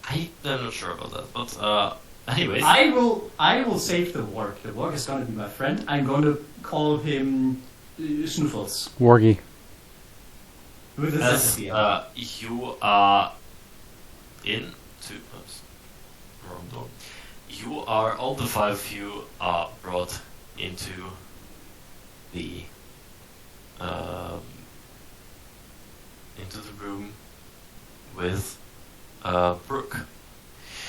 I'm not sure about that, but anyways. I will save the warg. The warg is going to be my friend. I'm going to call him Snuffles. Wargy. With a As Z at the end. you are into oops, wrong door. You are all the 5 of you are brought into the room with Brooke.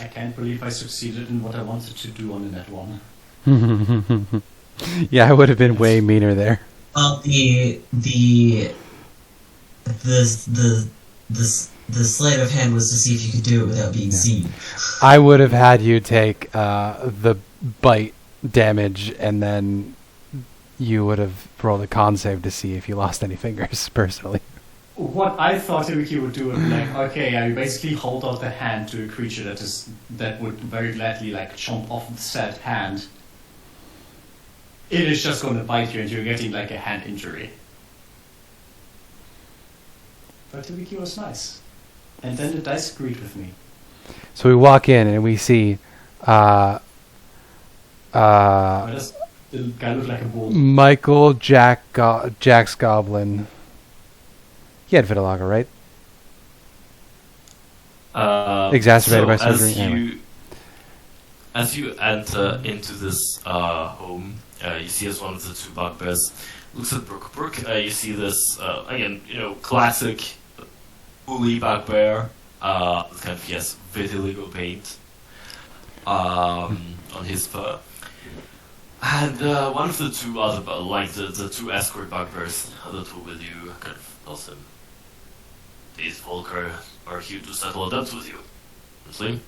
I can't believe I succeeded in what I wanted to do on the net one. Yeah, I would have been way meaner there. Well, the sleight of hand was to see if you could do it without being seen. I would have had you take the bite damage, and then you would have rolled a con save to see if you lost any fingers, personally. What I thought Ibuki would do would be like, okay, I basically hold out the hand to a creature that would very gladly like chomp off the said hand. It is just going to bite you, and you're getting like a hand injury. But Ibuki was nice, and then the dice agreed with me. So we walk in, and we see Why does the guy look like a bull? Michael Jack's Goblin. He had vitiligo, right? Exacerbated by surgery. Anyway. As you enter into this home, you see as one of the 2 bugbears looks at Brooke. Brooke, you see this again, classic bully bugbear, kind of vitiligo paint on his fur, and one of the 2 other the 2 escort bugbears that were with you kind of tells him, "These Volker are here to settle a debt with you." Honestly,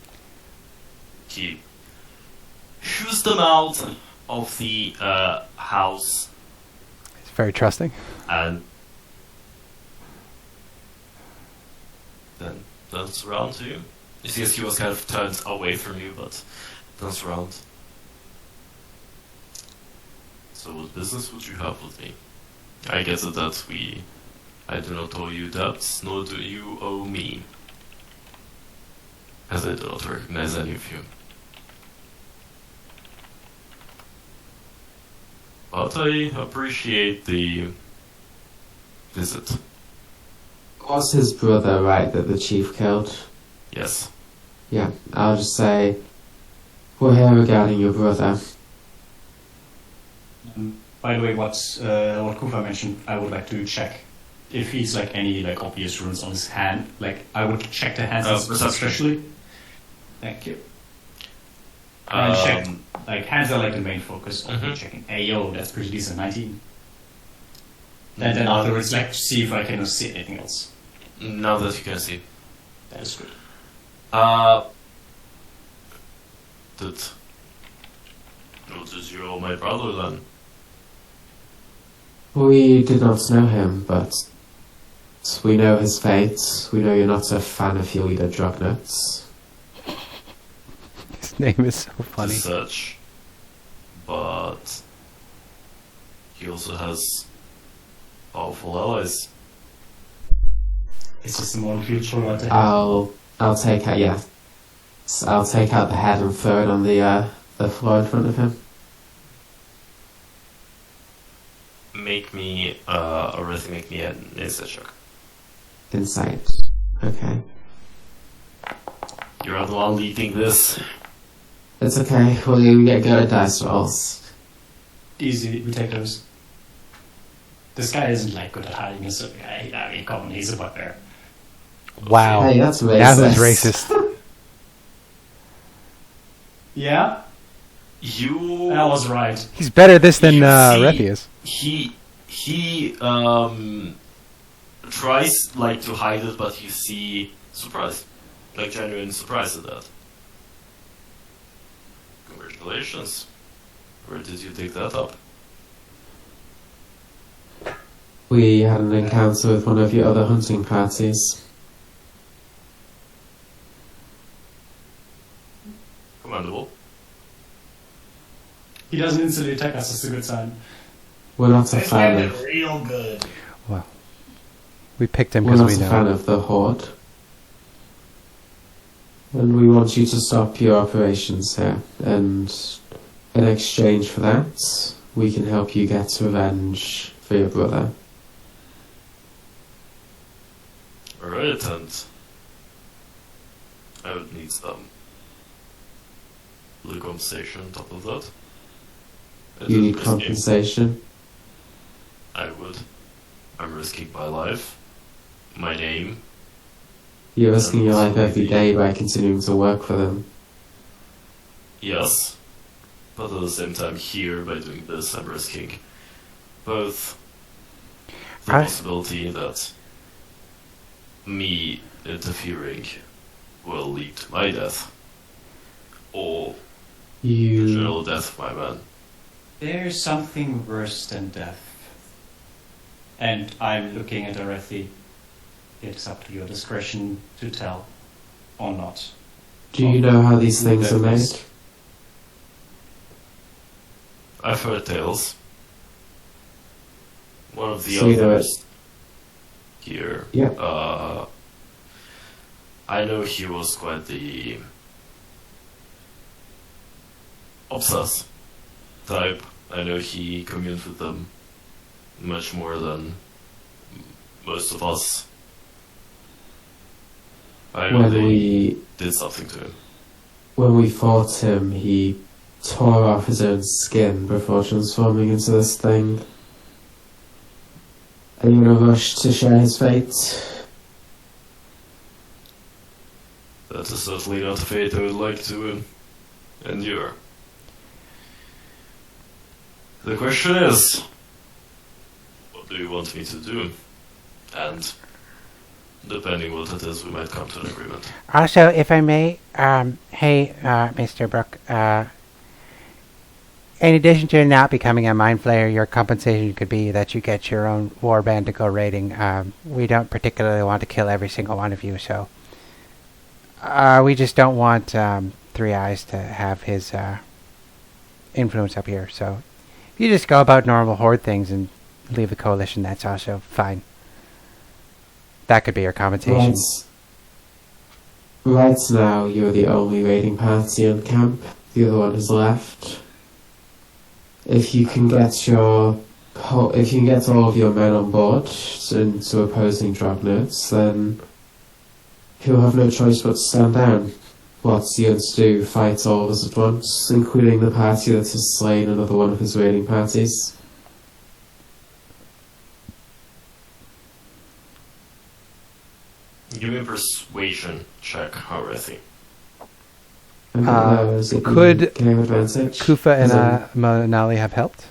he shoos them out of the house He's very trusting. and then turns around to you. You see, he was kind of turned away from you, but turns around. So what business would you have with me? I get it that I do not owe you debts, nor do you owe me. As I do not recognize any of you. But I appreciate the visit. Was his brother right that the chief killed? Yes. Yeah, I'll just say, we're here regarding your brother. By the way, what Kuffah mentioned, I would like to check if he's like any like obvious runes on his hand. Like I would check the hands especially. Thank you. And check like hands are like the main focus of me checking. Hey yo, that's pretty decent, 19. And then afterwards, like see if I can see anything else. Now that you can see. That is good. Did you owe my brother then? We did not know him, but we know his fate. We know you're not a fan of your leader, Drugnuts. His name is so funny. Such, but he also has powerful allies. It's just a more future what to have. I'll take out I'll take out the head and throw it on the floor in front of him. Make me an insight check. Insight. Okay. You're the one leading this. It's okay. We get good at dice rolls. Easy, we take those. This guy isn't like good at hiding his I mean, come on, he's a bugbear. Wow. Hey, that's racist. Now who's racist? Yeah? You... That was right. He's better at this than Aurethi is. He tries like to hide it, but you see surprise, like genuine surprise at that. Congratulations. Where did you dig that up? We had an encounter with one of your other hunting parties. Commendable. He doesn't instantly attack us, it's a good sign. We're not a This fan guy of. did real good. Well, we picked him We're because not we a fan know. of the Horde. And we want you to stop your operations here. And in exchange for that, we can help you get revenge for your brother. Alright, and I would need some little compensation on top of that. You need compensation. I would. I'm risking my life, my name. You're risking your life every day by continuing to work for them. Yes, but at the same time here, by doing this, I'm risking both the possibility that me interfering will lead to my death, or the general death of my man. There's something worse than death. And I'm looking at Aurethi. It's up to your discretion to tell or not. Do you know how these things are made? I've heard tales. One of the So you know others here. Yeah. I know he was quite the obsessed type. I know he communed with them much more than most of us. I know they did something to him. When we fought him, he tore off his own skin before transforming into this thing. Are you in a rush to share his fate? That is certainly not a fate I would like to endure. The question is, what do you want me to do? And depending what it is, we might come to an agreement. Also, if I may, Mr. Brook, in addition to not becoming a mind flayer, your compensation could be that you get your own warband to go raiding. We don't particularly want to kill every single one of you, so We just don't want Three Eyes to have his influence up here. So if you just go about normal horde things and leave the coalition, that's also fine. That could be your compensation. Right now, you're the only raiding party in camp. The other one has left. If you can get all of your men on board into opposing Dragnotes, then he'll have no choice but to stand down. What's he going to do? Fight all of us at once, including the party that has slain another one of his raiding parties? Give me a persuasion check, Aurethi. Could can I have advantage? Kuffah and Menaali have helped?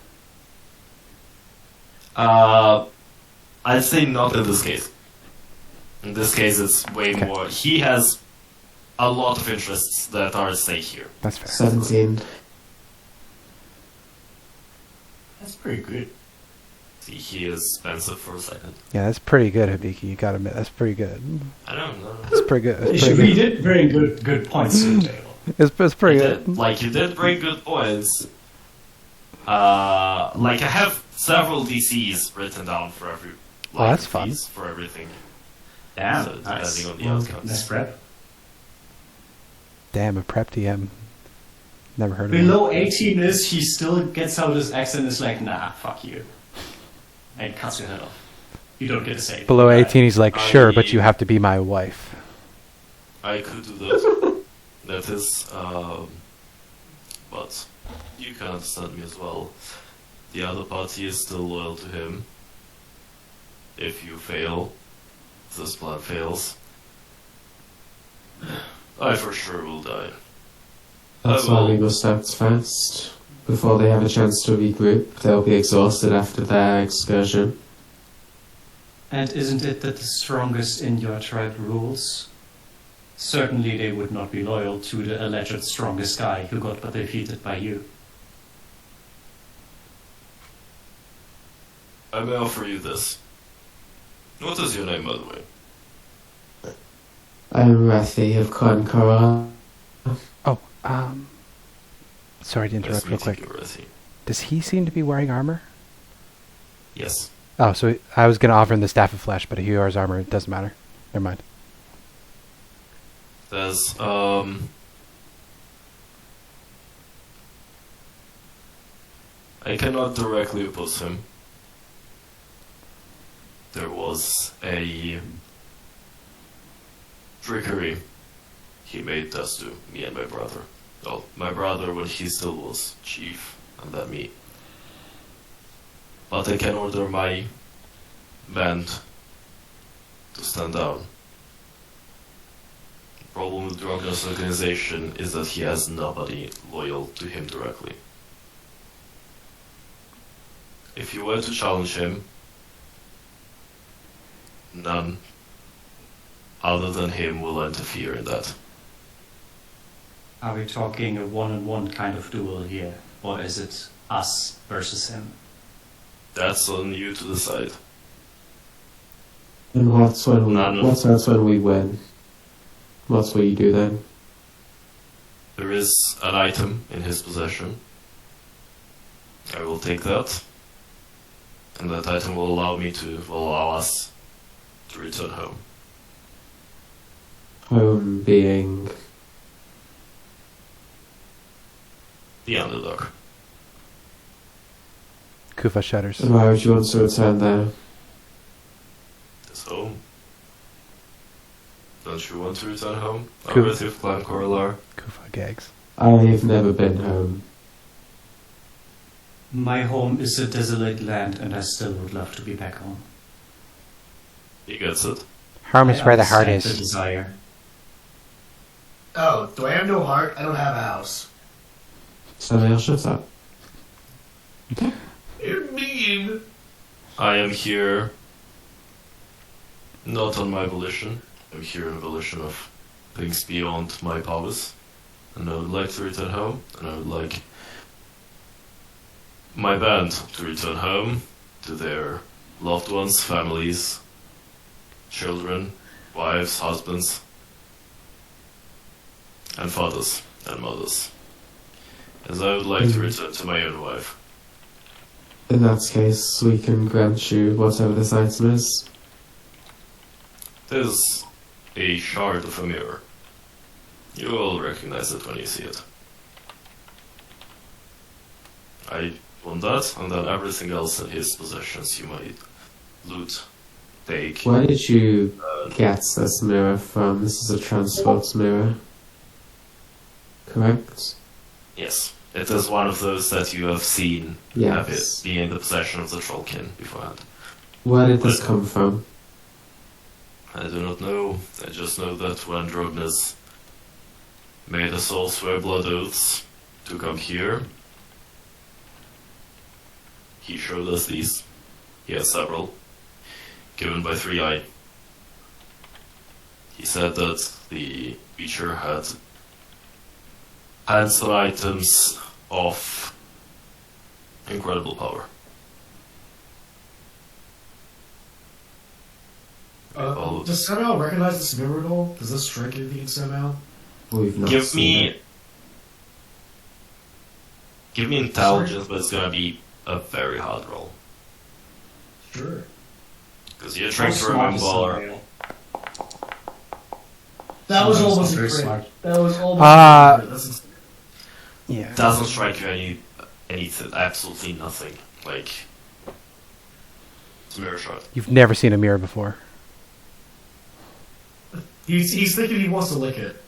I'd say not in this case. In this case, it's way more. He has a lot of interests that are at stake here. That's fair. 17. That's pretty good. See, he is expensive for a second. Yeah, that's pretty good, Hibiki. You gotta admit, that's pretty good. I don't know. That's pretty good. That's You pretty good. did very good points to the table. It's pretty You good. did, you did bring good points. I have several DCs written down for every. Oh, that's fun. fees for everything. Damn, So, nice. depending on the outcomes. Nice prep. Damn, a prep DM. Never heard of him. Below 18 is he still gets out his accent and is like, nah, fuck you. And cuts your head off. You don't get a save. Below 18, he's like, I- sure, but you have to be my wife. I could do that. That is, but you can understand me as well. The other party is still loyal to him. If you fail, if this plan fails, I for sure will die. That's why we must act fast. Before they have a chance to regroup, they'll be exhausted after their excursion. And isn't it that the strongest in your tribe rules? Certainly they would not be loyal to the alleged strongest guy who got defeated by you. I may offer you this. What is your name, by the way? I'm Aurethi of Clan Khorilar. Oh, sorry to interrupt real quick. Does he seem to be wearing armor? Yes. Oh, so I was going to offer him the Staff of Flesh, but if he wears armor, it doesn't matter. Never mind. There's, I cannot directly oppose him. There was a trickery he made us to me and my brother. Well, my brother when he still was chief, and then me. But I can order my band to stand down. The problem with Drogna's organization is that he has nobody loyal to him directly. If you were to challenge him, none other than him will interfere in that. Are we talking a one-on-one kind of duel here? Or is it us versus him? That's on you to decide. And what's when we win? What will you do then? There is an item in his possession. I will take that. And that item will allow us to return home. Home being... The underdog. Kuffah shudders. And why would you want to return there? His home. Don't you want to return home? Cool. Aurethi of Clan Khorilar. Kuffah gags. I've never been home. My home is a desolate land and I still would love to be back home. He gets it. Home is I where the heart understand is. the desire. Oh, do I have no heart? I don't have a house. Samael, shut up. You're mean. I am here not on my volition. I'm here on volition of things beyond my powers. And I would like to return home, and I would like my band to return home to their loved ones, families, children, wives, husbands. and fathers and mothers, as I would like to return to my own wife. In that case, we can grant you whatever this item is. There's a shard of a mirror. You will recognize it when you see it. I want that, and then everything else in his possessions you might loot, take. Where did you get this mirror from? This is a transport mirror. Correct? Yes, it is one of those that you have seen have it Yes. be in the possession of the Trollkin beforehand. Where did this come from? I do not know. I just know that when Drognes made us all swear blood oaths to come here, he showed us these. He has several, given by 3i. He said that the creature had some items of incredible power. Does Samael recognize this mirror at all? Does this strike anything in Samael? We've not Give seen me intelligence, but it's gonna be a very hard roll. Sure. Because you're trying to remember. That was Samael's almost a very crit. smart. That was almost a crit. That's Yeah. Doesn't strike you anything, absolutely nothing. Like, it's a mirror shot. You've never seen a mirror before. He's thinking he wants to lick it.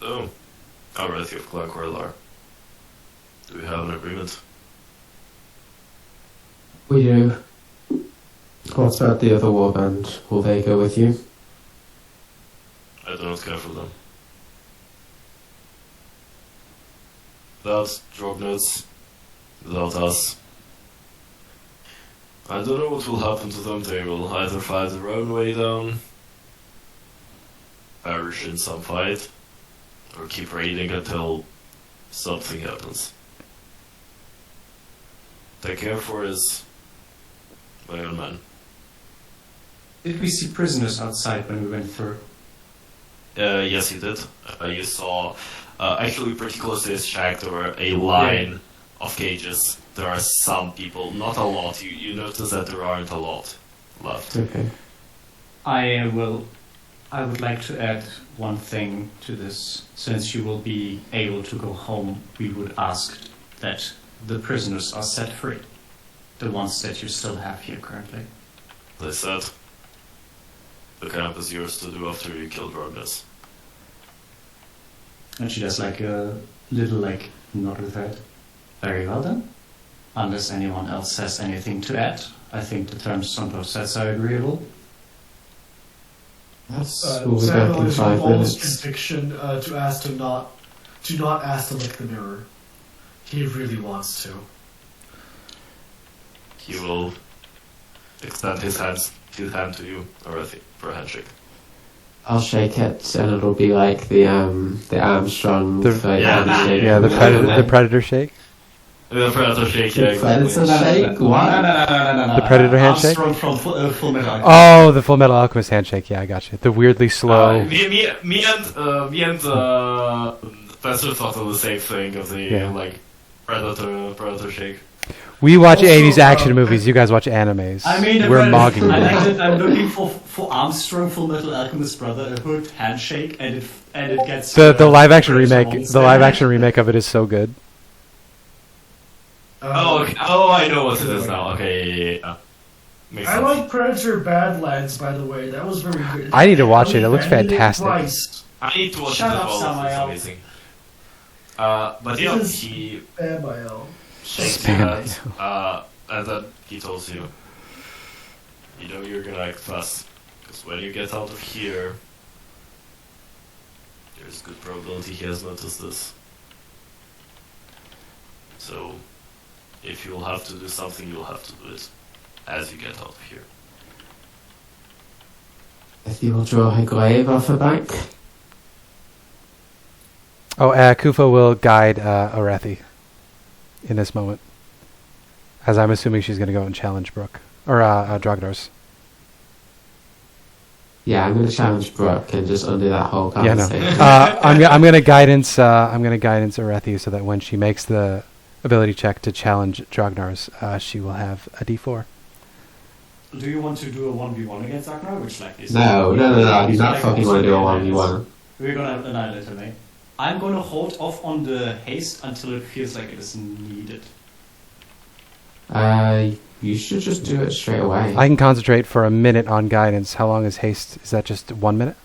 So, Aurethi of Khorilar. Do we have an agreement? We do. What about the other warband? Will they go with you? I do not care for them. Without Drognes, without us, I don't know what will happen to them. They will either fight their own way down, perish in some fight, or keep raiding until something happens. What I care for is my own man. Did we see prisoners outside when we went through? Yes, you did. You saw, actually pretty close to his shack, there were a line of cages. There are some people, not a lot. You notice that there aren't a lot left. Okay. I would like to add one thing to this. Since you will be able to go home, we would ask that the prisoners are set free. The ones that you still have here currently. They said, the camp is yours to do after you kill Drognes. And she does like a little like nod with her head. Very well then. Unless anyone else has anything to add, I think the terms on both sides are agreeable. Yes, we'll be back Samael in is 5 with all his minutes. conviction to ask to not ask to lick the mirror. He really wants to. He will extend his hand to you, Aurethi, for a handshake. I'll shake it, and it'll be like the Armstrong handshake. Yeah, the predator shake. The predator shake, The predator shake? What? The predator handshake. Armstrong from Full Metal Alchemist. Oh, the Full Metal Alchemist handshake. Yeah, I got you. The weirdly slow. Me and Spencer thought of the same thing of the like predator shake. We watch Also, 80s action movies. You guys watch animes. I mean, we're mogging I you. like that I'm looking for Armstrong Full Metal Alchemist Brotherhood handshake, and it gets The live action British remake. moments The there. live action remake of it is so good. Okay. Oh, I know what it is now. Okay, yeah. Makes I sense. like Predator Badlands, by the way. That was very good. I need to watch it. It looks ended fantastic. twice. I need to watch Shut it as up, well. Samael. It's amazing. But yeah, This is- he Samael. shakes Spam your it. hand, and then he tells you, you know you're gonna act fast, because when you get out of here, there's good probability he has noticed this. So, if you'll have to do something, you'll have to do it as you get out of here. If you will draw a glaive off her back. Oh, Kuffah will guide Aurethi in this moment, as I'm assuming she's going to go and challenge Brooke or Drogdors. Yeah, I'm going to challenge Brooke and just undo that whole Yeah, no. conversation. I'm gonna guidance. I'm gonna guidance Aurethi so that when she makes the ability check to challenge Dragnar's, she will have a D4. Do you want to do a 1v1 against Ragnar? Which like is No, I do not like fucking want to do a 1v1. We're gonna annihilate him, eh? I'm gonna hold off on the haste until it feels like it is needed. You should just do it straight away. I can concentrate for a minute on guidance. How long is haste? Is that just 1 minute?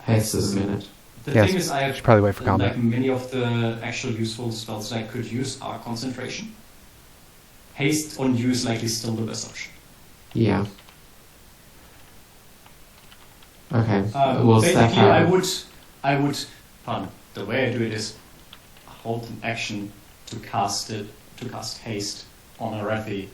Haste is a minute. The Yes, thing is, I have should probably wait for combat. like many of the actual useful spells that I could use are concentration. Haste on you is likely still the best option. Yeah. Okay, we'll step basically, out. I would, pardon, the way I do it is hold an action to cast haste on Aurethi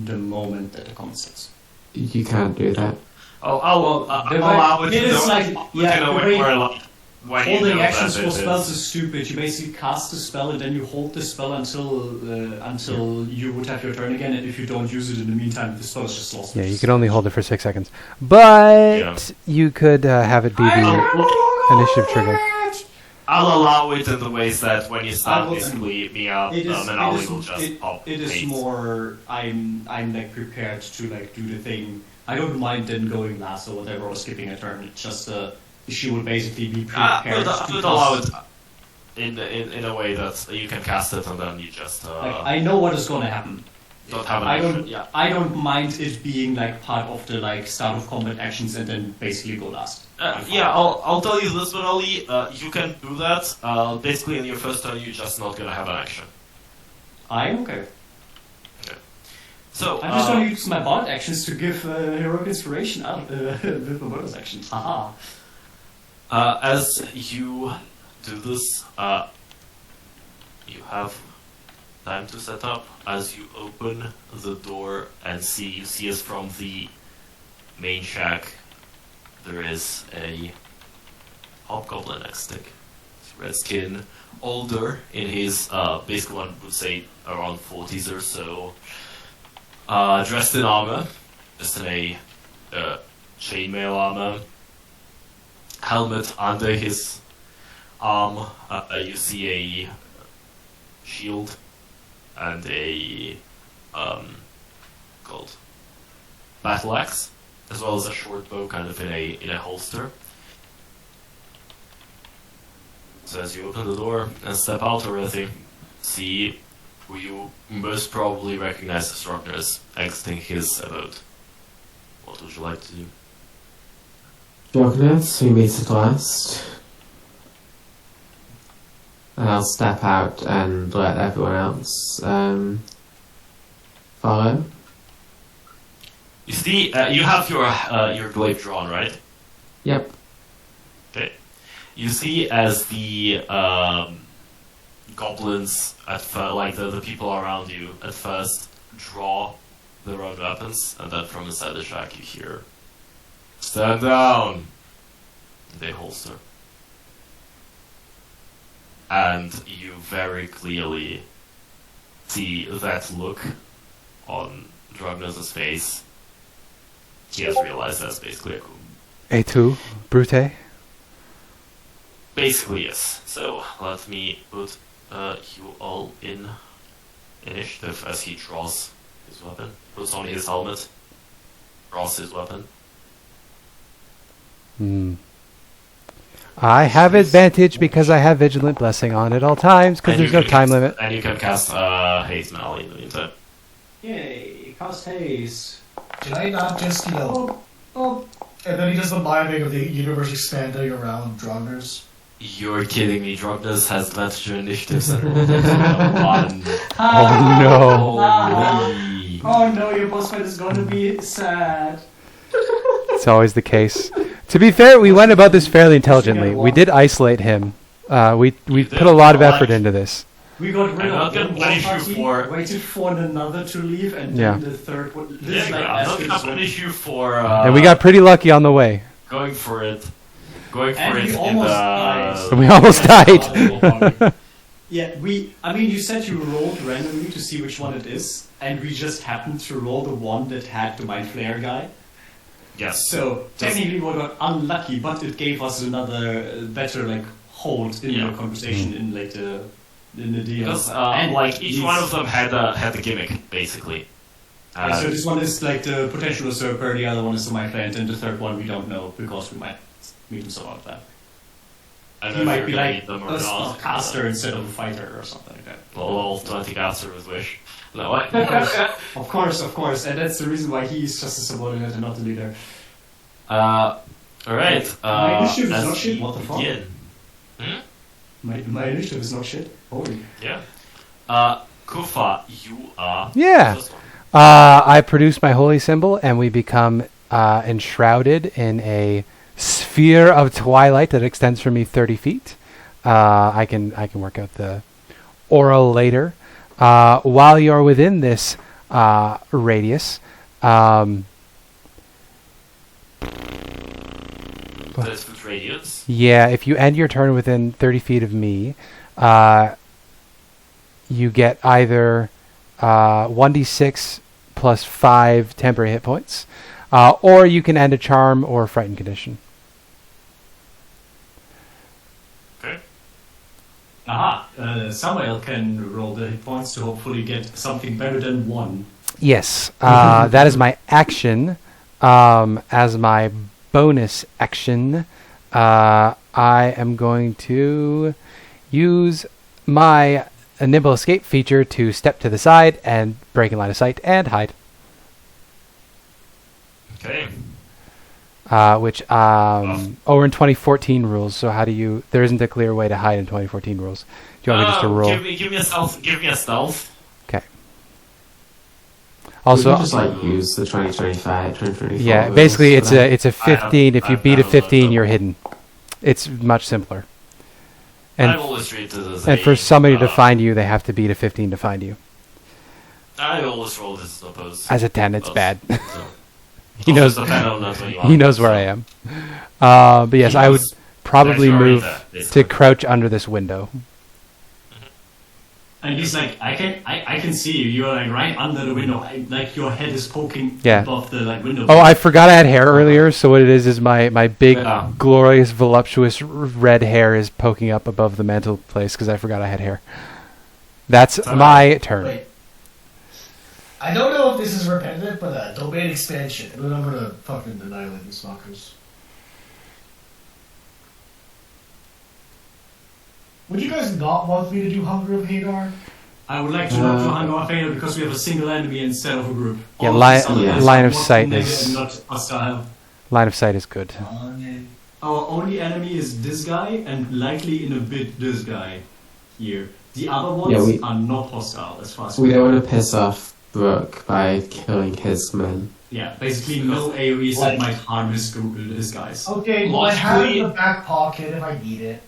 the moment that the command starts. You can't do that. I'll allow it It is like, in yeah, a the way way where, like, when you holding know actions that for it spells is- is stupid. You basically cast the spell and then you hold the spell until you would have your turn again, and if you don't use it in the meantime, the spell is just lost. Yeah, you can only hold it for 6 seconds, but Yeah. you could have it be the initiative trigger. I'll allow it in the ways that when you I start, will- basically, Menaali will just pop it is haste. more. I'm like prepared to like do the thing. I don't mind then going last or whatever or skipping a turn. It's just she will basically be prepared. I to would allow cast- it in a way that you can cast it and then you just Like, I know what is going to happen. don't have an I action. don't. Yeah. I don't mind it being like part of the like start of combat actions and then basically go last. I'm fine. Yeah, I'll tell you this, Menaali, you can do that. Basically, in your first turn, you're just not gonna have an action. I'm okay. So, I'm just going to use my bard actions to give heroic inspiration out with my bonus actions. Haha. as you do this, you have time to set up. As you open the door and you see us from the main shack, there is a Hobgoblin next stick. Red skin, older in his, basically one would say around 40s or so, dressed in armor, just in a chainmail armor, helmet under his arm. You see a shield and a called battle axe, as well as a short bow, kind of in a holster. So as you open the door and step out, Aurethi, see who you most probably recognize as Ragnar exiting his abode. What would you like to do? Drogneth, we meet at last. And I'll step out and let everyone else follow. You see, you have your glaive drawn, right? Yep. Okay. You see, as the goblins like the people around you at first draw their own weapons, and then from inside the shack you hear, "Stand down!" They holster. And you very clearly see that look on Dragnoz's face. He has realized that's basically a coup. A2, Brute. Basically, yes. So, let me put you all in initiative as he draws his weapon, puts on his helmet, draws his weapon. I have advantage because I have Vigilant Blessing on at all times because And there's you no can time cast- limit. And you can cast Haze Menaali in the meantime. Yay! Cast haste. Can I not just, and then he does the miming of the universe expanding around Draugrs? You're kidding me, Drognas has advantage on initiatives and one. Oh no. Holy. Oh no, your boss fight is gonna be sad. It's always the case. To be fair, we went about this fairly intelligently. We did isolate him. We put a lot of effort into this. We got rid I'm not of gonna one punish you party, for- waited for another to leave, and Yeah. then the third one. This Yeah, is like I'm not Asker's gonna when- punish you for And we got pretty lucky on the way. going for it. Going for And it we in almost the died. We almost died. Yeah, I mean, you said you rolled randomly to see which one it is, and we just happened to roll the one that had the Mind Flayer guy. Yes. So technically we got unlucky, but it gave us another better like hold in the conversation in like the deal. Because And like each these- one of them had a gimmick basically. so this one is like the potential usurper, the other one is my client, and the third one we don't know because we might meet him some of that. I don't He know if might you're be gonna like meet them or a not. caster instead of a fighter or something like that. Well, 20 caster with wish. No. Of course, and that's the reason why he's just a subordinate and not the leader. All right. My initiative is let's not shit. What the fuck? begin. My initiative is not shit. Holy. Yeah. Kuffah, you are. Yeah. This one. I produce my holy symbol, and we become enshrouded in a sphere of twilight that extends from me 30 feet. I can work out the aura later. While you're within this radius, That's with radius. yeah, if you end your turn within 30 feet of me, you get either 1d6 plus 5 temporary hit points, or you can end a charm or frightened condition. Okay. Aha! Samael can roll the hit points to hopefully get something better than 1. Yes, that is my action. As my bonus action, I am going to use my nimble escape feature to step to the side and break in line of sight and hide. Okay. Which we're in 2014 rules. So how do you? There isn't a clear way to hide in 2014 rules. Do you want me just to roll? Give me a stealth. Give me a stealth. Okay. Also, Also, we just like use the 2025, 2024. yeah, rules basically for it's that. a 15. If you I've beat a never 15, looked you're up. hidden. It's much simpler. I've And always treated it as and a, for somebody to find you, they have to beat a 15 to find you. I always roll this opposed. As a 10, it's Plus, bad. So. He knows. He knows where I am. But yes, I would probably move to crouch under this window. And he's like, I can see you. You're like right under the window. Like your head is poking Yeah. above the like window. Oh, I forgot I had hair earlier. So what it is my big, Yeah. glorious, voluptuous red hair is poking up above the mantle place because I forgot I had hair. That's my turn. Wait. I don't know if this is repetitive, but domain expansion. And then I'm gonna fucking annihilate these fuckers. Would you guys not want me to do Hunger of Hadar? I would like to not do Hunger of Hadar because we have a single enemy instead of a group. Yeah, All of line- these other yeah. ones line are of more sight negative is- and not hostile. Line of sight is good. Our only enemy is this guy and likely in a bit this guy here. The other ones Yeah, we- are not hostile as far as We don't want to piss off Brooke by killing his men. Yeah, basically no AoEs that might harm his guys. Okay, well I have it in Logically- the back pocket if I need it.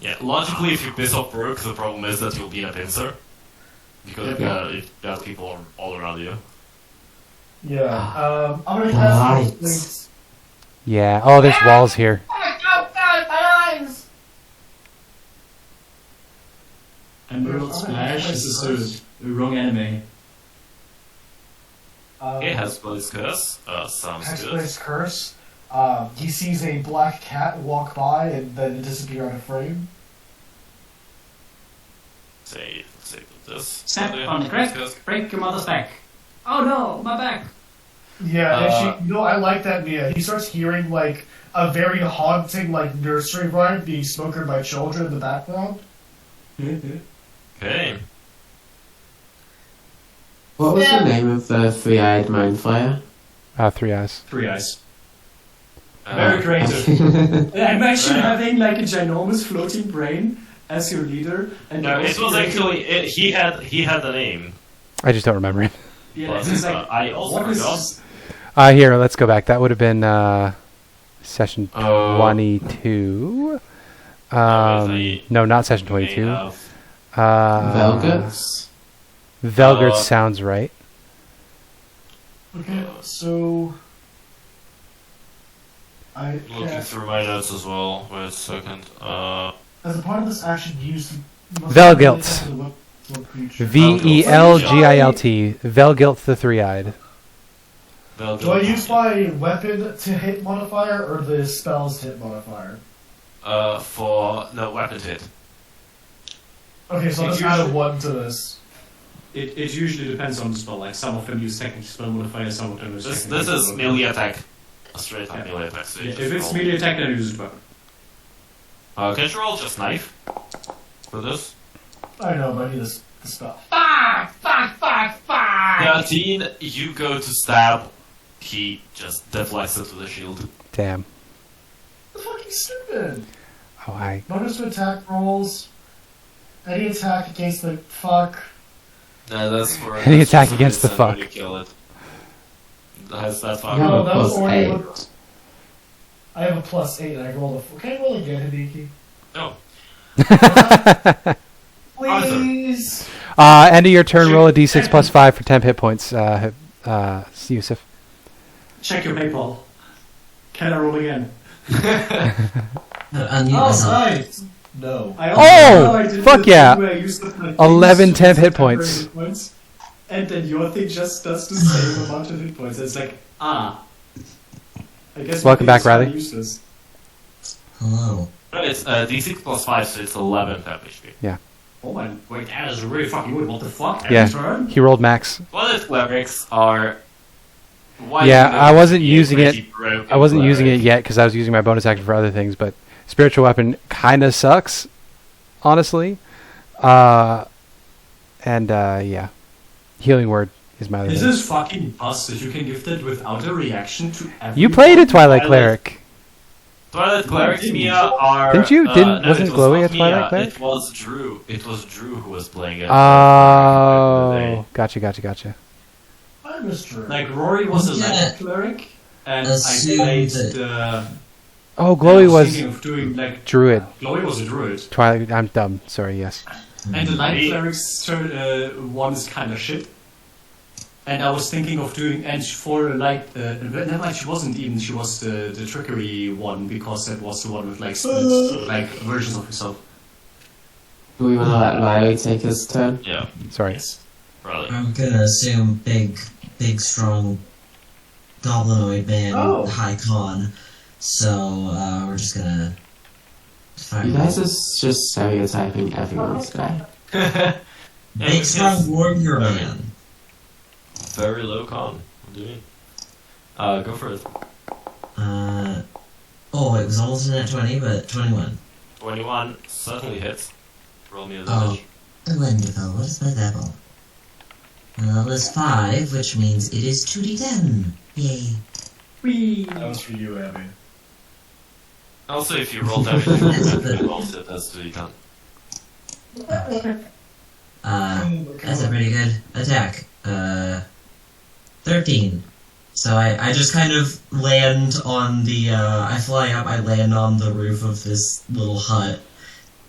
Yeah, logically, if you piss off Brooke, the problem is that you'll be in a pincer. Because it got people all around you. Yeah. I'm gonna cast Right. Links. Yeah. Oh, there's walls here. Emerald Splash, this is the wrong anime. Okay, Hexblade's Curse. Sounds good. Hexblade's Curse. He sees a black cat walk by and then disappear out of frame. Say this. Step Okay, on the Hexblade's crack, Curse. break your mother's back. Oh no, my back! Yeah, and I like that, Mia. He starts hearing, like, a very haunting, like, nursery rhyme being spoken by children in the background. Okay. What was the name of the three-eyed mind flayer? 3 eyes. 3 eyes. Uh, Very creative. Imagine having like a ginormous floating brain as your leader, and No, you're it also was creating- actually he had a name. I just don't remember it. Yeah, but, it's just like I also what is forgot. this? Here, let's go back. That would have been session Oh. 22. they No, not session may 22. have- Velguts? Velgert sounds right. Okay, so... Looking through my notes as well. Wait a second. As a part of this action, use... Velgilt. Creature. Velgilt. Velgilt the three-eyed. They'll Do go I use down. my weapon to hit modifier or the spells to hit modifier? No, weapon hit. Okay, so I'll just add a 1 to this. It usually depends on the spell. Like some of them use second spell modifier, some of them use This second is spell melee attack. A straight up Yeah. melee attack. So Yeah, you if just it's roll. melee attack, then use it weapon. Can you roll just knife for this? I know, but I need this spell. 13, you go to stab. He just deflects it with the shield. Damn. That's fucking stupid. Oh, I. Bonus to attack rolls. Any attack against the fuck. No, that's for Any that's attack for against the hits and when fuck. you kill it. That's that fuck. Yeah. No, that was plus already 8. what- I have a +8 and I rolled a 4. Can I roll again, Hideki? No. Please! End of your turn, roll a d6 plus 5 for 10 hit points, Yusuf. Check your PayPal. Can I roll again? Unmute Oh, myself. nice! No. I Oh, I did fuck the yeah. thing where I used up my 11 things to 10 hit get temporary points. hit points, and then your thing just does the same amount of hit points. It's like, I guess Welcome my back, thing is Riley. kinda useless. Hello. No, it's d6 plus 5, so it's 11 temp HP. Oh my, wait, that is really fucking good. What the fuck? Yeah. Every turn? He rolled max. Well, clerics are. Yeah, I wasn't using it. Broken I wasn't using it cleric. yet because I was using my bonus action for other things, but spiritual weapon kind of sucks, honestly. Yeah. Healing word is my other This thing. is fucking busted. You can give that without a reaction to every. You played a Twilight Twilight. Cleric. Twilight clerics, Didn't Mia, you? are. Didn't you? No, Wasn't it was Glowy not a Twilight Mia, cleric? It was Drew. It was Drew who was playing it. Oh, gotcha. I missed her. Like Rory was a Yeah. light cleric, and I Assume played that- the. Oh, I Glowy was thinking of doing like Druid. Glowy was a druid, Twilight. I'm dumb. Sorry. Yes. and the light cleric's turn one is kind of shit. And I was thinking of doing, and for like, never mind, she wasn't even. She was the trickery one because that was the one with like split, like versions of herself. Do we want to let Riley take his turn? Yeah, Sorry. Yes. probably. I'm gonna assume big, strong goblinoid man, Oh. high con. So we're just gonna fire. You guys are just stereotyping everyone today. Big, strong warrior man. Very low con. What do you mean? Go for it. Oh, it was almost a net 20, but 21. 21 certainly hits. Roll me a Oh, damage. wonderful. What is my level? My level is 5, which means it is 2d10. Yay. Whee! That was for you, Abby. Also, if you roll everything, you roll it as to be done. That's a pretty good attack. 13. So I just kind of land on the, I fly up, I land on the roof of this little hut,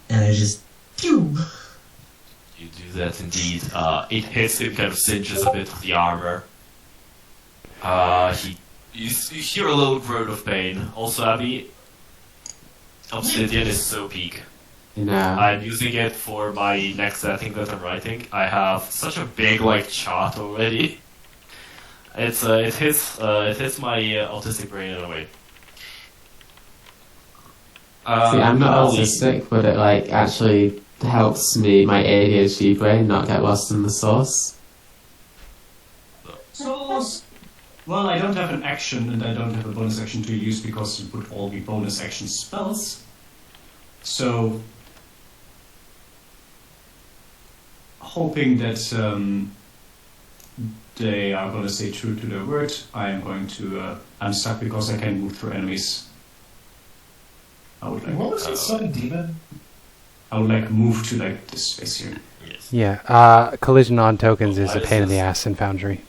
and I just, pew! You do that indeed. It hits him, kind of cinches a bit of the armor. You hear a little groan of pain. Also, Abby, obsidian is so peak. You know. I'm using it for my next setting that I'm writing. I have such a big like chart already. It hits my autistic brain in a way. See, I'm not Menaali. autistic, but it like actually helps me, my ADHD brain, not get lost in the sauce. So, well, I don't have an action, and I don't have a bonus action to use because it would all be bonus action spells. So, hoping that they are going to stay true to their word, I am going to. I'm stuck because I can't move through enemies. I would like. What was it, Sun Demon? I would like move to like this space here. Yes. Yeah. Collision on tokens is Why a is pain in the this- ass in Foundry.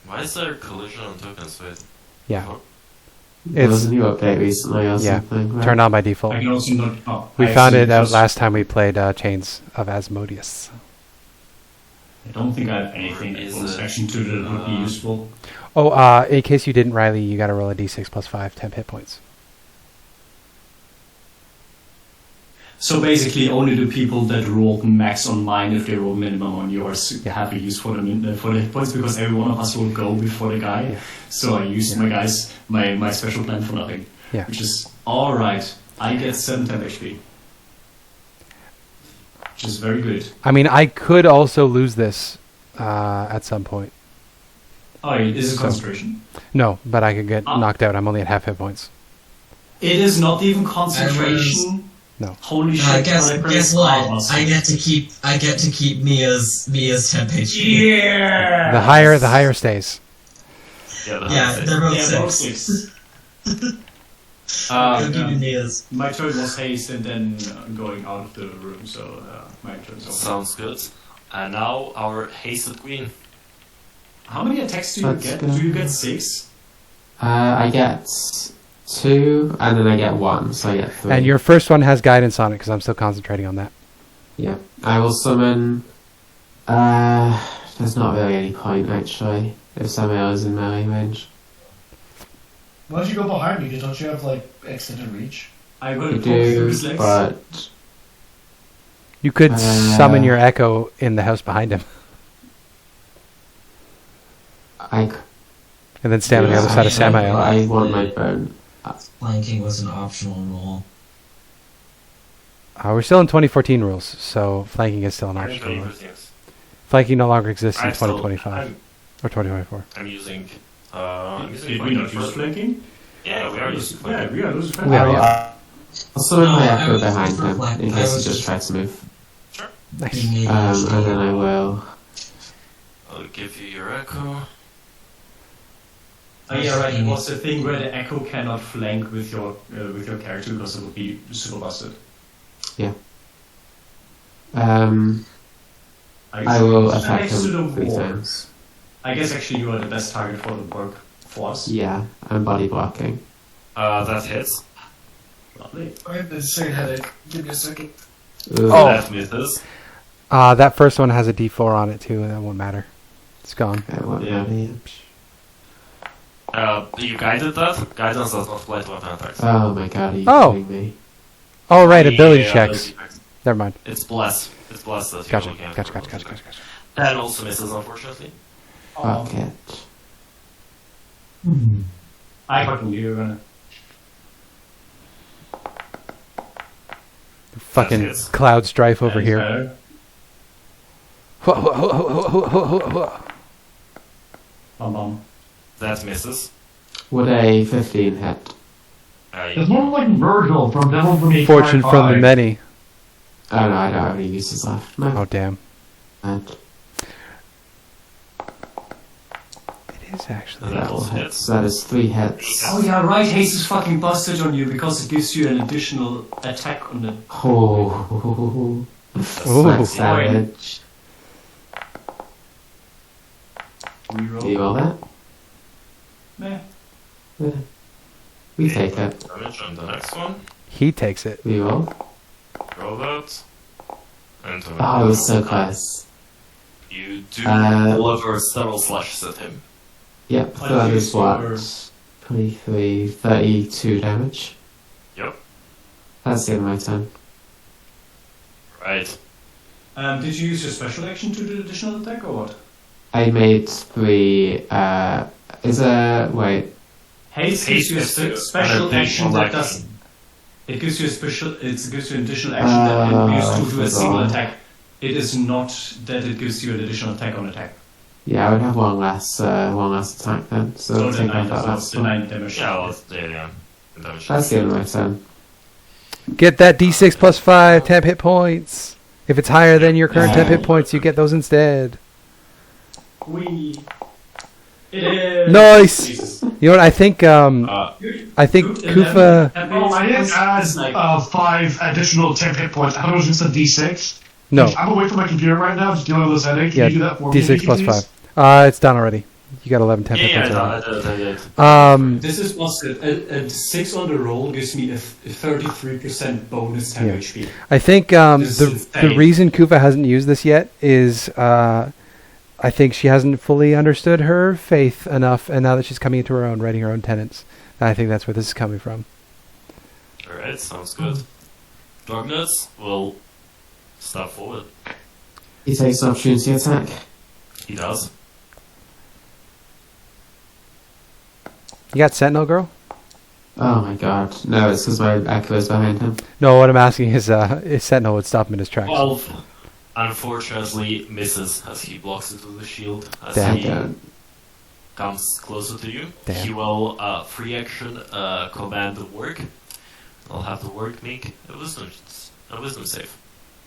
Why is there collision on tokens with? Yeah. There was It's a new update recently or yeah, something. Right? turned on by default. I can also not. Oh, We I found see, it out because last time we played Chains of Asmodeus. I don't think I have anything Is bonus it, action to that would be useful. Oh, in case you didn't, Riley, you got to roll a d6 plus 5, 10 hit points. So basically, only the people that rolled max on mine, if they roll minimum on yours, have a use for the hit points, because every one of us will go before the guy. Yeah. So I used my special plan for nothing. Yeah. Which is alright. I get 7 temp HP. Which is very good. I mean, I could also lose this at some point. Oh, it is a concentration. No, but I could get knocked out. I'm only at half hit points. It is not even concentration. No. Holy shit! Guess what? I get to keep Mia's temp HP. Yeah. The higher stays. Yeah, they're both 6. I'll give you Mia's. My turn was haste and then going out of the room, so my turn is over. Sounds good. And now our hasted queen. How many attacks do you That's get? good. Do you get 6? I get 2, and then I get 1, so I get 3. And your first one has guidance on it because I'm still concentrating on that. Yeah. I will summon... there's not really any point, actually, if Samael is in melee range. Why don't you go behind me? Because don't you have, like, extended reach? I will I poke through do, his legs. but... You could summon your echo in the house behind him I and then stand on the other side of Samael. I want my bone. Flanking was an optional rule. We're still in 2014 rules, so flanking is still an optional rule. Flanking no longer exists in 2025 or 2024. I'm using. Did we not use flanking? Yeah, we are using flanking. Yeah, we are losing We are, flanking. yeah. I'll summon my I echo was behind just him, reflect- in I case was he just just- tries to move. Nice. And then I will... I'll give you your echo. Oh yeah, right. It was the thing where the echo cannot flank with your character because it would be super busted. I will attack Next to him the 3 wall. times. I guess actually you are the best target for the workforce. Yeah, I'm body blocking. That hits. Lovely. I have the same headache. Give me a second. Ooh. That misses. That first one has a D4 on it too, and that won't matter. It's gone. Okay, what Yeah. really? You guided that? Guidance does not apply to weapon attacks. Oh my god, are you Oh. kidding me? Oh, right, ability Yeah, checks. ability checks. Never mind. It's bless. It's bless that Gotcha. you're looking at. Gotcha. That also misses, unfortunately. Fuck it. I fucking knew you were gonna. Fucking hits. cloud strife over That is here. better. Bum. That misses. Would a 15 hit? It's more like Virgil from Devil May Cry Fortune from the 5. many. Oh no, I don't have any uses left. No. Oh, damn. And It is actually. That that will also hit. hits. So that is 3 hits. Oh yeah, right. Haste is fucking busted on you because it gives you an additional attack on the. Oh, Ooh. that's savage. Reroll. Do you roll that? Meh. Yeah. We take it. Damage on the next one. He takes it. We roll. Roll that. And Oh, it was so close. You do Uh, deliver several slashes at him. Yep, I so that think is it's what? over. 23, 32 damage. Yep. That's the end of my turn. Right. Did you use your special action to do additional attack or what? I made 3, wait. Haste gives you a special action that does. It gives you a special. It gives you an additional action that can be used to do a single forgot. attack. It is not that it gives you an additional attack on attack. Yeah, I would have one less attack then. So So I'll the take 9, off that so last the one. 9 damage. Yeah, well, yeah. Damage. That's the end of my turn. Get that D6 plus 5 temp hit points. If it's higher than your current temp hit points, you get those instead. It is. Nice. Jesus. You know what? I think Good, Kuffah. Oh, I didn't add 5 additional temp hit points. I thought it was just a D6. No. I'm away from my computer right now, just dealing with this headache. Can Yeah, you do that for me? D6 plus please? 5. It's done already. You got 11 temp hit Yeah, points. I already. did. This is busted. A 6 on the roll gives me a 33% bonus temp Yeah. HP. I think This is the insane. reason Kuffah hasn't used this yet is I think she hasn't fully understood her faith enough, and now that she's coming into her own, writing her own tenets, I think that's where this is coming from. Alright, sounds good. Drugnuts will step forward. He takes an opportunity attack. He does. You got Sentinel Girl? Oh my god. No, it's because my echo is behind him. No, what I'm asking is if Sentinel would stop him in his tracks. 12, unfortunately, misses as he blocks it with the shield. As Damn. he comes closer to you, Damn. he will free action command the work. I'll have the work make a wisdom save.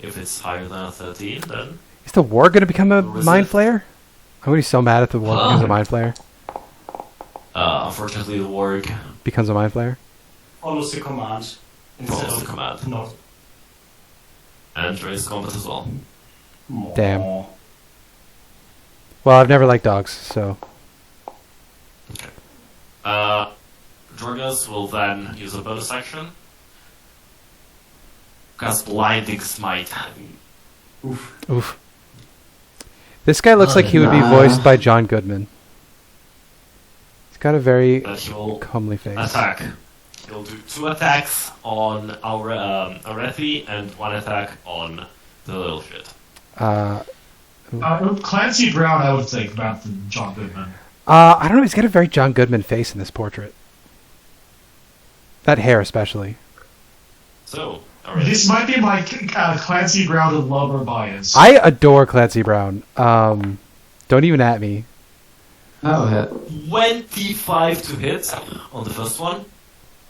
If it's higher than a 13, then Is the war going to become a Resist. Mind Flayer? I'm going to be so mad if the war becomes a Mind Flayer. unfortunately the work Becomes a Mind Flayer? Follows the command. Instead follows of the command. not. And raise combat as well. Damn. Well, I've never liked dogs, so... Jorgas will then use a bonus action. Cast Blinding Smite. Oof. This guy looks like he would be voiced by John Goodman. He's got a very That he will comely face. attack. He'll do 2 attacks on Aurethi and 1 attack on the little shit. Clancy Brown, I would think, about the John Goodman. I don't know, he's got a very John Goodman face in this portrait. That hair especially. So, Aurethi. This might be my Clancy Brown and lover bias. I adore Clancy Brown. Don't even at me. That'll hit. 25 to hit on the first one.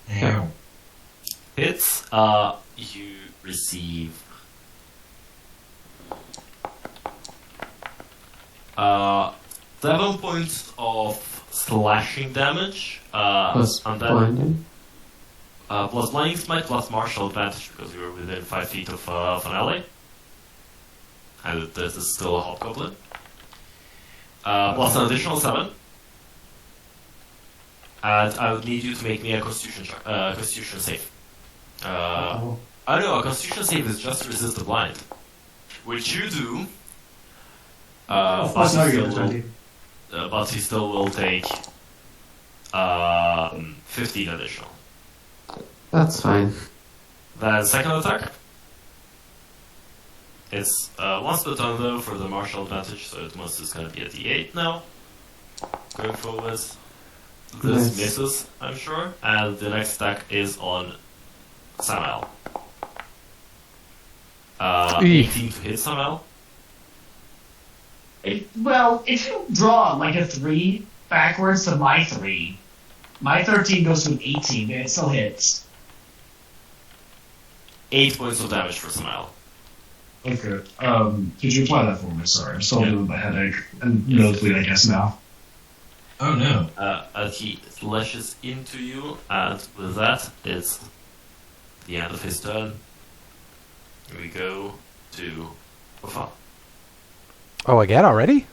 Damn. Hits, you receive 7 points of slashing damage, Plus and then blinding. plus blinding smite plus martial advantage because you were within 5 feet of Menaali, and this is still a Hobgoblin. Plus an additional 7. And I would need you to make me a Constitution save. Oh no, a Constitution save is just to resist the blind, which you do. Of course, now you're 20. But he still will take 15 additional. That's fine. Then second attack. It's once per turn though for the martial advantage, so it must is going to be a D8 now. Going forward. This Nice. misses, I'm sure, and the next attack is on Samael. 18 to hit Samael. Well, if you draw like a 3 backwards to my 3, my 13 goes to an 18, and it still hits. 8 points of damage for Samael. Okay. Could you apply that for me? Sorry, I'm still dealing with my headache and nosebleed, I guess, now. Oh no. As he lashes into you, and with that, it's the end of his turn. We go to Kuffah. Oh, again already?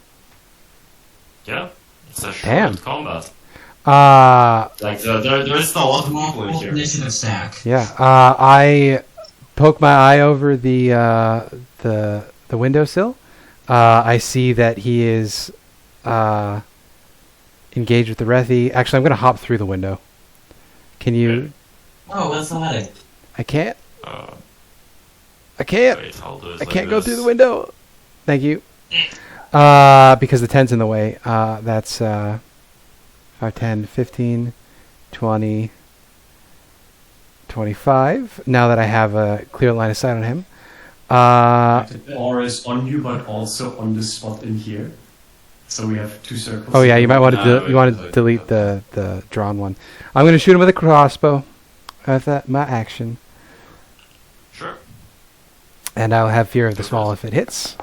Yeah, it's a Damn. short combat. Like There is not a lot of people in here. Initiative stack. yeah. I poke my eye over the windowsill. I see that he is engaged with the Aurethi. Actually, I'm going to hop through the window. Can you? Oh, what's that? I can't. Uh, I can't. wait, I'll do it I like can't go this. through the window. Thank you. Because the tent's in the way. That's 5, 10, 15, 20, 25. Now that I have a clear line of sight on him. The aura is on you, but also on the spot in here. So we have 2 circles. Oh yeah, you might want to wait, you want to wait, delete wait. the drawn one. I'm going to shoot him with a crossbow. That's my action, Sure. and I'll have fear of the small if it hits.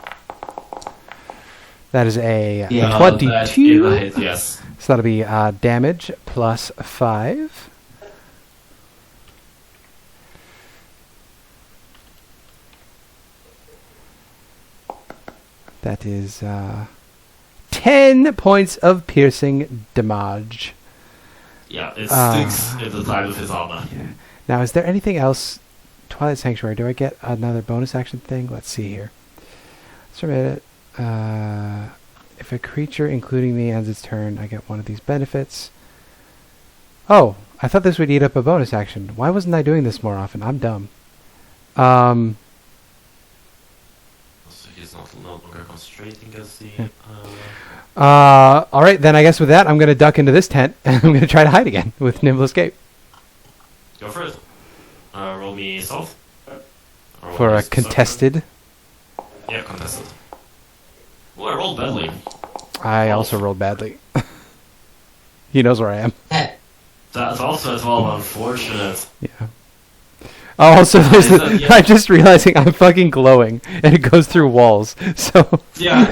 That is a Yeah, 22. That is a hit, yes. So that'll be damage plus 5. That is 10 points of piercing damage. Yeah, it Ah. sticks in the side of his armor. Now, is there anything else? Twilight Sanctuary, do I get another bonus action thing? Let's see here. Submit it. If a creature, including me, ends its turn, I get one of these benefits. Oh, I thought this would eat up a bonus action. Why wasn't I doing this more often? I'm dumb. So he's no longer concentrating as the. All right, then I guess with that, I'm going to duck into this tent and I'm going to try to hide again with nimble escape Go for it. Roll me stealth. Roll for me a contested. Yeah, contested. Well, I rolled badly. I also rolled badly. He knows where I am. That's also as well unfortunate. Yeah. Oh, also, there's Yeah. I'm just realizing I'm fucking glowing, and it goes through walls. So. Yeah.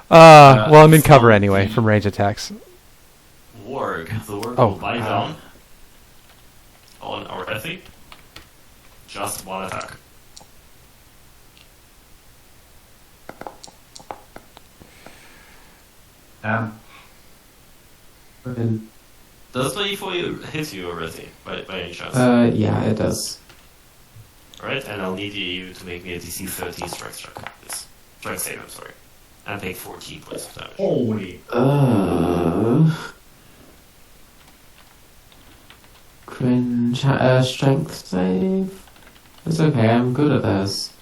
Well, I'm in cover anyway from range attacks. Warg. The Warg Oh. will bite down on Aurethi. Just one attack. And, Does 24 hit you already, by any chance? yeah, it does. Alright, and I'll need you to make me a DC 13 strength check. This strength save, I'm sorry. And take 14 points of damage. Holy. Cringe. Strength save. It's okay. I'm good at this.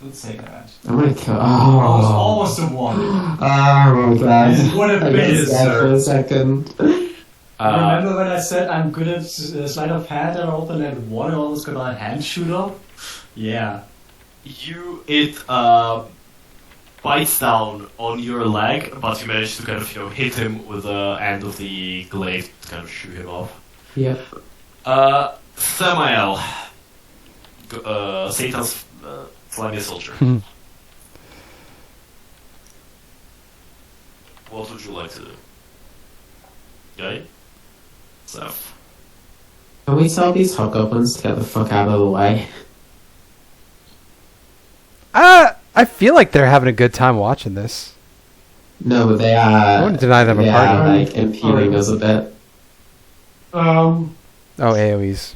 Don't say that. I'm gonna kill. Almost a one. Oh my god. It would have I been, got scared for sir. a second. Remember when I said I'm good at sleight of hand and open and one, I almost got a hand shoot up? Yeah. It bites down on your leg, but you manage to kind of, hit him with the end of the glaive to kind of shoo him off. Yep. Samael. Satan's slimy soldier. What would you like to do? Okay? So. Can we tell these Hobgoblins to get the fuck out of the way? I feel like they're having a good time watching this. No, but they I are. wouldn't deny them a They party. are like impeding us a bit. Oh, AoEs.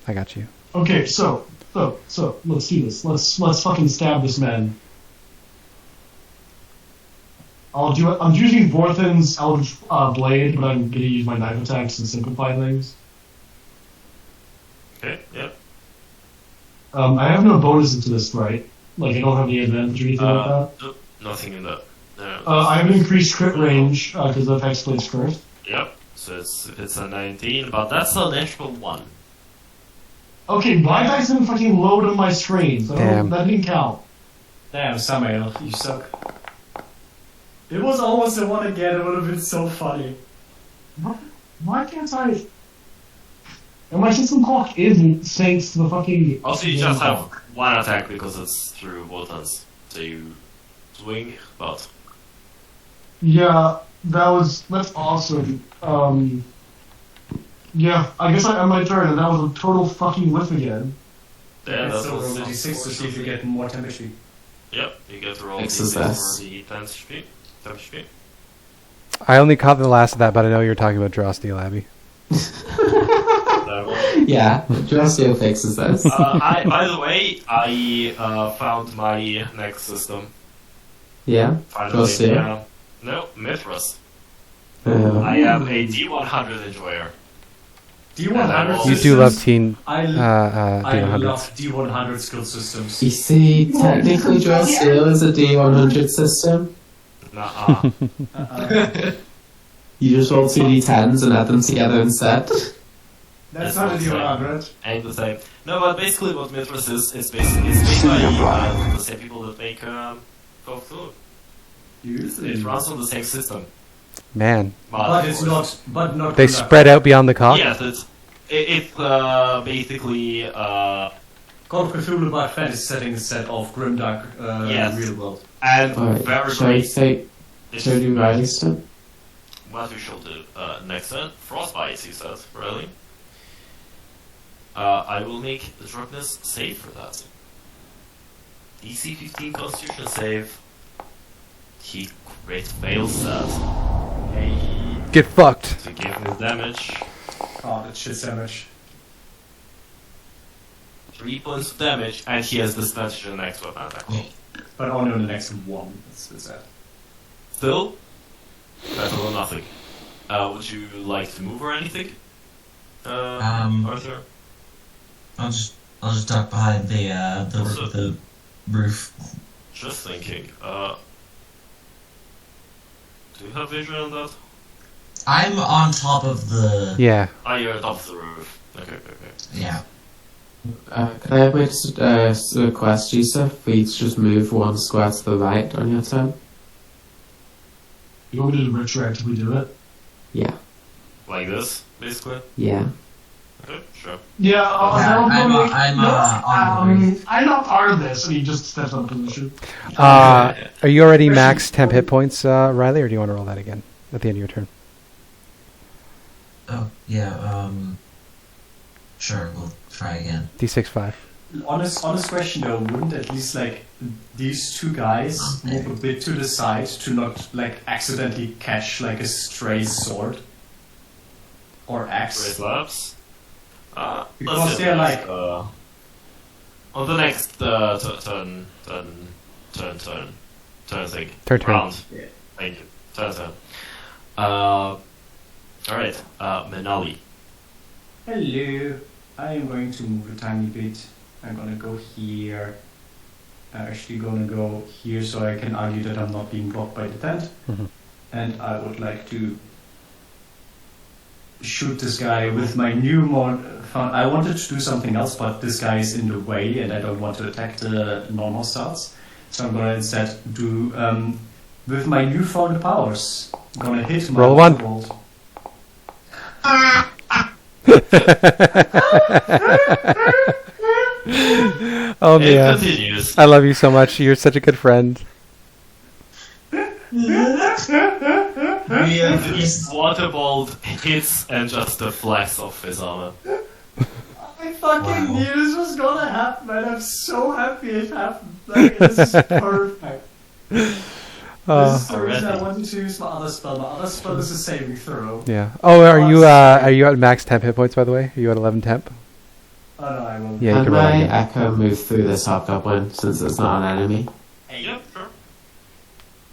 I got you. Okay, so let's do this. Let's fucking stab this man. I'll do it. I'm using Vorthin's Eldritch Blade, but I'm gonna use my knife attacks and simplify things. Okay, yep. I have no bonuses to this, right? Like I don't have any advantage or anything like that. Nope, nothing in that. I have an increased crit range because of Hexblade's Curse. Yep, so it's a 19, but that's a natural 1. Okay, why did I send fucking load on my screen? So Damn. that didn't count. Damn, Samael, you suck. It was almost a one again, it would have been so funny. Why can't I? And my system clock isn't thanks to the fucking. Also, you just have one attack because it's through buttons. So you swing, but. Yeah, that's awesome. Yeah, I guess I my turn, and that was a total fucking whiff again. Yeah, Let's that's roll what's the d6 to see if you get more temperature. Yep, you get to roll Fixes d6 this. for the 10 HP. 10 HP. I only caught the last of that, but I know you're talking about Draw Steel Abbey. Yeah, Drostio fixes this. By the way, I found my next system. Yeah? Finally, Drostio? yeah. No, Mithras. I I am a D100 enjoyer. D100 You do love teen. I D100s. love D100 skill systems. You see, technically Drostio is a D100 system. Nuh-uh. You just roll 2d10s and add them together instead. That's not a D100. Ain't the same. No, but basically what Mithras is, it's made by the same people that make Cthulhu. It runs on the same system. Man, But it's not. But not. they good enough. spread out beyond the cock. Yes, it's basically Call of Cthulhu by fantasy setting set of grimdark Yes. real world. and Alright, very shall we great. say, shall we do writing stuff? What we shall do next turn? Frostbite, you said, really? I will make the sharpness save for that. DC 15 Constitution save. He crit fails that. Get fucked. To give him damage. Oh, that shit's damage. 3 points of damage, and he has disadvantage on the next weapon attack. But only on the next one. That's that. Still, better than nothing. Would you like to move or anything? Arthur? I'll just duck behind the roof. Just thinking. Do you have vision on that? I'm on top of the. Yeah. Ah, you're on top of the roof. Okay. Yeah. Can I request you, sir, for you to just move 1 square to the right on your turn? You want me to retroactively do it? Yeah. Like this, basically? Yeah. Okay, sure. Yeah, I'm on the roof. I'm not part of this, and he just steps on the position. Are you already max temp hit points, Riley, or do you want to roll that again at the end of your turn? Oh yeah. Sure, we'll try again. D6 5. Honest question though, wouldn't at least like these two guys move a bit to the side to not like accidentally catch like a stray sword or axe? Raise labs. Because they're like on the next turn thing. Turn. Round. Yeah. Thank you. Turn. Alright, Menaali. Hello. I am going to move a tiny bit. I'm gonna go here. I'm actually gonna go here so I can argue that I'm not being blocked by the tent. Mhm. And I would like to shoot this guy with my new I wanted to do something else, but this guy is in the way and I don't want to attack the non-hostiles. So I'm gonna instead do with my newfound powers. I'm gonna hit my Roll one. Warlord. Oh It man, continues. I love you so much. You're such a good friend. Waterbolt hits and just deflects off his armor. I fucking knew this was gonna happen, and I'm so happy it happened. Like, this is perfect. This is the reason I wanted to use my other spell. My other spell is a saving throw. Yeah. Oh, are you at max temp hit points, by the way? Are you at 11 temp? Oh no, I will. Yeah, you Can can roll my again. Echo move through this Hobgoblin since it's not an enemy? Yep, sure.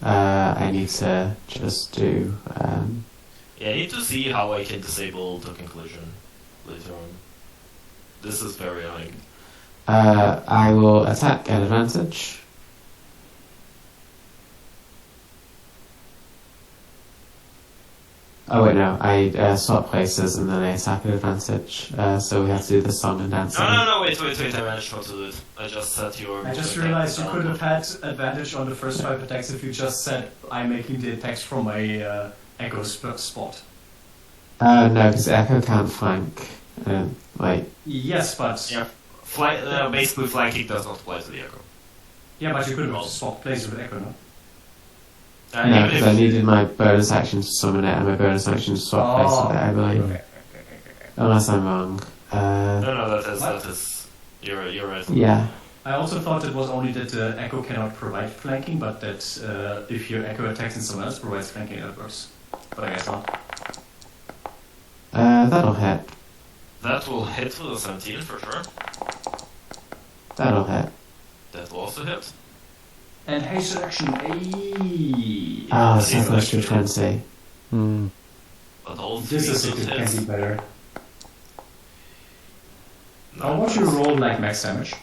I need to just do. Yeah, I need to see how I can disable the conclusion later on. This is very annoying. I will attack at advantage. Oh wait, no. I swap places and then I attack at advantage. So we have to do the song and dancing. No, wait, I managed not to do it. I just set your... I just realized you could have had advantage on the first 5 attacks if you just said, I'm making the attacks from a Echo spot. No, because Echo can't flank. Yes, but... Yeah, basically flanking does not apply to the Echo. Yeah, but you could have swapped places with Echo, no? No, because I needed my bonus action to summon it and my bonus action to swap places with it, I believe. Okay. Unless I'm wrong. No, that is... You're right. Yeah. I also thought it was only that the Echo cannot provide flanking, but that if your Echo attacks and someone else provides flanking, that works. But I guess not. That'll hit. That will hit for the 17 for sure. That'll hit. That will also hit. And haste action, ayy. Ah, so close to 20. Hmm. But all This is three it, hits. can be better. No, How about you roll like max damage?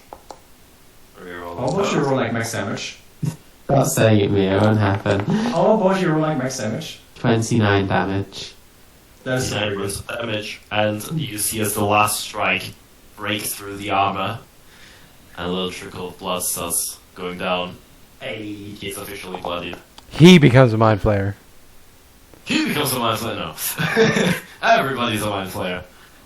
Reroll. How about you roll like max damage? Stop saying it, me, it won't happen. How about you roll like max damage? 29 damage. That's very good. 9% damage, and you see as the last strike breaks through the armor, and a little trickle of blood starts going down. Ayy. He's officially bloodied. He becomes a mind flayer. He becomes a mind flayer. No, everybody's a mind flayer.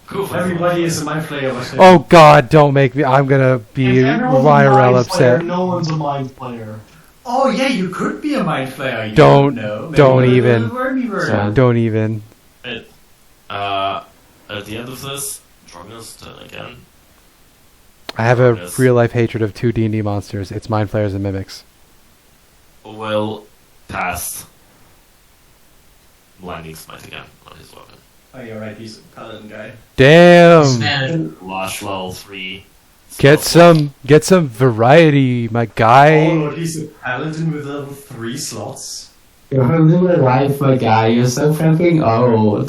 Kuffah. Everybody is a mind flayer. Oh God, don't make me. I'm gonna be If everyone's a IRL mind upset. Player, no one's a mind player. Oh yeah, you could be a mind flayer. You Don't- know. Maybe don't with a even. little wormy word. So- Don't even. At the end of this, Drogon's turn again. I have a Yes. real life hatred of 2 D&D monsters. It's mind flayers and mimics. Will cast Blinding Smite again on his weapon. Oh, you're right. He's a paladin guy. Damn. Disadvantage. Lash level 3. Get some variety, my guy. Oh Lord, he's a paladin with level 3 slots. You're only alive, my guy. You're so fucking old.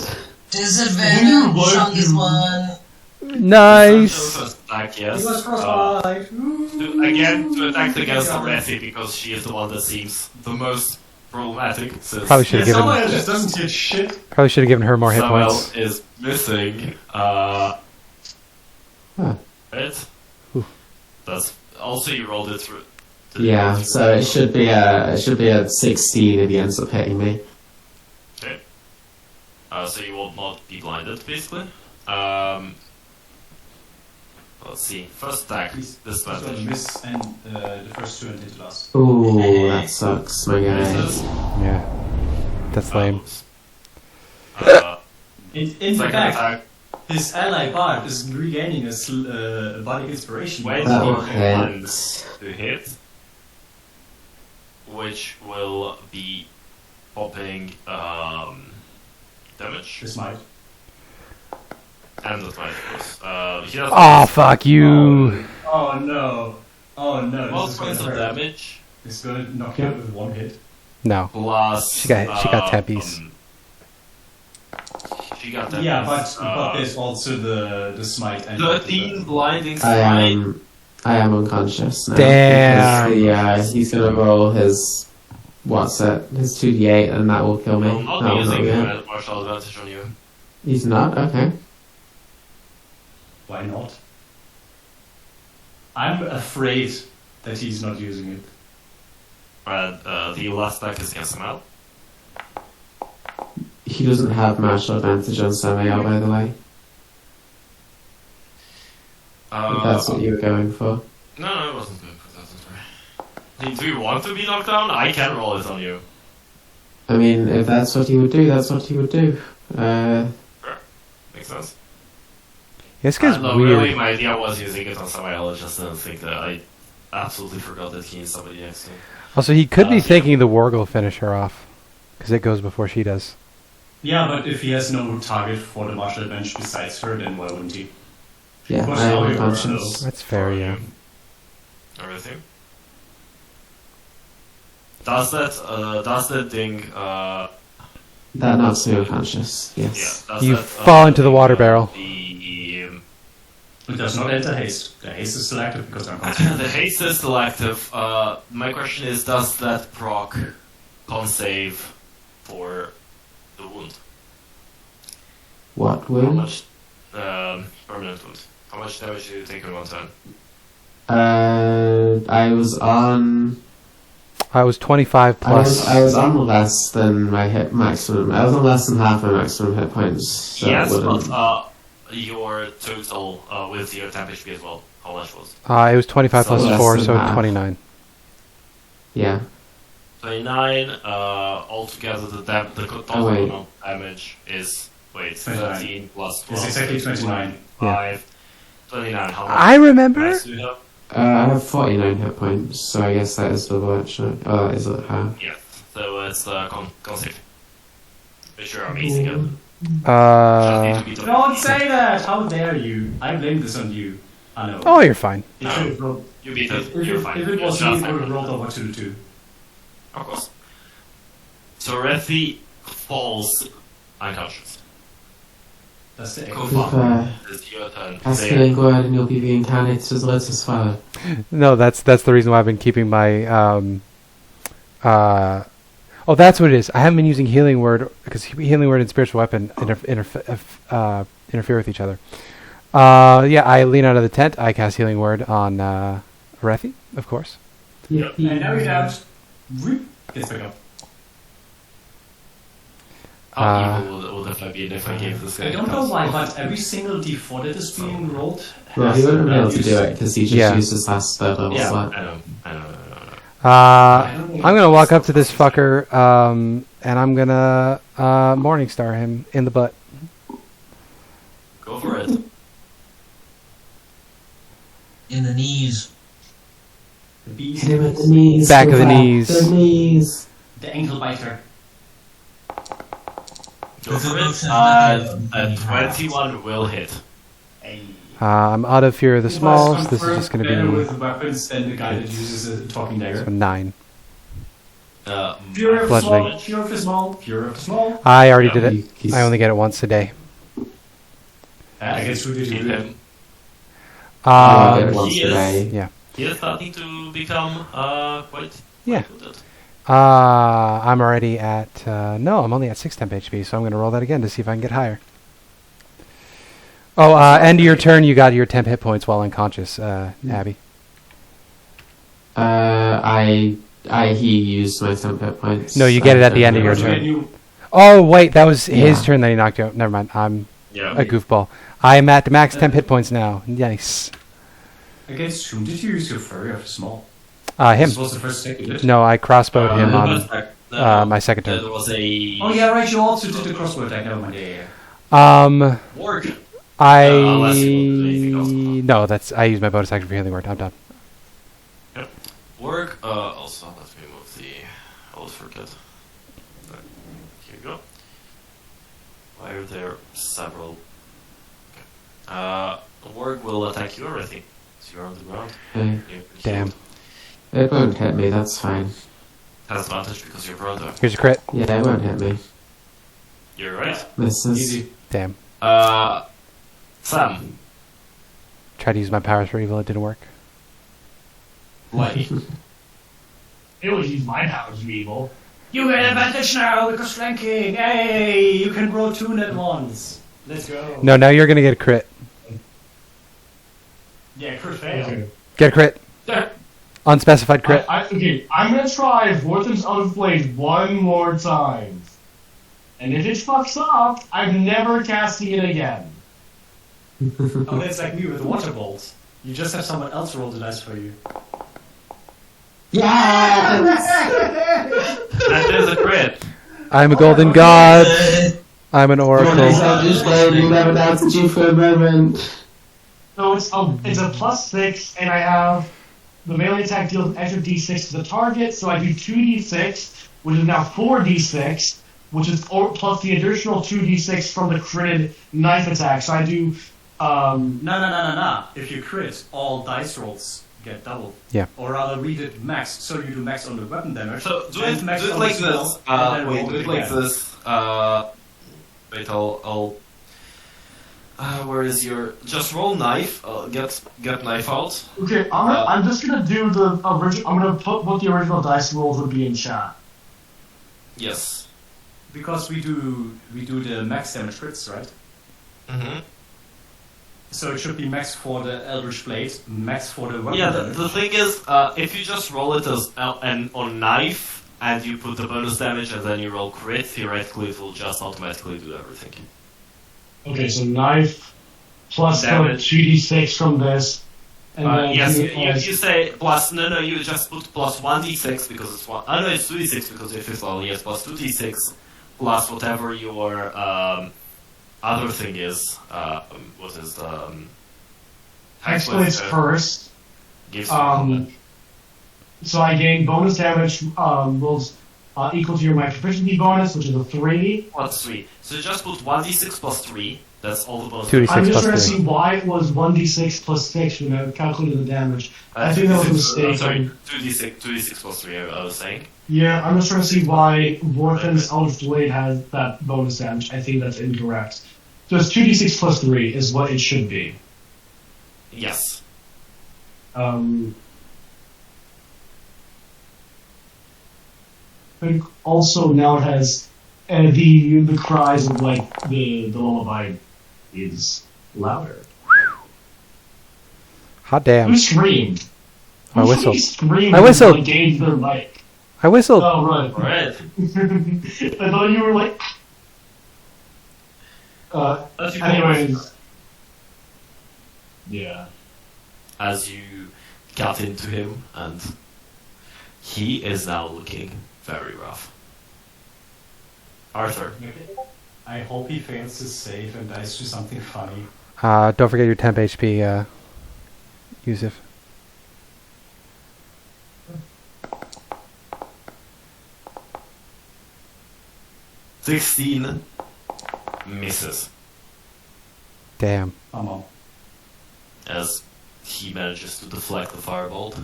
Disadvantage on this one. Nice. attack, yes. He was frostbite. To attack against Aurethi because she is the one that seems the most problematic. Since Probably should have given. Samael just doesn't get shit. Probably should have given her more hit Samael points. is missing. Right? That's also you rolled it through. Yeah, so it should be a 16 if he ends up hitting me. Okay. So you will not be blinded, basically. Let's see. First attack. Disadvantage. Miss and the first two and hit the last. Ooh, that sucks, my guy. Misses. Yeah, that's lame. In Second fact, attack. his ally Bard is regaining his bardic inspiration. 21 Okay. points to hit, which will be popping damage. This might. And the might, of course. He has Oh fuck you! Oh no. Oh no. 12 points of damage. It's gonna knock you out with one hit. No, Plus. she got tempies. She got tempies. Yeah, but there's also the smite and 13 blinding I strike. am unconscious now. Damn. Because he's gonna roll his his 2d8 and that will kill me. Will not That be will not using be it. martial advantage on you. He's not? Okay. Why not? I'm afraid that he's not using it. And the last attack is against Samael. He doesn't have martial advantage on Samael, by the way. If that's what you were going for. No, I wasn't going for that. Sorry. Do you want to be knocked down? I can roll it on you. I mean, if that's what he would do, that's what he would do. Sure. Makes sense. This guy's No, weird. really, my idea was using it on Samael. I just didn't think that. I absolutely forgot that he needs somebody next to him. Also, he could be thinking the Warg will finish her off, because it goes before she does. Yeah, but if he has no target for the martial advantage besides her, then why wouldn't he? Yeah, Plus I am now you're unconscious. That's fair, yeah. Everything. Does that thing? That knocks me unconscious, yes. Yeah. Does You that, fall into the water barrel. It does not enter haste. The haste is selective because I'm conscious. The haste is still active. My question is, does that proc con save for the wound? What How wound? much permanent wound? How much damage do you take in one turn? I was on. I was 25 plus. I was on less than my hit maximum. I was on less than half my maximum hit points. So Yes, it wouldn't. but your total with your temp HP as well. How much was? It was 25 plus less 4, than so half. 29. Yeah. 29. Altogether, the total Oh, wait. amount of damage is 29. 13 plus 12. It's exactly 29. 5. 29. How much? I remember. dice do you have? I have 49 hit points, so I guess that is double actually. Oh, that is at half. Yeah. So it's con save. Which you're amazing at. Uh, Don't say that! How dare you? I blame this on you. I know. oh, you're fine. It should have rolled. You beat If, it. You're fine. if it was You're me, just it would have fine. rolled over 2-2. Of course. So Aurethi falls unconscious. That's the Kuffah, it's your turn. Cast Say- healing word and you'll be reincarnated as Lotus Flower. No, that's the reason why I've been keeping my oh, that's what it is. I haven't been using healing word because healing word and spiritual weapon interfere with each other. Yeah, I lean out of the tent. I cast healing word on Aurethi, of course. Yep. And now he does. Gets back up. Evil will definitely be a different game for this guy. I don't know why, but every single d4 that is being rolled. Well, he wouldn't be able to do it because he just Yeah. used his last third level Yeah, slot. I know. I'm gonna walk up to this fucker, and I'm gonna Morningstar him in the butt. Go for it. In the knees. The beast. Hit him at the knees. Back of the Kuffah. knees. The knees. The ankle biter. Go for it. A 21 will hit. Hey. I'm out of Fear of the Smalls. This is just gonna better be with weapons than the guy that uses a talking dagger. so 9. Fury of the small, Bludgeoning. Fury of the small, Fury of the small. I already did it. He's- I only get it once a day. Against who did you Keep do it? him. It was he today. is, yeah. he is starting to become quite Yeah. good at it. I'm already at... no, I'm only at 6 temp HP, so I'm going to roll that again to see if I can get higher. Oh, end of your turn, you got your temp hit points while unconscious, Abby. He used my temp hit points. No, you get it at the end of your Once you get turn. new- Oh, wait, that was his Yeah. turn that he knocked you out. Never mind, I'm Yeah. a goofball. I'm at the max temp hit points now. Nice. Against whom did you use your furry of small? Him. This was the first attack you did? No, I crossbowed him on No, my second turn. there was a Oh yeah, right, you also did the crossbow attack. Never mind, yeah. Warg. I unless you want to do anything else. no, that's I use my bonus action for healing word. I'm done. Warg. Also, let me move the. I always forget. There. Here you go. Why are there several? Okay. Warg will attack you already. So you're on the ground. Okay. You're Damn. healed. It won't hit me, that's fine. Has advantage because you're prone though. Here's a crit. Yeah, it won't hit me. You're right. Misses. Easy. Damn. Sam. Tried to use my powers for evil. It didn't work. Why? It was use my powers of evil. You get advantage now because flanking. Hey, you can roll 2 net ones. Let's go. No, now you're gonna get a crit. Yeah, crit fail. Okay. Get a crit. Unspecified crit. Okay, I'm gonna try Vorthem's Outflame one more time. And if it fucks up, I'm never casting it again. Oh, that's like me with the water bolt. You just have someone else roll the dice for you. Yes! That is a crit. I'm a golden god. I'm an oracle. You never doubted you for a moment. So it's a +6, and I have the melee attack deals an extra d6 to the target, so I do 2d6, which is now 4d6, which is plus the additional 2d6 from the critted knife attack. So I do. No. If you crit, all dice rolls get doubled. Yeah. Or rather, read it max. So you do max on the weapon damage. So do and it, max do it on like the spell, this. and then Wait, roll do it like again. this. Wait, I'll. Where is your? Just roll knife. Get knife out. Okay, I'm just gonna do the original. I'm gonna put what the original dice rolls would be in chat. Yes. Because we do the max damage crits, right? Mm-hmm. So it should be max for the Eldritch Blade, max for the weapon Yeah. damage. The thing is, if you just roll it as on knife and you put the bonus damage and then you roll crit, theoretically it will just automatically do everything. Okay, so knife plus the Damage. 2d6 from this, and then Yes, do you say plus. No, you just put plus 1d6 because it's one. Oh no, it's 2d6 because if it's well, yes, plus 2d6 plus whatever your other thing is. What is the Exploits first. Gives So I gain bonus damage rolls equal to my proficiency bonus, which is a 3. plus 3. So just put 1d6 plus 3. That's all the bonus. 2d6 I'm just plus trying to 3. see why it was 1d6 plus 6 when I calculated the damage. I think that was a mistake. Sorry, 2d6 plus 3. I was saying. Yeah, I'm just trying to see why Vorten's Eldritch Blade has that bonus damage. I think that's incorrect. So it's 2d6 plus 3 is what it should be. Yes. But also now it has the cries of like the lullaby is louder. Hot damn. Who screamed? I whistled. Who screamed I whistled. and gave their mic? I whistled. Oh right. Right. I thought you were like. That's your Anyways. Yeah. as you cut into him, and he is now looking very rough. Arthur. I hope he fails to save and dies to something funny. Don't forget your temp HP, Yusuf. $16 misses Damn. Come on. as he manages to deflect the firebolt.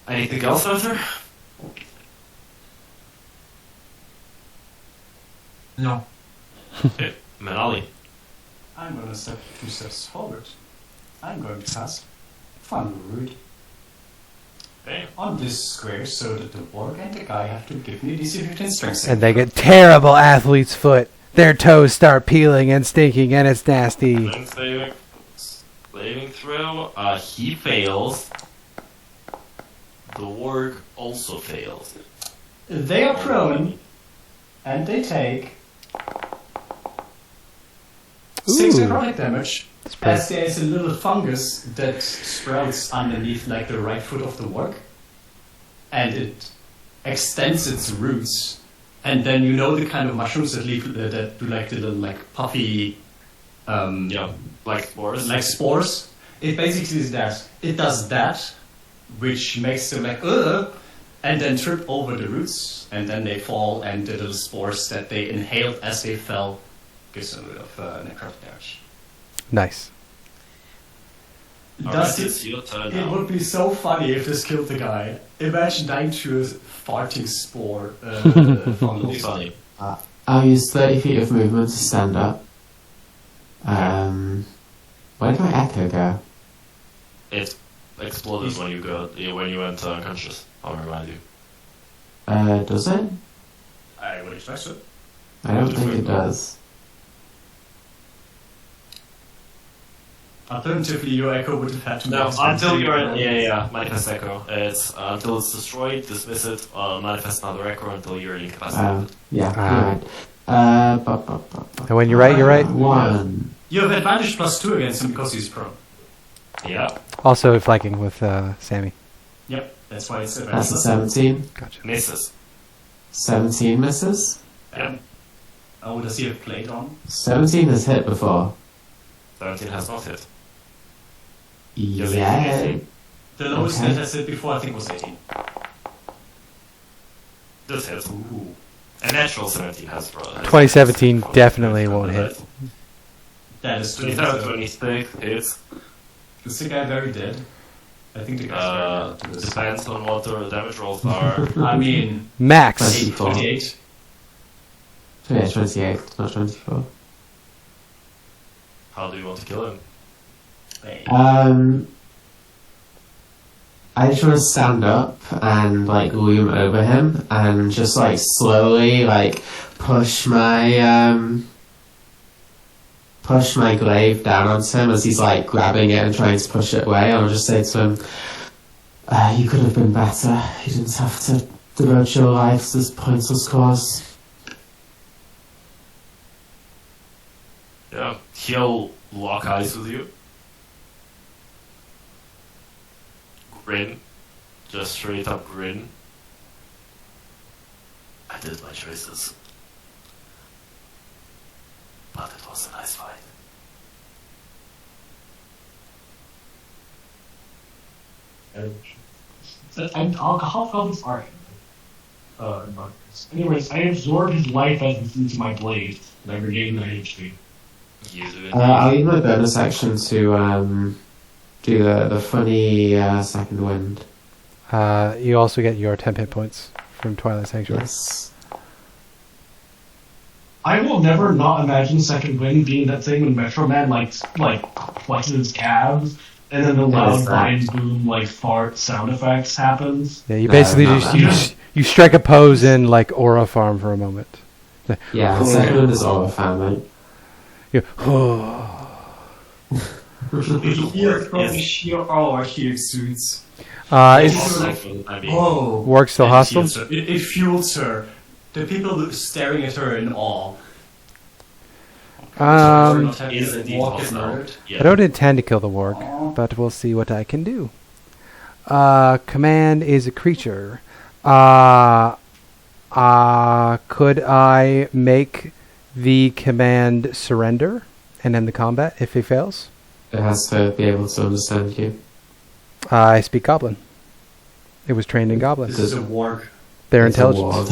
Anything else, Arthur? No. Okay, Menaali. I'm gonna step 2 steps forward. I'm going to cast Fun Root on this square so that the orc and the guy have to give me DC 15 strength. And they get terrible athlete's foot. Their toes start peeling and stinking, and it's nasty. Saving throw. He fails. The warg also fails. They are prone, and they take 6 Ooh. necrotic damage. As there is a little fungus that sprouts underneath, like the right foot of the warg, and it extends its roots. And then you know the kind of mushrooms that leave that do like the little like puffy, like spores. Like spores. It basically is that. It does that, which makes them like and then trip over the roots, and then they fall, and the little spores that they inhaled as they fell gives them a bit of necrotic damage. Nice. It would be so funny if this killed the guy. Imagine dying to a farting spore. Funny. I'll use 30 feet of movement to stand up. Where did my echo go? It exploded when you went unconscious. I'll remind you. Does it? I would expect so. I don't think it does. Alternatively, your echo would have had to. No, until you're manifest echo. It's until it's destroyed, dismiss it. Manifest another echo until you're incapacitated. Right. And when you're right. 1. You have advantage +2 against him because he's prone. Yeah. Also flanking with Sammy. Yep, that's why it's That's a 17. Gotcha. Misses. 17 misses. Yeah. Oh, does he have plate on? 17 has hit before. 17 has not hit. Yeah. The lowest that has hit before, I think, was 18. This hits. Ooh. A natural 17 has 2017 definitely won't hit. That is 27, 26 hits. Is the guy very dead? I think the guy's very dead. Depends on what the damage rolls are. I mean, Max. 28. Yeah, 28, not 24. How do you want to kill him? I just want to stand up and like loom over him and just like slowly like push my glaive down onto him as he's like grabbing it and trying to push it away. I'll just say to him, "You could have been better. You didn't have to devote your life to this pointless cause." Yeah, he'll lock eyes with you. Grin. Just straight up grin. I did my choices. But it was a nice fight. And Hobgoblins are anyways, I absorbed his life essence into my blade, and I regained 9 HP. I'll use my bonus action to do the funny second wind. You also get your 10 hit points from Twilight Sanctuary. Yes. I will never not imagine Second Wind being that thing when Metro Man like flexes his calves, and then the loud vine boom like fart sound effects happens. Yeah, you basically you strike a pose in like Aura Farm for a moment. Yeah, second wind is all fan, right? Yeah. He exudes. Work still hostile? It fuels her. The people staring at her in awe. Is indeed hostile. I don't intend to kill the warg, but we'll see what I can do. Command is a creature. Could I make the command surrender and end the combat if he fails? It has to be able to understand you. I speak Goblin. It was trained in Goblin. This is a warg. Their It's intelligence.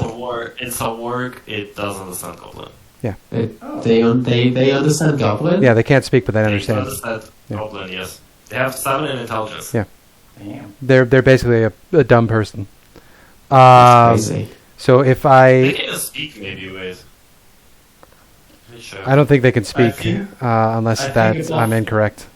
It's a warg. It does understand Goblin. Yeah. They understand Goblin? Yeah, they can't speak, but they They understand. understand Goblin, yes. They have 7 in intelligence. Yeah. Damn. They're basically a dumb person. That's crazy. So if They I can speak maybe with. don't think they can speak think- unless I think that it's I'm off. incorrect.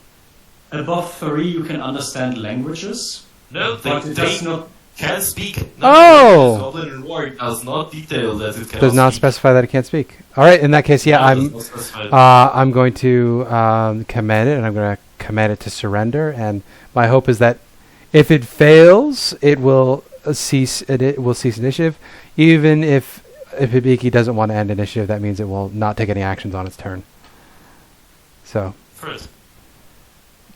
above 3 you can understand languages. No, But it does not. can speak. Oh! Goblin and Warg does not detail that it can Does not specify that it can't speak. All right, in that case, yeah, I'm going to command it, and I'm going to command it to surrender. And my hope is that if it fails, it will cease. It will cease initiative. Even if Hibiki doesn't want to end initiative, that means it will not take any actions on its turn. So, First.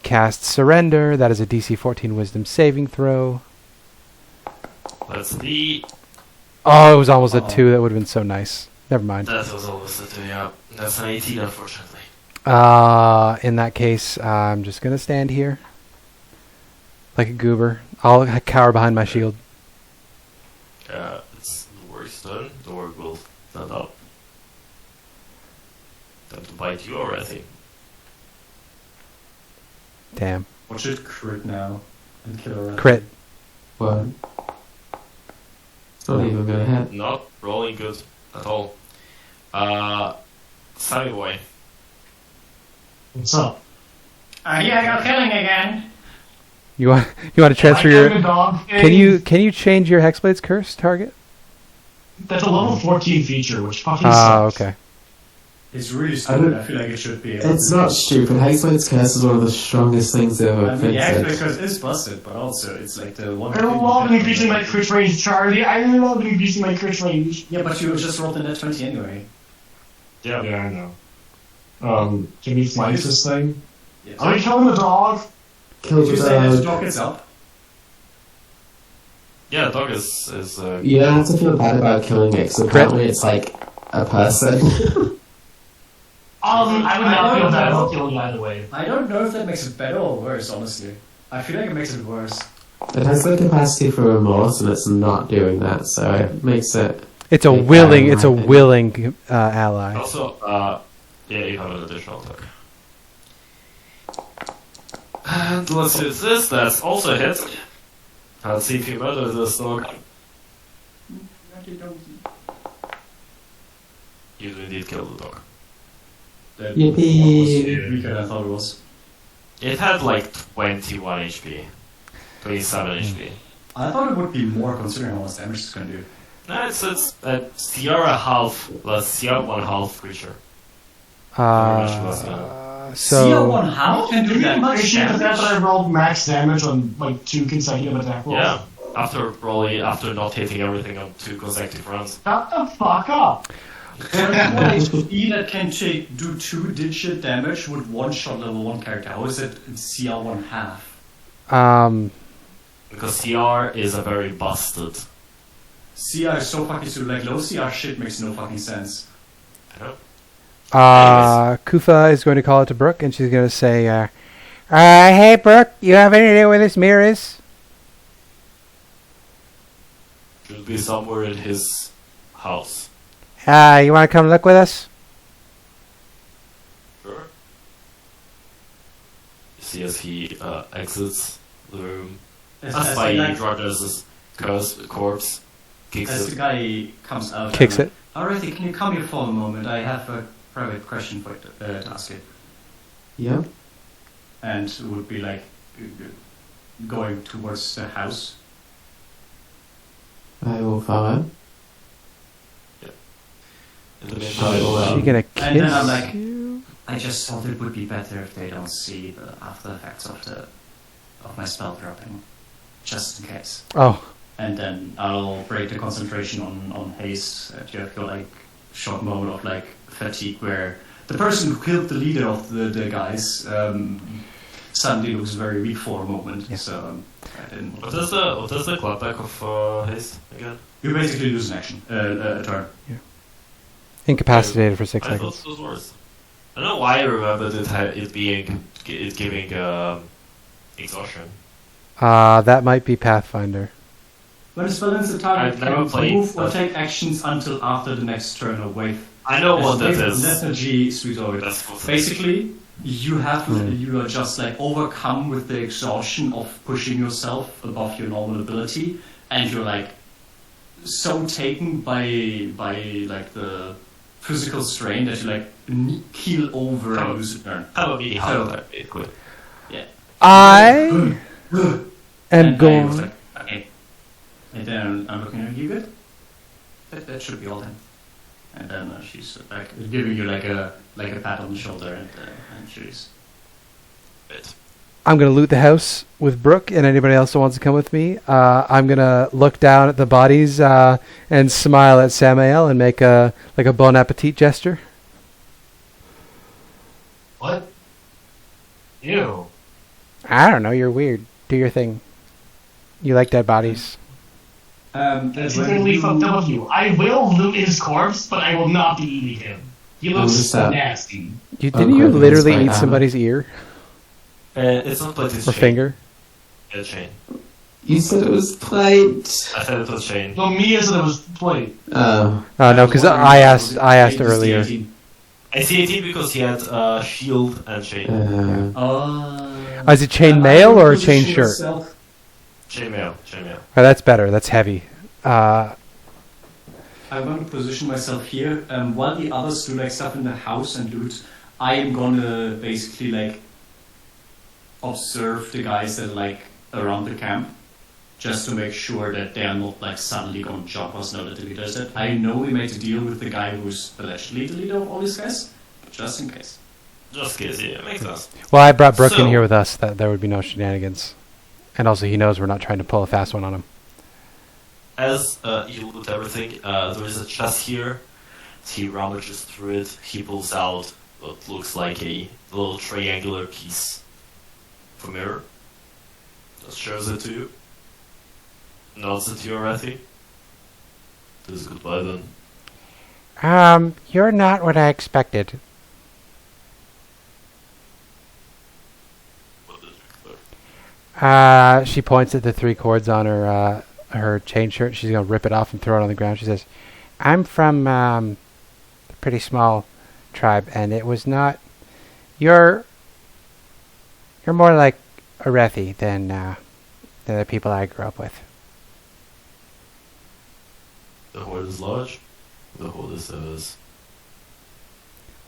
cast surrender. That is a DC 14 Wisdom saving throw. Let's see. Oh, it was almost a 2. That would have been so nice. Never mind. That was almost a 2, yeah. That's an 18, unfortunately. In that case, I'm just going to stand here like a goober. I'll cower behind my shield. It's the worst turn. The Warg will stand up. Time to bite you already. Damn. Watch it crit now and kill her. Crit. What? It's not even going to hit. Not rolling good at all. Sammy boy. What's up? You're killing again. You want to transfer your? Am I dog Can you change your Hexblade's curse target? That's a level 14 feature, which fucking Oh, sucks. okay. It's really stupid. I feel like it should be. It's not stupid. Hexblade's Curse is one of the strongest things ever I mean, the invented. Hexblade Curse is busted, but also it's like the one. I love increasing my crit range, Charlie. I love increasing my crit range. Yeah, but you just rolled a net 20 anyway. Yeah. Yeah, I know. Can we slice this thing? Yes. Are we killing the dog? Kill Did you the say that the dog. dog gets up? Yeah, dog is You don't have to feel bad about killing it, because apparently it's like a person. I would not feel bad about killing it either way. I don't know if that makes it better or worse, honestly. I feel like it makes it worse. It has the capacity for remorse, and it's not doing that, so it makes it... It's a Big willing. fan, It's a I think. willing ally. also, yeah, you have an additional attack. And let's use this, that's also a hit. Let's see if you murder this dog. You indeed kill the dog. That Yippee! was weaker than I thought it was. It had like 21 HP. 27 HP. I thought it would be more considering how much damage it's gonna do. No, it's Sierra half, plus Sierra 1 half creature. CR1 So half can do Do that you much appreciate the fact that I damage? rolled max damage on like 2 consecutive attack rolls? Yeah, after not hitting everything on 2 consecutive runs. Shut the fuck up! HP that can do 2-digit damage with one-shot level 1 character. How is it CR1 half? Because CR is a very busted. CR is so fucking stupid. Like, low CR shit makes no fucking sense. I know. Kuffah is going to call it to Brooke, and she's going to say, "Hey, Brooke, you have any idea where this mirror is?" Should be somewhere in his house. You want to come look with us? Sure. You see as he exits the room. As That's why the he guy- Rogers' his corpse. Kicks As the it. guy comes out, Kicks it. Aurethi, can you come here for a moment? I have a private question for to ask you. Yeah? And would be like going towards the house. I will follow. In the I will, meantime, She's going to kiss And then I'm like, you? I just thought it would be better if they don't see the after effects of my spell dropping, just in case. Oh, And then I'll break the concentration on haste. And you have your like short moment of like fatigue where the person who killed the leader of the guys suddenly looks very weak for a moment. Yeah. So I didn't. what is the clapback of haste again? You basically lose an action, a turn. incapacitated for 6 I seconds. thought it was worse. I don't know why I remembered it giving exhaustion. That might be Pathfinder. When a spell ends, the target I've never can played, move or but- take actions until after the next turn or wave. I know what that is. Lethargy, sweet oil. That's for Basically, you are just like overcome with the exhaustion of pushing yourself above your normal ability, and you're like so taken by like the physical strain that you like keel over and lose a turn. Have a mini So- heart attack, basically. I am And I was going. like, okay. And then I'm looking at you, good? That should be all then. And then she's like giving you like a pat on the shoulder, and she's. Bit. I'm gonna loot the house with Brooke and anybody else that wants to come with me. I'm gonna look down at the bodies and smile at Samael and make a bon appetit gesture. What? Ew. I don't know. You're weird. Do your thing. You like dead bodies. That's really fucked up of you. I will loot his corpse, but I will not be eating him. He looks just that? nasty. Didn't you Goblins literally might eat have somebody's ear It's not like this or chain. finger? Yeah, chain. You said it was plate. I said it was chain. No, Mia said it was plate. Oh. Oh no, because I asked earlier. I see 18 because he had shield and chain. Is it chain mail or a chain shirt? Chainmail. Oh, that's better. That's heavy. I want to position myself here. While the others do like stuff in the house and loot, I am gonna basically like observe the guys that are like around the camp, just to make sure that they are not like suddenly gonna jump us now that the leader is dead. I know we made a deal with the guy who's allegedly the leader of all these guys, but just in case. Just in case, yeah, makes sense. Well, I brought Brooke in So- here with us. That there would be no shenanigans, and also he knows we're not trying to pull a fast one on him. As you loot everything, there is a chest here. He rummages through it. He pulls out what looks like a little triangular piece of a mirror. Just shows it to you. Nods it to you, Aurethi. This is goodbye then. You're not what I expected. What did you expect? She points at the 3 cords on her chain shirt. She's gonna rip it off and throw it on the ground. She says, I'm from a pretty small tribe, and it was not. You're more like Aurethi than the people I grew up with. The horde is large. The horde is.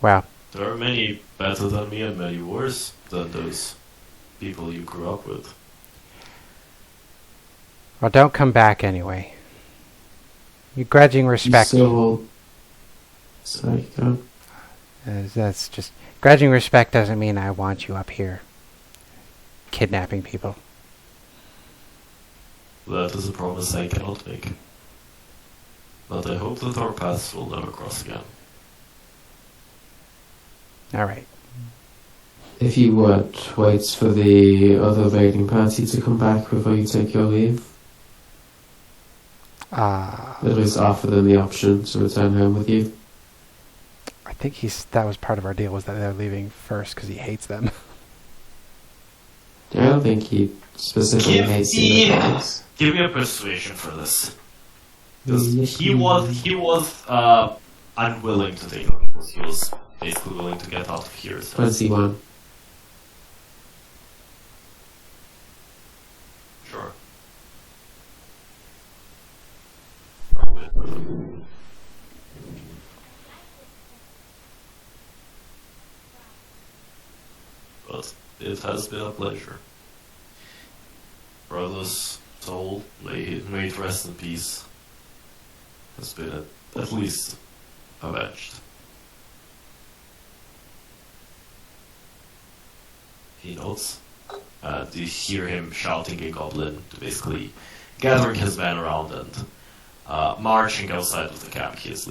Well, There are many better than me and many worse than those people you grew up with. don't come back anyway. Your grudging respect. Sorry, go on. That's just grudging respect doesn't mean I want you up here kidnapping people. That is a promise I cannot make. But I hope that our paths will never cross again. All right. If you would, wait for the other raiding party to come back before you take your leave. At least offer them the option to return home with you. I think that was part of our deal, was that they're leaving first because he hates them. I don't think he specifically hates the others. Give me a persuasion for this. 'Cause he was unwilling to take it. He was basically willing to get out of here. So. 21. Sure. But it has been a pleasure. Brother's soul, may it rest in peace, has been at least avenged. He nods. You hear him shouting a goblin to basically gathering his men around and marching outside of the camp. He is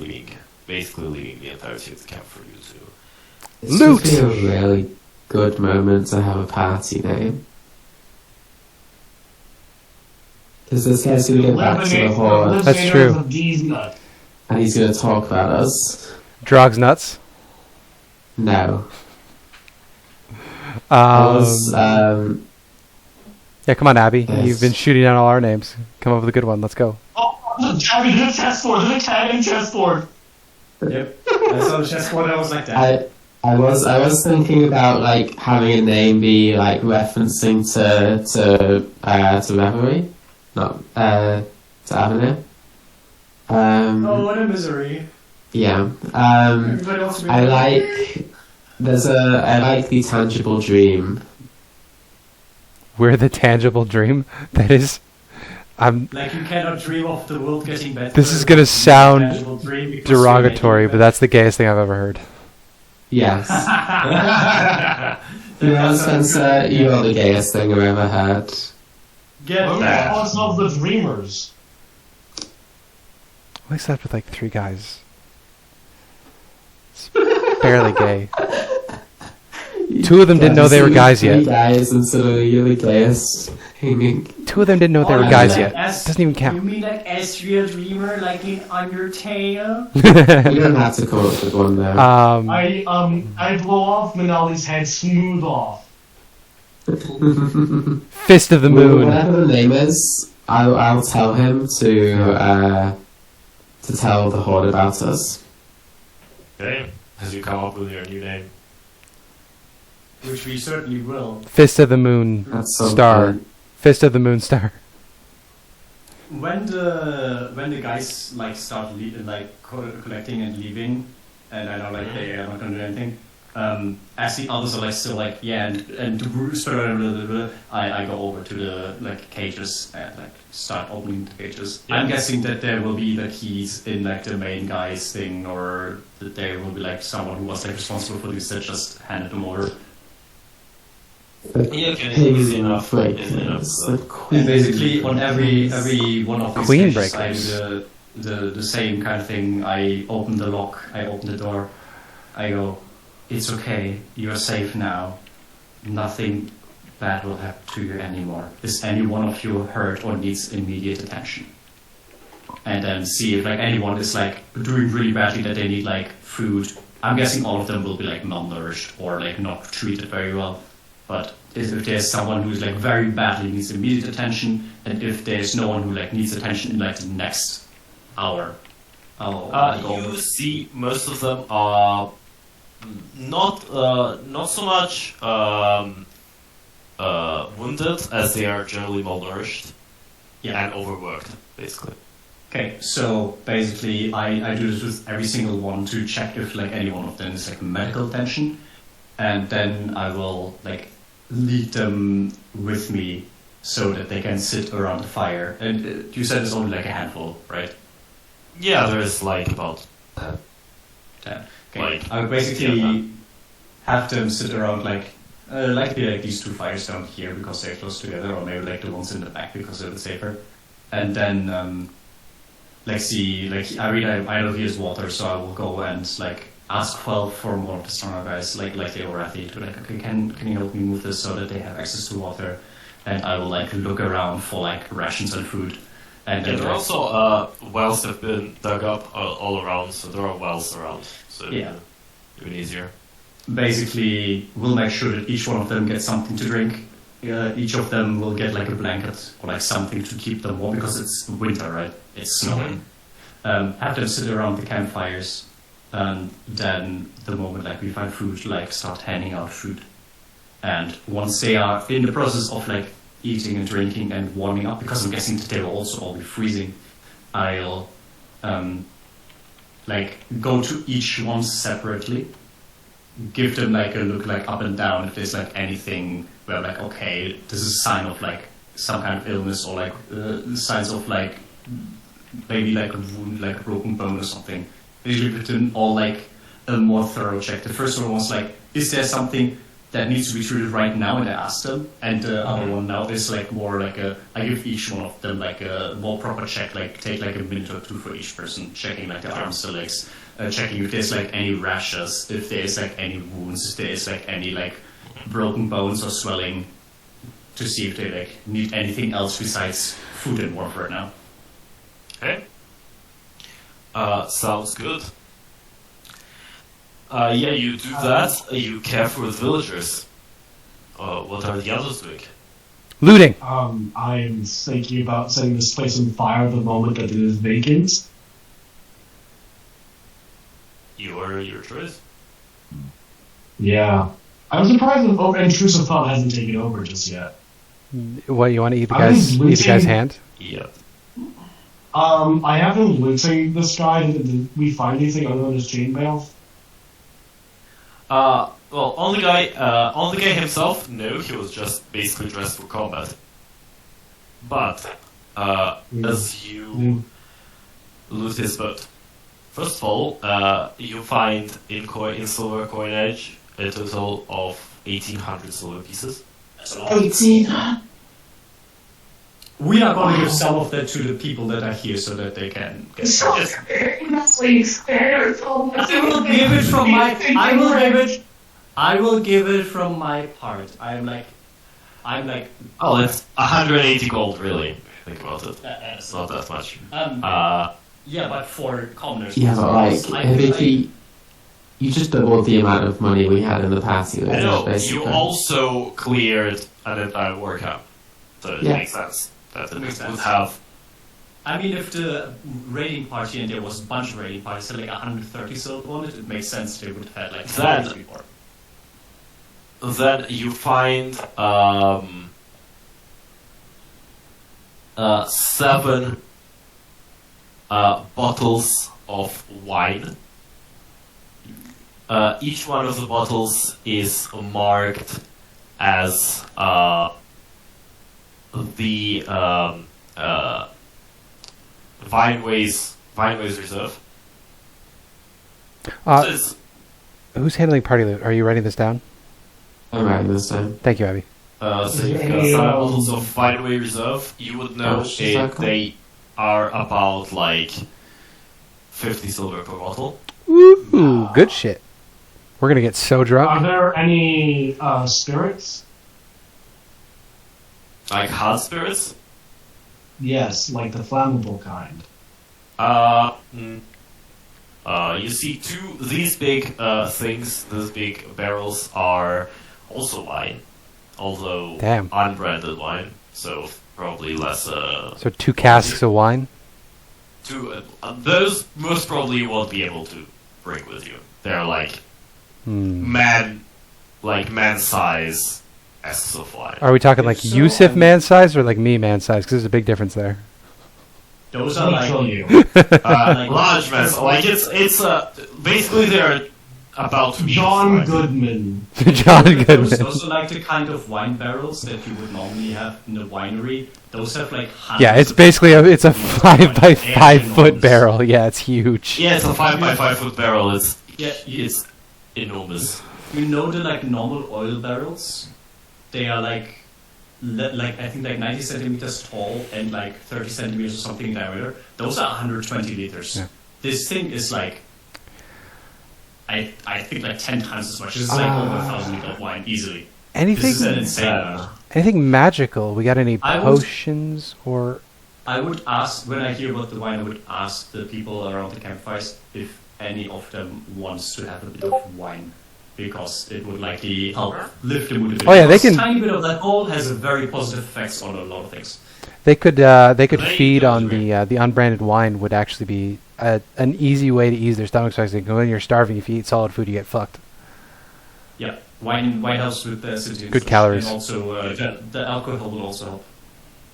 basically leaving the entirety of the camp for you to It's Loot! just a really good moment to have a party name. Because this guy's going to get back to the horde, That's true. Of these nuts. and he's going to talk about us. Drog's nuts. No. I Yeah, come on, Abby. Yes. You've been shooting down all our names. Come up with a good one. Let's go. Oh, there's a tag in the chessboard. There's a tag in the chessboard. Yep. I saw the chessboard. I was like that. I was thinking about like having a name be like referencing to Reverie, not to Avenir. Oh, what a misery. Yeah. Everybody wants to be I like the tangible dream we're the tangible dream that is. Like you cannot dream of the world getting better. This is gonna sound Tangible dream because derogatory, you're but that's the gayest thing I've ever heard. Yes. You know, Spencer, you are the gayest thing I've ever heard. Get Yeah, also the dreamers. I slept with like 3 guys. It's barely gay. 2 of them didn't know they were guys Three yet. guys and suddenly you're the gayest. 2 of them didn't know they were guys yet. Doesn't even You count. mean like Ezreal Dreamer, like in Undertale? You don't have to call it with one though. I blow off Menaali's head smooth off. Fist of the moon. Whatever the name is, I'll tell him to tell the Horde about us. Okay, as you come up with your new name. Which we certainly will. Fist of the moon That's some star. fun. Fist of the moon star. When the guys like start collecting and leaving, and I know like they are not gonna do anything. As the others are like still like and to roost, I go over to the like cages and like start opening the cages. Yeah. I'm guessing that there will be the keys in like the main guys thing, or that there will be like someone who was like responsible for this that just handed them over. Yeah, okay, easy enough. Easy enough. And basically on every one of these Queen cages, breakers. I do the same kind of thing. I open the lock, I open the door, I go, it's okay, you're safe now. Nothing bad will happen to you anymore. Is any one of you hurt or needs immediate attention? And then see if like anyone is like doing really badly that they need like food. I'm guessing all of them will be like malnourished or like not treated very well. But if there's someone who's like very badly needs immediate attention, and if there's no one who like needs attention in like the next hour, I'll go You over. see, most of them are not so much wounded as they are generally malnourished and overworked, basically. Okay, so basically I do this with every single one to check if like any one of them is like medical attention, and then I will like lead them with me so that they can sit around the fire. And you said it's only like a handful, right? Yeah, there's like about 10. 10. Okay. Like, I would basically have them sit around like likely like these 2 fires down here because they're close together, or maybe like the ones in the back because they're safer. And then like see like I know here's water, so I will go and like ask 12 from one of the stronger guys, like the Aurethi, to like, okay, can you help me move this so that they have access to water? And I will like look around for like rations and food. And then there are also wells have been dug up all around, so there are wells around, so even easier. Basically, we'll make sure that each one of them gets something to drink. Each of them will get like a blanket or like something to keep them warm because it's winter, right? It's snowing. Have them sit around the campfires. And then the moment like we find food, like start handing out food. And once they are in the process of like eating and drinking and warming up, because I'm guessing that they will also all be freezing, I'll like go to each one separately, give them like a look like up and down if there's like anything where like, okay, this is a sign of like some kind of illness, or like signs of like maybe like a wound, like a broken bone or something. Usually give them all like a more thorough check. The first one was like, is there something that needs to be treated right now? And I asked them. And the other one now is like more like I give each one of them like a more proper check, like take like a minute or 2 for each person, checking like the arms, the legs, checking if there's like any rashes, if there's like any wounds, if there's like any like broken bones or swelling, to see if they like need anything else besides food and warmth right now. Okay. Sounds good. Yeah, you do that. You care for the villagers. What are the others doing? Looting. I am thinking about setting this place on fire the moment that it is vacant. Your choice. Yeah. I'm surprised that intrusive thought hasn't taken over just yet. What, you want to eat the I was guy's looting- hand? Yeah. I haven't looting this guy. Did we find anything other than his chainmail? Well, on the guy himself, no, he was just basically dressed for combat. But as you loot his boat, first of all, you find in silver coinage a total of 1,800 silver pieces. 18. We are going to give some of that to the people that are here so that they can get So immensely scared. I will give it from my. I will give it from my part. I'm like. Oh, it's 180 gold, really. Think about it. It's not that much. Yeah, but for commoners. Yeah, but like, if you just doubled the amount of money we had in the past year. I know, basically. you also cleared an entire war camp. So it Yeah. makes sense. That it Makes would sense. have. I mean, if the raiding party and there was a bunch of raiding parties had like 130 silver on it, it makes sense they would have had like Then- 30 before. Then you find 7 bottles of wine. Each one of the bottles is marked as the Vineways Reserve. This- Who's handling party loot? Are you writing this down? I'm writing this time. Thank you, Abby. So you've got 7 bottles of Vineway Reserve. You would know How much does that if cost? they are about like 50 silver per bottle. Ooh, good shit. We're gonna get so Are drunk. there any spirits? Like hard spirits. Yes, like the flammable kind. You see these big things, these big barrels are also wine, although Damn. unbranded wine, so probably less. So 2 casks of wine. Those most probably you won't be able to bring with you. They're like Hmm. man size esses of wine. Are we talking like So, Yusuf man size or like me man size? Because there's a big difference there. Those I'll are show like. you. Large man, like it's basically they're about to be John fine. Goodman. John Those Goodman. are like the kind of wine barrels that you would normally have in a winery. Those have like hundreds Yeah, it's of basically it's a different 5 by wines, 5 foot enormous. barrel. Yeah, it's huge. Yeah, it's a 5 by 5 foot barrel. It's Yeah, it's enormous. you know the like normal oil barrels? They are like I think like 90 centimeters tall and like 30 centimeters or something in diameter. Those are 120 liters. Yeah. This thing is like I think like 10 times as much. This is like over 1,000 liters of wine easily. This is an Anything insane amount. anything magical? We got any I would- potions or I would ask, when I hear about the wine, I would ask the people around the campfires if any of them wants to have a bit of wine. Because it would likely help lift the mood a bit. Oh, yeah, they Because can- a tiny bit of alcohol has a very positive effects on a lot of things. they could They feed don't on agree. the unbranded wine would actually be an easy way to ease their stomach strikes. When you're starving, if you eat solid food, you get fucked. Yeah, wine helps with the acidity. and Good such, calories. And also, the alcohol will also help.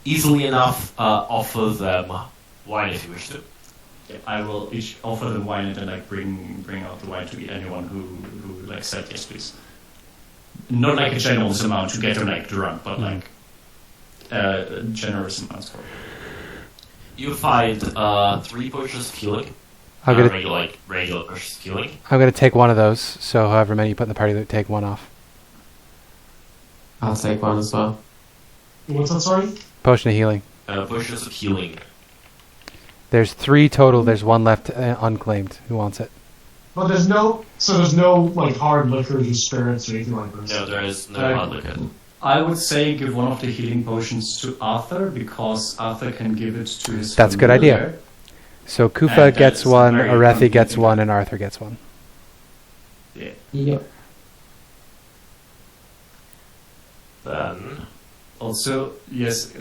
Easily enough, offer them wine if you wish to. Yeah, I will each offer them wine and then like bring out the wine to anyone who like said yes please. Not like a generous amount to get them like drunk, but like generous amounts for it. You find 3 potions of healing. I'm gonna regular potions of healing. I'm gonna take one of those. So however many you put in the party loot, take one off. I'll take one as well. What's that, sorry? Potion of healing. Potions of healing. There's 3 total. There's 1 left unclaimed. Who wants it? But there's no like hard liquors or spirits or anything like this. No, there is no Uh, hard liquor. I would say give one of the healing potions to Arthur because Arthur can give it to his. That's a good idea. familiar. So And Kuffah that gets is a one, very Aurethi gets convenient one, thing. and Arthur gets one. Yeah. Yep. Then Also, yes,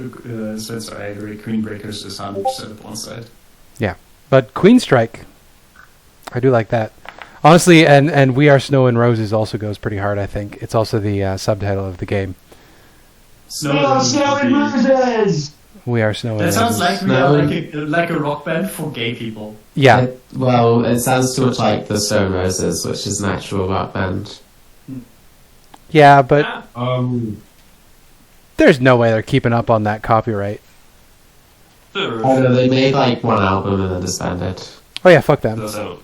Spencer, I agree. Queen Breakers is 100% at one side. But Queen Strike, I do like that. Honestly, and We Are Snow and Roses also goes pretty hard, I think. It's also the subtitle of the game. Snow and Roses! We Are Snow and That sounds Roses. like we are like a rock band for gay people. Yeah. Well, it sounds too much like the Stone Roses, which is an actual rock band. Yeah, but there's no way they're keeping up on that copyright. Oh no, they made like one album and then disbanded. Oh yeah, fuck them. So,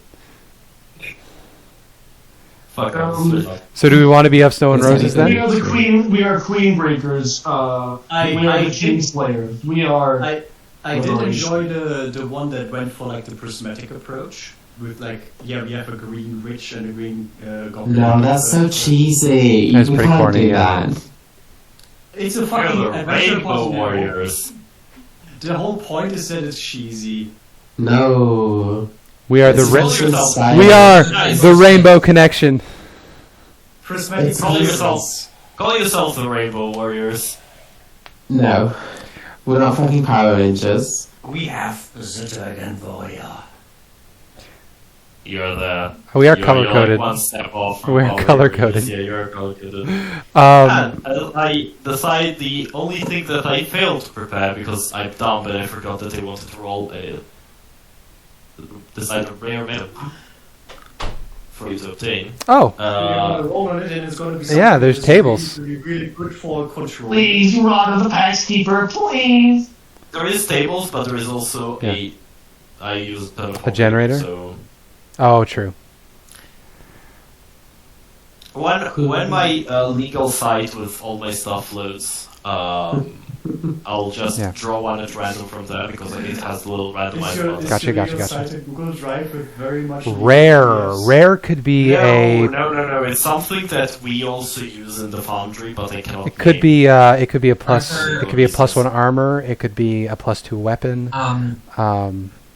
fuck us. So do we want to be of Snow and Roses We then? are the queen. We are queen breakers. We are the king slayers. We are. I did Liberation. enjoy the one that went for like the prismatic approach with like we have a green witch and a green goblin. No, that's so cheesy. That's You pretty can't corny, do yeah. that. It's a We're fucking the adventure Rainbow puzzle. Warriors. The whole point is that it's cheesy. No. We are the It's ra- also inspired. we are Nice. the Rainbow Connection. Prismatic It's Call puzzles. yourself, call yourself the Rainbow Warriors. No. We're not fucking Power Rangers. We have the Dragon Warrior. You're the. We are you're color coded. Like one step off. From We're Power color-coded. Rangers. Yeah, you're color coded. Um, And I decide the only thing that I failed to prepare because I'm dumb and I forgot that I wanted to roll a decide a rare item for you to obtain. oh, Roll on it and it's going to be Yeah, there's that's tables. Really, really good for control. Please, Rod of the Pax Keeper, please. There is tables, but there is also Yeah. I use A generator? So oh, true. when my legal site with all my stuff loads, I'll just Yeah. draw one at random from there because it has the little randomized buttons. Gotcha. Site at Google Drive with very much Rare. Rare could be a. No. It's something that we also use in the Foundry, but I cannot. It could name. be. It could be a plus. Armor. It could be a +1 armor. It could be a +2 weapon.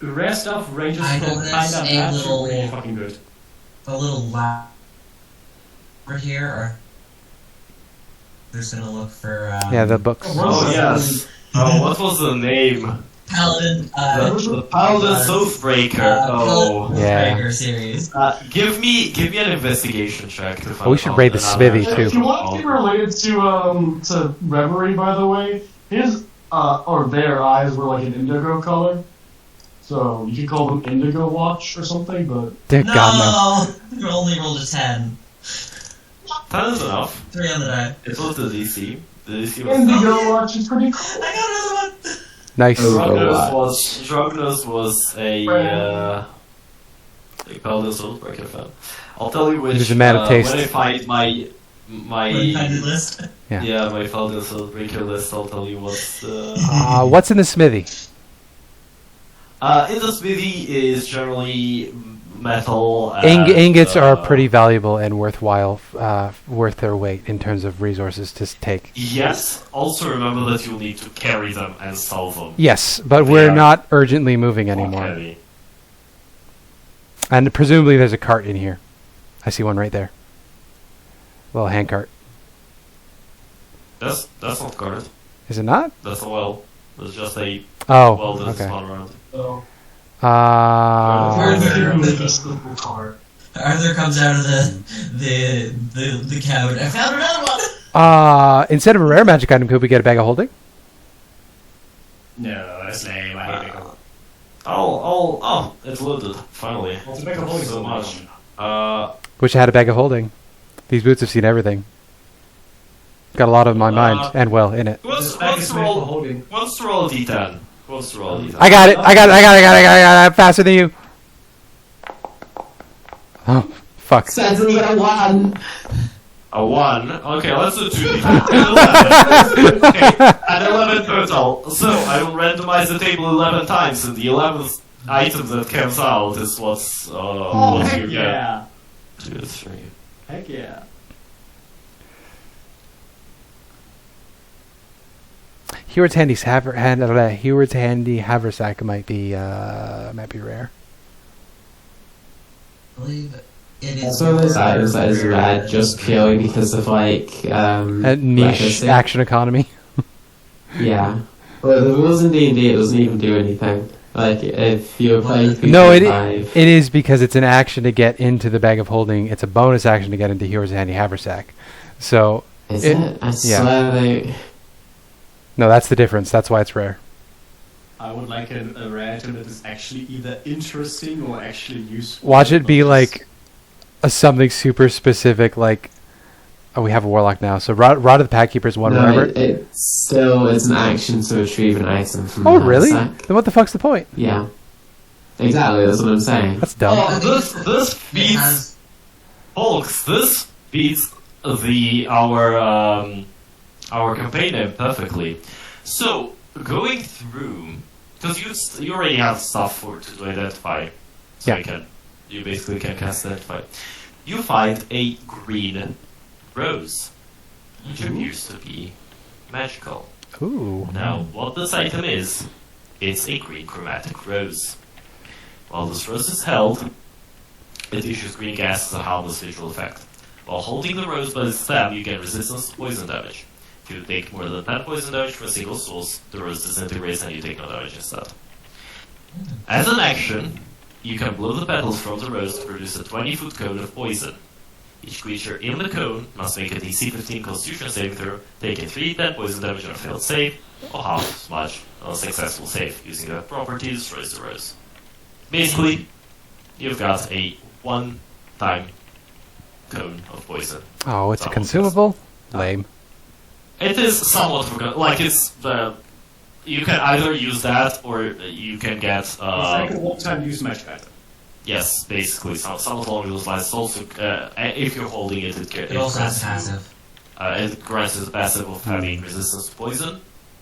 Rare stuff ranges I from noticed kinda a bad to little- really fucking good. A little loud over here, or we're just gonna look for Yeah, the books. Oh yes. Oh, what was the name? Paladin. The Paladin Oathbreaker. Oh. Yeah. Breaker series. Give me an investigation check. To find we should out raid the another- smithy, If too. you want to be related to Reverie, by the way, his or their eyes were like an indigo color, so you could call them Indigo Watch or something. But Dear No, God, you only rolled a 10. 10 is enough. 3 on the die. It was the DC. The DC was Indigo Watch is pretty cool. I got another one. no. Nice. Oh. Drugnus was a Paladin Oathbreaker fan. I'll tell you which. He was a man of taste. When I find my list. Yeah. my Paladin Oathbreaker list, I'll tell you what's. What's in the smithy? In the smithy is generally metal. And, Ingots are pretty valuable and worthwhile, worth their weight in terms of resources to take. Yes. Also remember that you'll need to carry them and sell them. Yes, but They we're are not urgently moving anymore. Heavy. And presumably there's a cart in here. I see one right there. Little hand cart. That's not guarded. Is it not? That's a well. It's just a Oh, well that's okay. spawn around. So Arthur. this little card. Arthur comes out of the cabin. I found another one. Instead of a rare magic item, could we get a bag of holding? No, that's lame. I hate it. Oh, it's loaded. Finally. Well, to make a holding So much. Wish I had a bag of holding. These boots have seen everything. Got a lot on my mind, and well, in it. Who wants This bag to is made for roll? holding. Who wants to roll a d10? Who wants to roll a d10? I got it! I'm faster than you! Oh, fuck. Says we got one. A 1. Okay, let's do 2d10. Okay, and 11 total. So I will randomize the table 11 times, and the 11th item that comes out is what's Oh, what heck you get. yeah. 2, 3. Heck yeah. Heward's handy haversack might be rare. I believe it is. That's one of those items that is rare just purely because of like A niche legacy. action economy. Yeah. Well, the rules in D&D it doesn't even do anything. Like if you're playing No, it 3.5, is because it's an action to get into the bag of holding. It's a bonus action to get into Heward's handy haversack. So is it- it? I yeah. swear they. no, that's the difference. That's why it's rare. I would like a rare item that is actually either interesting or actually useful. Watch it be like something super specific, like we have a warlock now. So Rod of the Packkeeper is one. No, Remember? it's an action to retrieve an item from Oh, the really? sack. Then what the fuck's the point? Yeah. Exactly, that's what I'm saying. That's dumb. Oh, this beats, folks. This beats our campaign name perfectly. So going through, because you already have stuff to identify, so Yeah. you basically can cast identify. You find a green rose, which appears to be magical. Ooh. Now, what this item is, it's a green chromatic rose. While this rose is held, it issues green gas as a harmless visual effect. While holding the rose by the stem, you get resistance to poison damage. If you take more than 10 poison damage from a single source, the rose disintegrates and you take no damage instead. As an action, you can blow the petals from the rose to produce a 20-foot cone of poison. Each creature in the cone must make a DC 15 Constitution saving throw, taking 3d10 poison damage on a failed save, or half as much on a successful save. Using that property destroys the rose. Basically, you've got a one-time cone of poison. Oh, it's a consumable? Lame. It is somewhat like it's you can either use that or you can get It's like a one-time use magic item. yes, basically somewhat along those lines. It's also if you're holding it, It also has passive. It grants you the passive of having resistance to poison,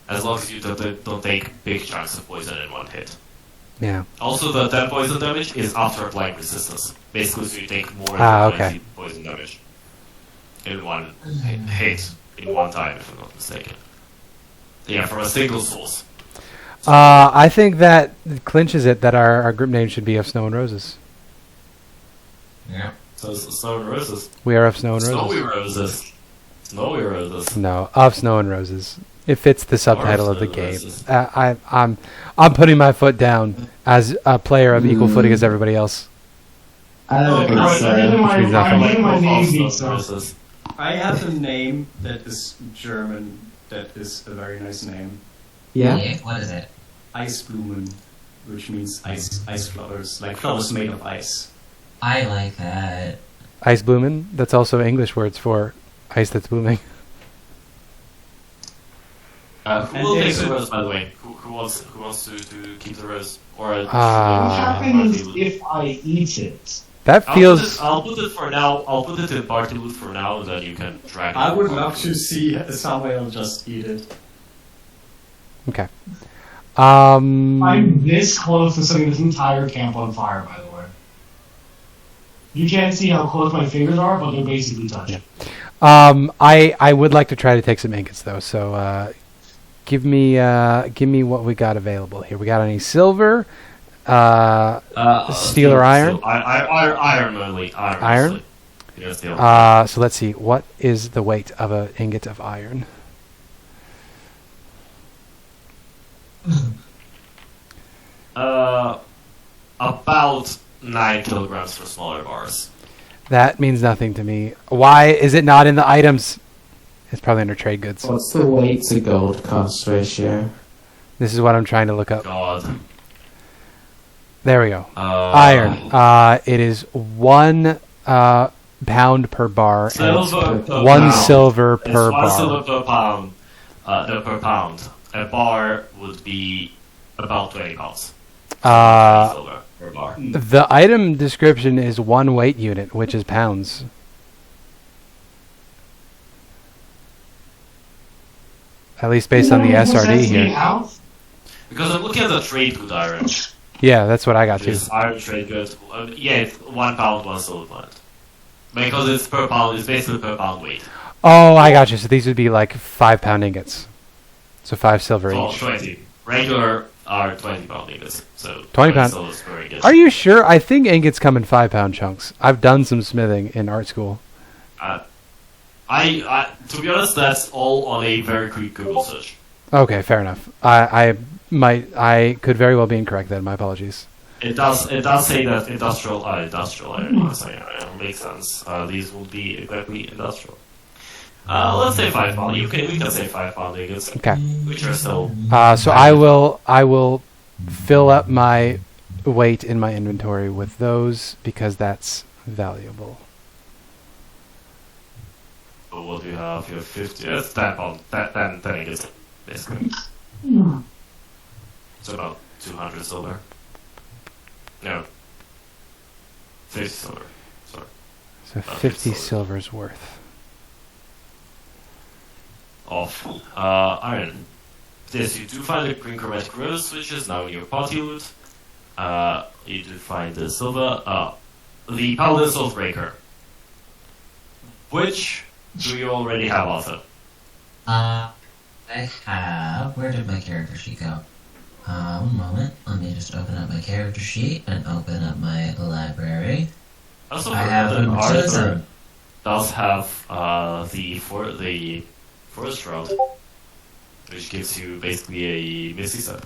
as long as you don't take big chunks of poison in one hit. Yeah. Also, the 10 poison damage is after applying resistance. Basically, so you take more than 20 poison damage in one hit, in one time, if I'm not mistaken. Yeah, from a single source. I think that clinches it that our group name should be Of Snow and Roses. Yeah. So, Snow and Roses. We are Of Snow and Roses. Snowy Roses. Snowy Roses. No, Of Snow and Roses. It fits the subtitle of the Snow game. Roses. I'm putting my foot down as a player of equal footing as everybody else. I don't think Alright, so. even my, Means nothing. even my name Snow beats us. Roses. I have a name that is German. That is a very nice name. Yeah? What is it? Eisblumen, which means ice flowers, like flowers made of ice. I like that. Ice blooming. That's also English words for ice that's blooming. Who And will take there's the a- rose, by the way? Who wants to keep the rose? Or What happens if I eat it? That feels. I'll put it for now. I'll put it in party loot for now, and then you can drag it. I would love to see Samael just eat it. Okay. I'm this close to setting this entire camp on fire, by the way. You can't see how close my fingers are, but they're basically touched. I would like to try to take some ingots though. So give me what we got available here. We got any silver, steel or iron? Iron only. Iron? mostly. Yeah, steel. So let's see. What is the weight of an ingot of iron? About 9 kilograms for smaller bars. That means nothing to me. Why is it not in the items? It's probably under trade goods. What's the weight to gold cost ratio? This is what I'm trying to look up. God. There we go. Iron. It is 1 pound per bar. and Silver per one pound. silver It's per 1 bar. silver per pound. Per pound. A bar would be about 20 pounds. Silver per bar. The item description is 1 weight unit, which is pounds. At least based on the SRD here. Because I'm looking at the trade good iron. Yeah, that's what I got Which too. is iron trade good. Yeah, it's 1 pound, 1 silver point. Because it's per pound, it's basically per pound weight. Oh, I got you. So these would be like 5 pound ingots. So 5 silver So each. 20. Regular are 20 pound ingots. So 20 pound. silvers per ingot. Are you sure? I think ingots come in 5 pound chunks. I've done some smithing in art school. To be honest, that's all on a very quick Google search. Okay, fair enough. I could very well be incorrect then. My apologies. It does say that industrial iron makes sense. These will be exactly industrial. Let's say 5 pound. We can say 5 pound ingots. Okay. Which are still. So I will fill up my weight in my inventory with those because that's valuable. what do you have? You have 50. It's 10 pound. 10 ingots, basically. It's about 200 silver. No. 50 silver. Sorry. So About 50 silver. silver's worth. Of iron. Yes, you do find the green chromatic rose, which is now in your party loot. You do find the silver. The Paladin Soulbreaker. Which do you already have, Arthur? I have. Where did my character sheet go? One moment. Let me just open up my character sheet and open up my library. Also, I have that Arthur Arthur. does have the Forest Shroud, which gives you basically a Misty Step.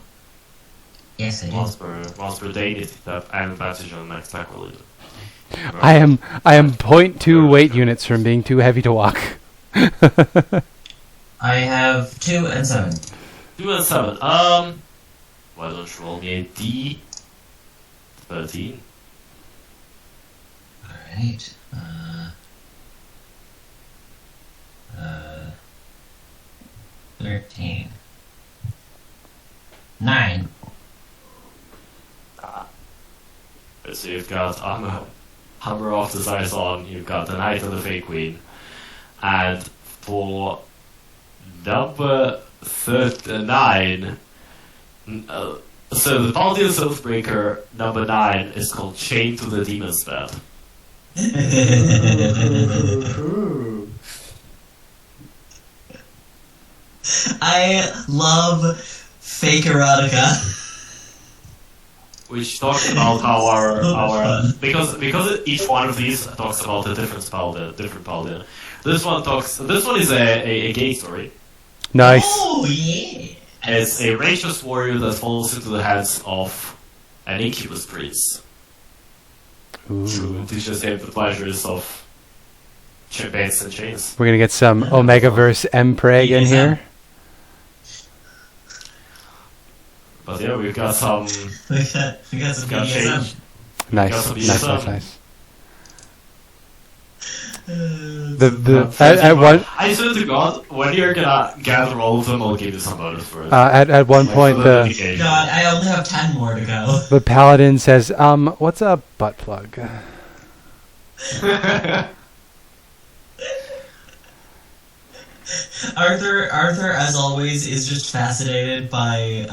Yes, I do. Once per day, Misty Step, and advantage on the next attack roll. I am 0.2 weight units from being too heavy to walk. I have 2 and 7. 2 and 7. Why don't you roll me a D13? Alright. 13. 9. So you've got Hammer of the Saison, you've got the Knight of the Fey Queen, and for number 39, so the Paladin Soulbreaker number 9 is called Chain to the Demon's Bed. I love fake erotica. Which talks about how our because each one of these talks about a different paladin. This one is a gay story. Nice. Oh yeah. It's a righteous warrior that falls into the hands of an incubus priest. Ooh. To teaches him the pleasures of chains and chains. We're gonna get some Omegaverse M-Preg in here. But yeah, we've got some. We got some BDSM. Nice. some Nice. BDSM. At one I swear to God, when you're gonna gather all of them, I'll give you some bonus for it. at one point the God, I only have 10 more to go. the paladin says, what's a butt plug? Arthur, as always, is just fascinated by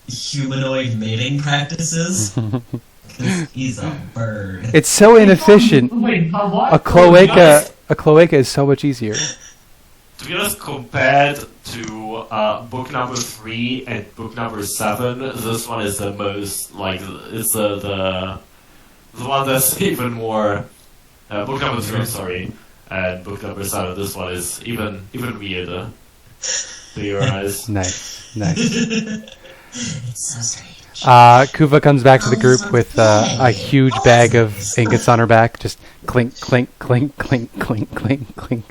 humanoid mating practices. 'Cause he's a bird. It's so inefficient. Wait, what? A cloaca is so much easier. To be honest, compared to book number 3 and book number 7, this one is the most like it's the one that's even more. Book number 3, I'm sorry, and book number 7. This one is even weirder to your eyes. Nice. It's so strange. Kuffah comes back to the group with a huge bag of ingots on her back. Just clink, clink, clink, clink, clink, clink, clink.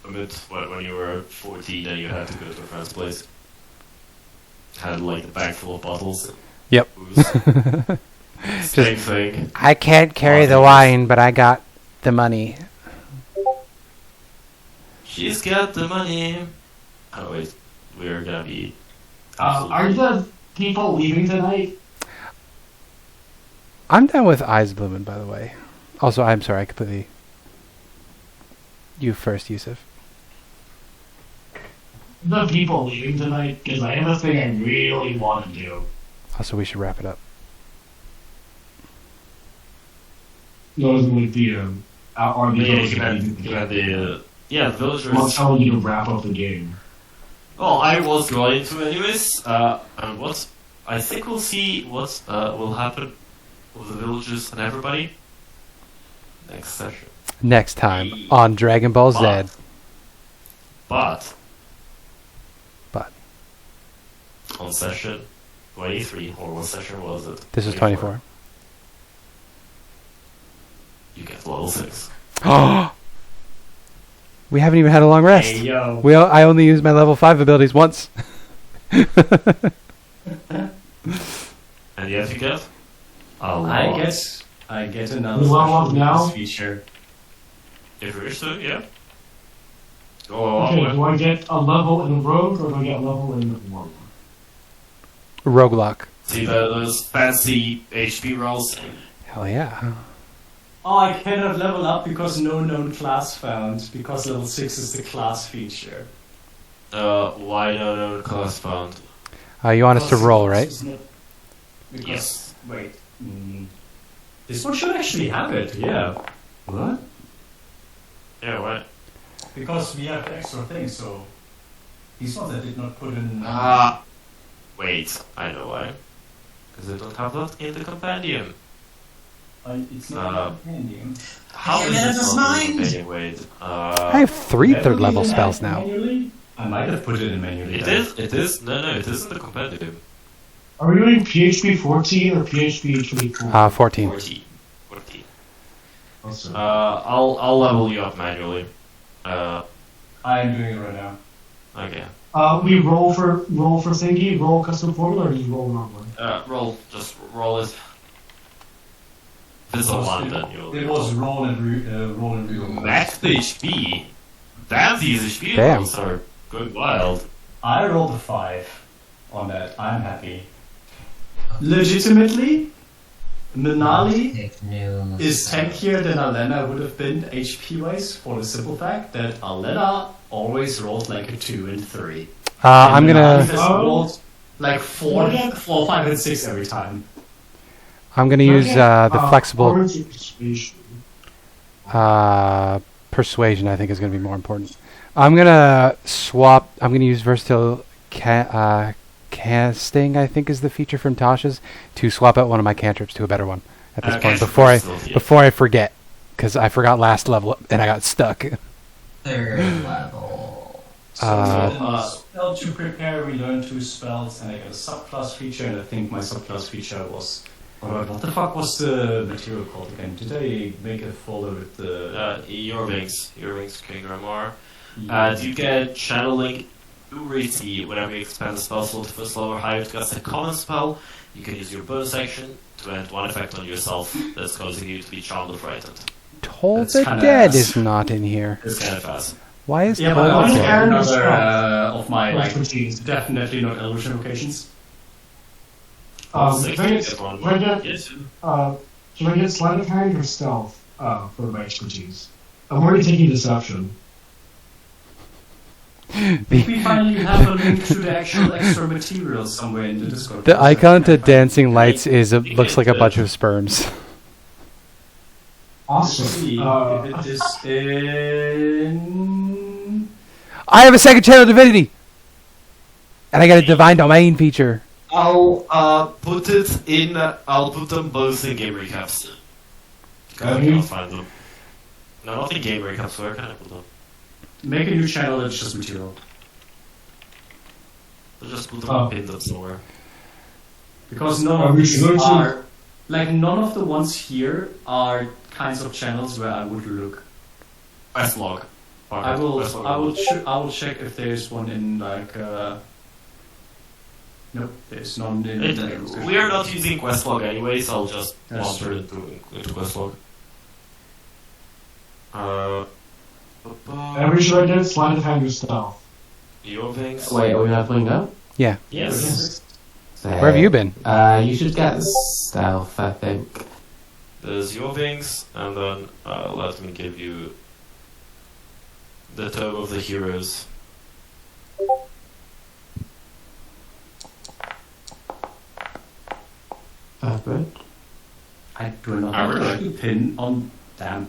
When you were 14 and you had to go to a friend's place, had like a bag full of bottles. Yep. Same thing. I can't carry the wine, but I got the money. She's got the money. Oh wait, we're gonna be. Are the people leaving tonight? I'm down with eyes blooming, by the way. Also, I'm sorry, I completely. You first, Yusuf. The people leaving tonight? Because I have a thing I really want to do. Also, we should wrap it up. Those with the are the Yeah, the villagers. I'm telling you to wrap up the game. Well, I was going to anyways. And what I think we'll see what will happen with the villagers and everybody next session. Next time on Dragon Ball Z. But But on session 23, or what session was it? this is 24. You get level 6. We haven't even had a long rest. Hey, yo. I only used my level 5 abilities once. And yet you get a lot. I get another You level up special now? bonus feature. If you wish to, yeah. Go Okay, on. do I get a level in Rogue or do I get a level in Warlock? Roguelock. See those fancy HP rolls? Hell yeah. Oh, I cannot level up because no known class found, because level 6 is the class feature. Why no class found? You want us to roll, right? Because, Yes. wait. This one should actually have it, yeah. What? Yeah, what? Because we have the extra thing, so... These ones I did not put in... Wait, I know why. Because I don't have that in the compendium. it's not compendium. How is read this his not in the mind. compendium? Wait. I have 3 third level spells now. Manually? I might have put it in manually. It though. is? It is? No, it is in the compendium. Are we doing PHP 14 or PHP 24? 14. 14. 14. Also. I'll level you up manually. I am doing it right now. Okay. We roll for thingy, roll custom formula, or just roll normally? Just roll it. If it's a 1, then you'll... It was roll and reroll. Max HP? Damn, these HP Damn. rolls are going wild. I rolled a 5 on that. I'm happy. Legitimately, Menaali Fake news. is tankier than Alena would have been HP-wise for the simple fact that Alena always rolled like a 2 and 3. I'm Menaali gonna has rolled like 4, 5, and 6 every time. use the flexible Currency persuasion. persuasion. I think is gonna be more important. I'm gonna swap. I'm gonna use versatile casting. I think is the feature from Tasha's to swap out one of my cantrips to a better one at this point before I forget, because I forgot last level and I got stuck. 3rd level. Spell to prepare, we learn 2 spells, and I get a subclass feature, and I think my subclass feature was... what the fuck was the material called again? Did I make a folder with the... Your wings, King Grimoire. You get channeling Aurethi whenever you expand a spell slot to first level or higher to cast a common spell. You can use your bonus action to end one effect on yourself that's causing you to be charmed or frightened. Toll That's the kinda Dead ass. is not in here. It's kind of fast. Why is Yeah, Toll but I the want to Dead? add Dead. another of my Expertise. definitely not illusion locations. Can I get, Get one. can I get, Yes. can I get sleight of hand or stealth for my expertise? I'm already taking deception. We finally have a link to the actual extra material somewhere in the Discord. The icon to dancing lights looks like a bunch of sperms. Awesome. See if it is in... I have a second channel divinity, and I got a divine domain feature. I'll put it in. I'll put them both in game recaps. I can't find them. No, not in game recaps. Where can I put them? Make a new channel that's just material. I'll just put them pinned up somewhere. Because none of these are... Like, none of the ones here are kinds of channels where I would look. Questlog. I will check if there's one in, like, nope, there's none in... We are not using Questlog anyway, so I'll just That's launcher it into Questlog. Every should I get sleight of hand or stealth? Your things. Wait, are we leveling up? Yeah. Yes. Where have you been? You should get stealth, I think. There's your things, and then let me give you the Tome of the Heroes. Good. I do not have the right pin on... Damn.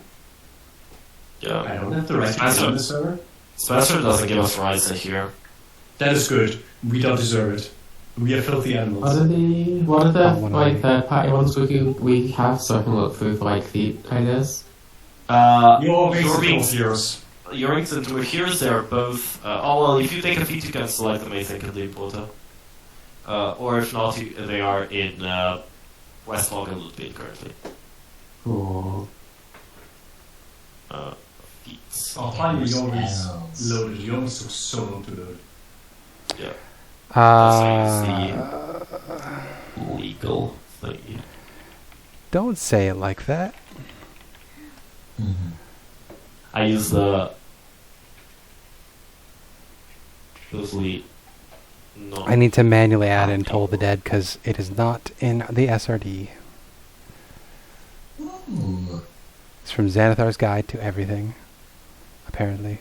Yeah. I don't have the right pin on the server. Spencer doesn't give us rights in here. That is good. We don't deserve it. We are filthy animals. What are the like third party ones we have so I can look through for like the ideas? Your wings heroes. Your wings and your heroes, they're both. Well, if you take a feat, you can select them, I think, in the importer. Or if not, they are in Westlog and Ludwig currently. Cool. Feats. Oh, finally, your wings loaded. Your wings took so long to load. Yeah. Uh, Legal thing. Don't say it like that. I use the closely. No. I need to manually add in Toll the Dead because it is not in the SRD. Ooh. It's from Xanathar's Guide to Everything, apparently.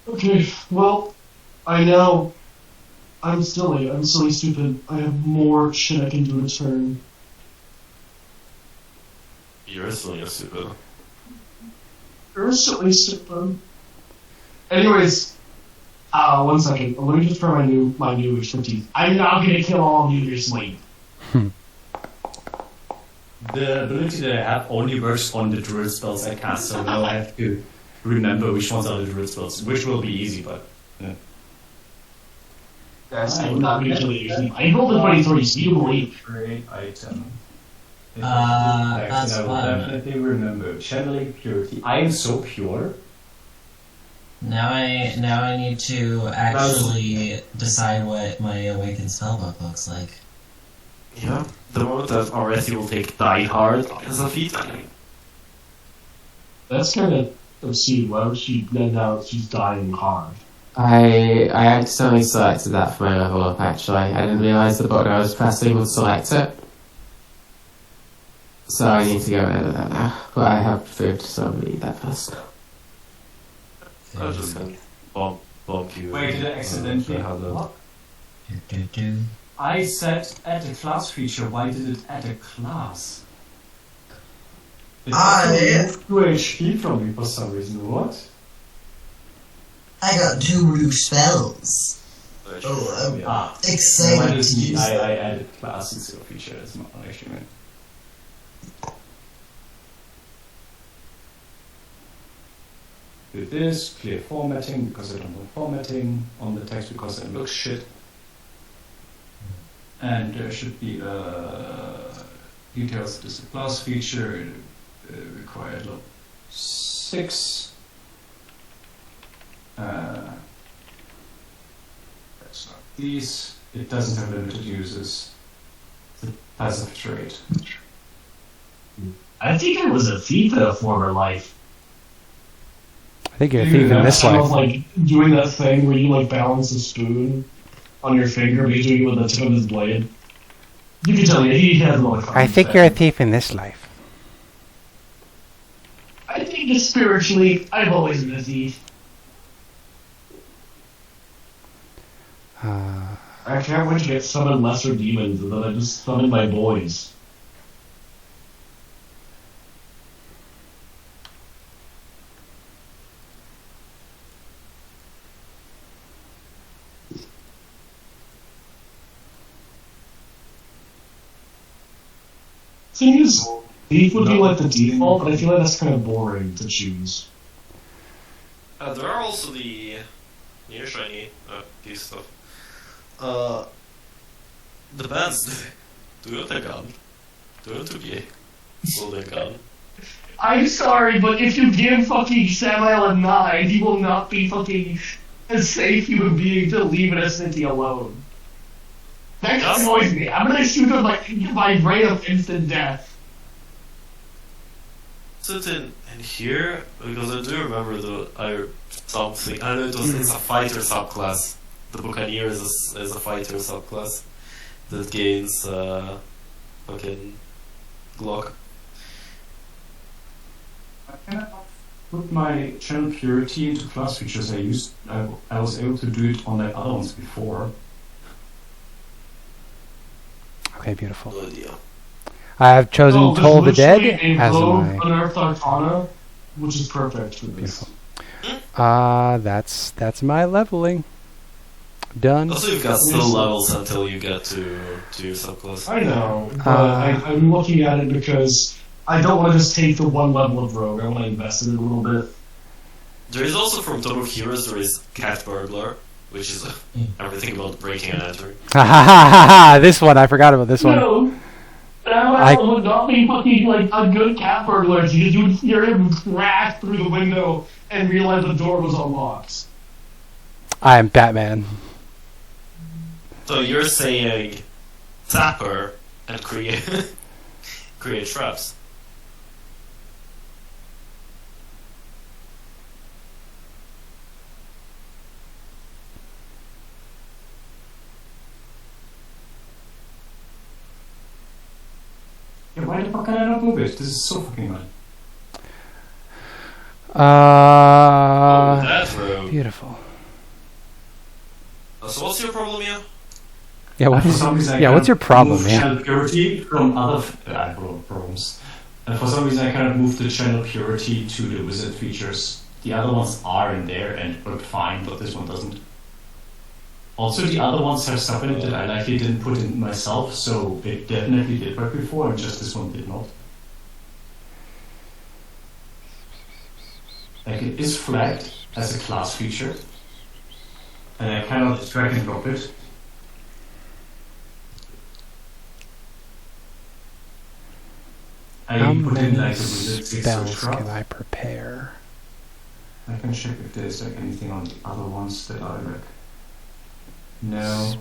Okay, well, I know I'm silly stupid. I have more shit I can do in a turn. You're still stupid. You're silly stupid. Anyways, 1 second. Let me just try my new expertise. I'm not gonna kill all of you in your sleep. The ability that I have only works on the druid spells I cast, so now I have to remember which ones are the druid spells, which will be easy, but... Yeah. I'm not gonna kill you in your sleep. I rolled a 23, so you believe. Great item. That's I will fine. definitely remember. Channeling purity. I am so pure. Now I need to actually decide what my awakened spellbook looks like. Yeah. The moment that Aurethi will take Die Hard as a feat. That's kind of obscene. Why would she now she's dying hard? I accidentally selected that for my level up, actually. I didn't realise the button I was pressing would select it. So I need to go and edit that now. But I have food, so I'm going to eat that first. I'm just gonna bump you. Wait, did I accidentally... What? I said add a class feature, why did it add a class? It took 2 HP from me for some reason, what? I got 2 new spells. Oh, I'm excited to use them. I added classes to a feature, that's not an issue, man. Do this, clear formatting because I don't want formatting on the text because it looks shit. And there should be details. This is a class feature, required level 6. That's not these. It doesn't have limited uses. It's a passive trait. I think I was a thief in a former life. I think you're a thief in this life. Like doing that thing where you like balance a spoon on your finger, but you're doing it with the tip of his blade. You can tell me he has a lot of I think you're a thief in this life. I think just spiritually, I've always been a thief. I can't wait to get summon lesser demons, and then I just summon my boys. Thing is, thief would be like the default, but I feel like that's kind of boring to choose. There are also the near shiny piece stuff. The bands do not a gun. Do not to be holding a gun. I'm sorry, but if you give fucking Samael a 9, he will not be fucking a safe human being to leave an Ascenty alone. That annoys me. I'm gonna shoot him like my rate of instant death. Is it in here? Because I do remember something. I know it's a fighter subclass. The Buccaneer is a fighter subclass that gains fucking Glock. I cannot put my channel purity into class features. I was able to do it on the other ones before. Okay, beautiful. No idea. I have chosen Toll the Dead as my my... Unearthed Arcana, which is perfect for this. That's my leveling. Done. Also, you've got still levels until you get to your subclass. I know, but I'm looking at it because I don't want to just take the one level of Rogue. I want to invest in it a little bit. There is also from Tome of Heroes, there is Cat Burglar, which is everything about breaking and entering. This one, I forgot about this one. No, that would not be fucking like a good cat burglar because you would hear him crash through the window and realize the door was unlocked. I am Batman. So you're saying Zapper and create traps. fuck can I not move it? This is so fucking annoying. That's rude. Beautiful. So what's your problem here? Yeah, what For is? some reason, I Yeah, what's cannot your problem? move Yeah. channel purity from other problems. And for some reason, I cannot move the channel purity to the wizard features. The other ones are in there and work fine, but this one doesn't. Also, the other ones have stuff in it that I likely didn't put in myself, so it definitely did work before, and just this one did not. Like, it is flagged as a class feature, and I cannot drag and drop it. I How put in many like a wizard spells scrub. can I prepare? I can check if there's like anything on the other ones that I like. No.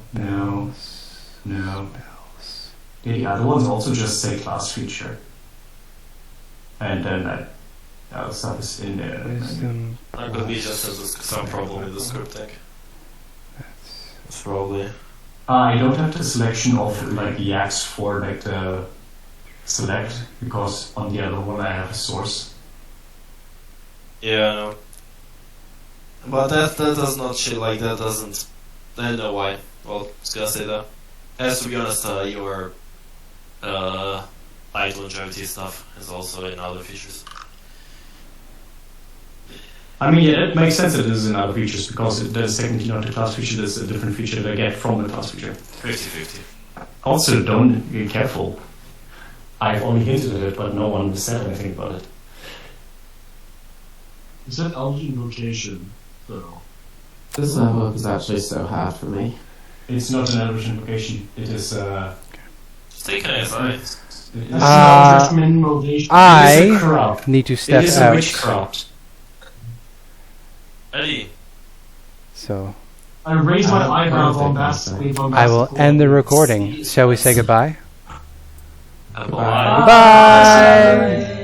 Yeah, the other ones also just say class feature. And then that other stuff is in there. Wisdom. That could be just some problem with the script deck. That's probably. I don't have the selection of like yaks for like the select, because on the other one I have a source. Yeah, I know. But that does not shit like that doesn't. I don't know why. Well, just gonna say that. As to be honest, your light longevity stuff is also in other features. I mean, yeah, it makes sense that it is in other features, because it is technically not a class feature, there's a different feature that I get from the class feature. 50-50. Also, don't be careful. I've only hinted at it, but no one said anything about it. Is that Elven invocation, though? This level is actually so hard for me. It's not an Elvish invocation, it is Just take an SI. I need to step It is a out. witchcraft. Eddie. So I raised my I eyebrows don't on think that. so. I will end the recording. Shall we say goodbye? Bye. Goodbye.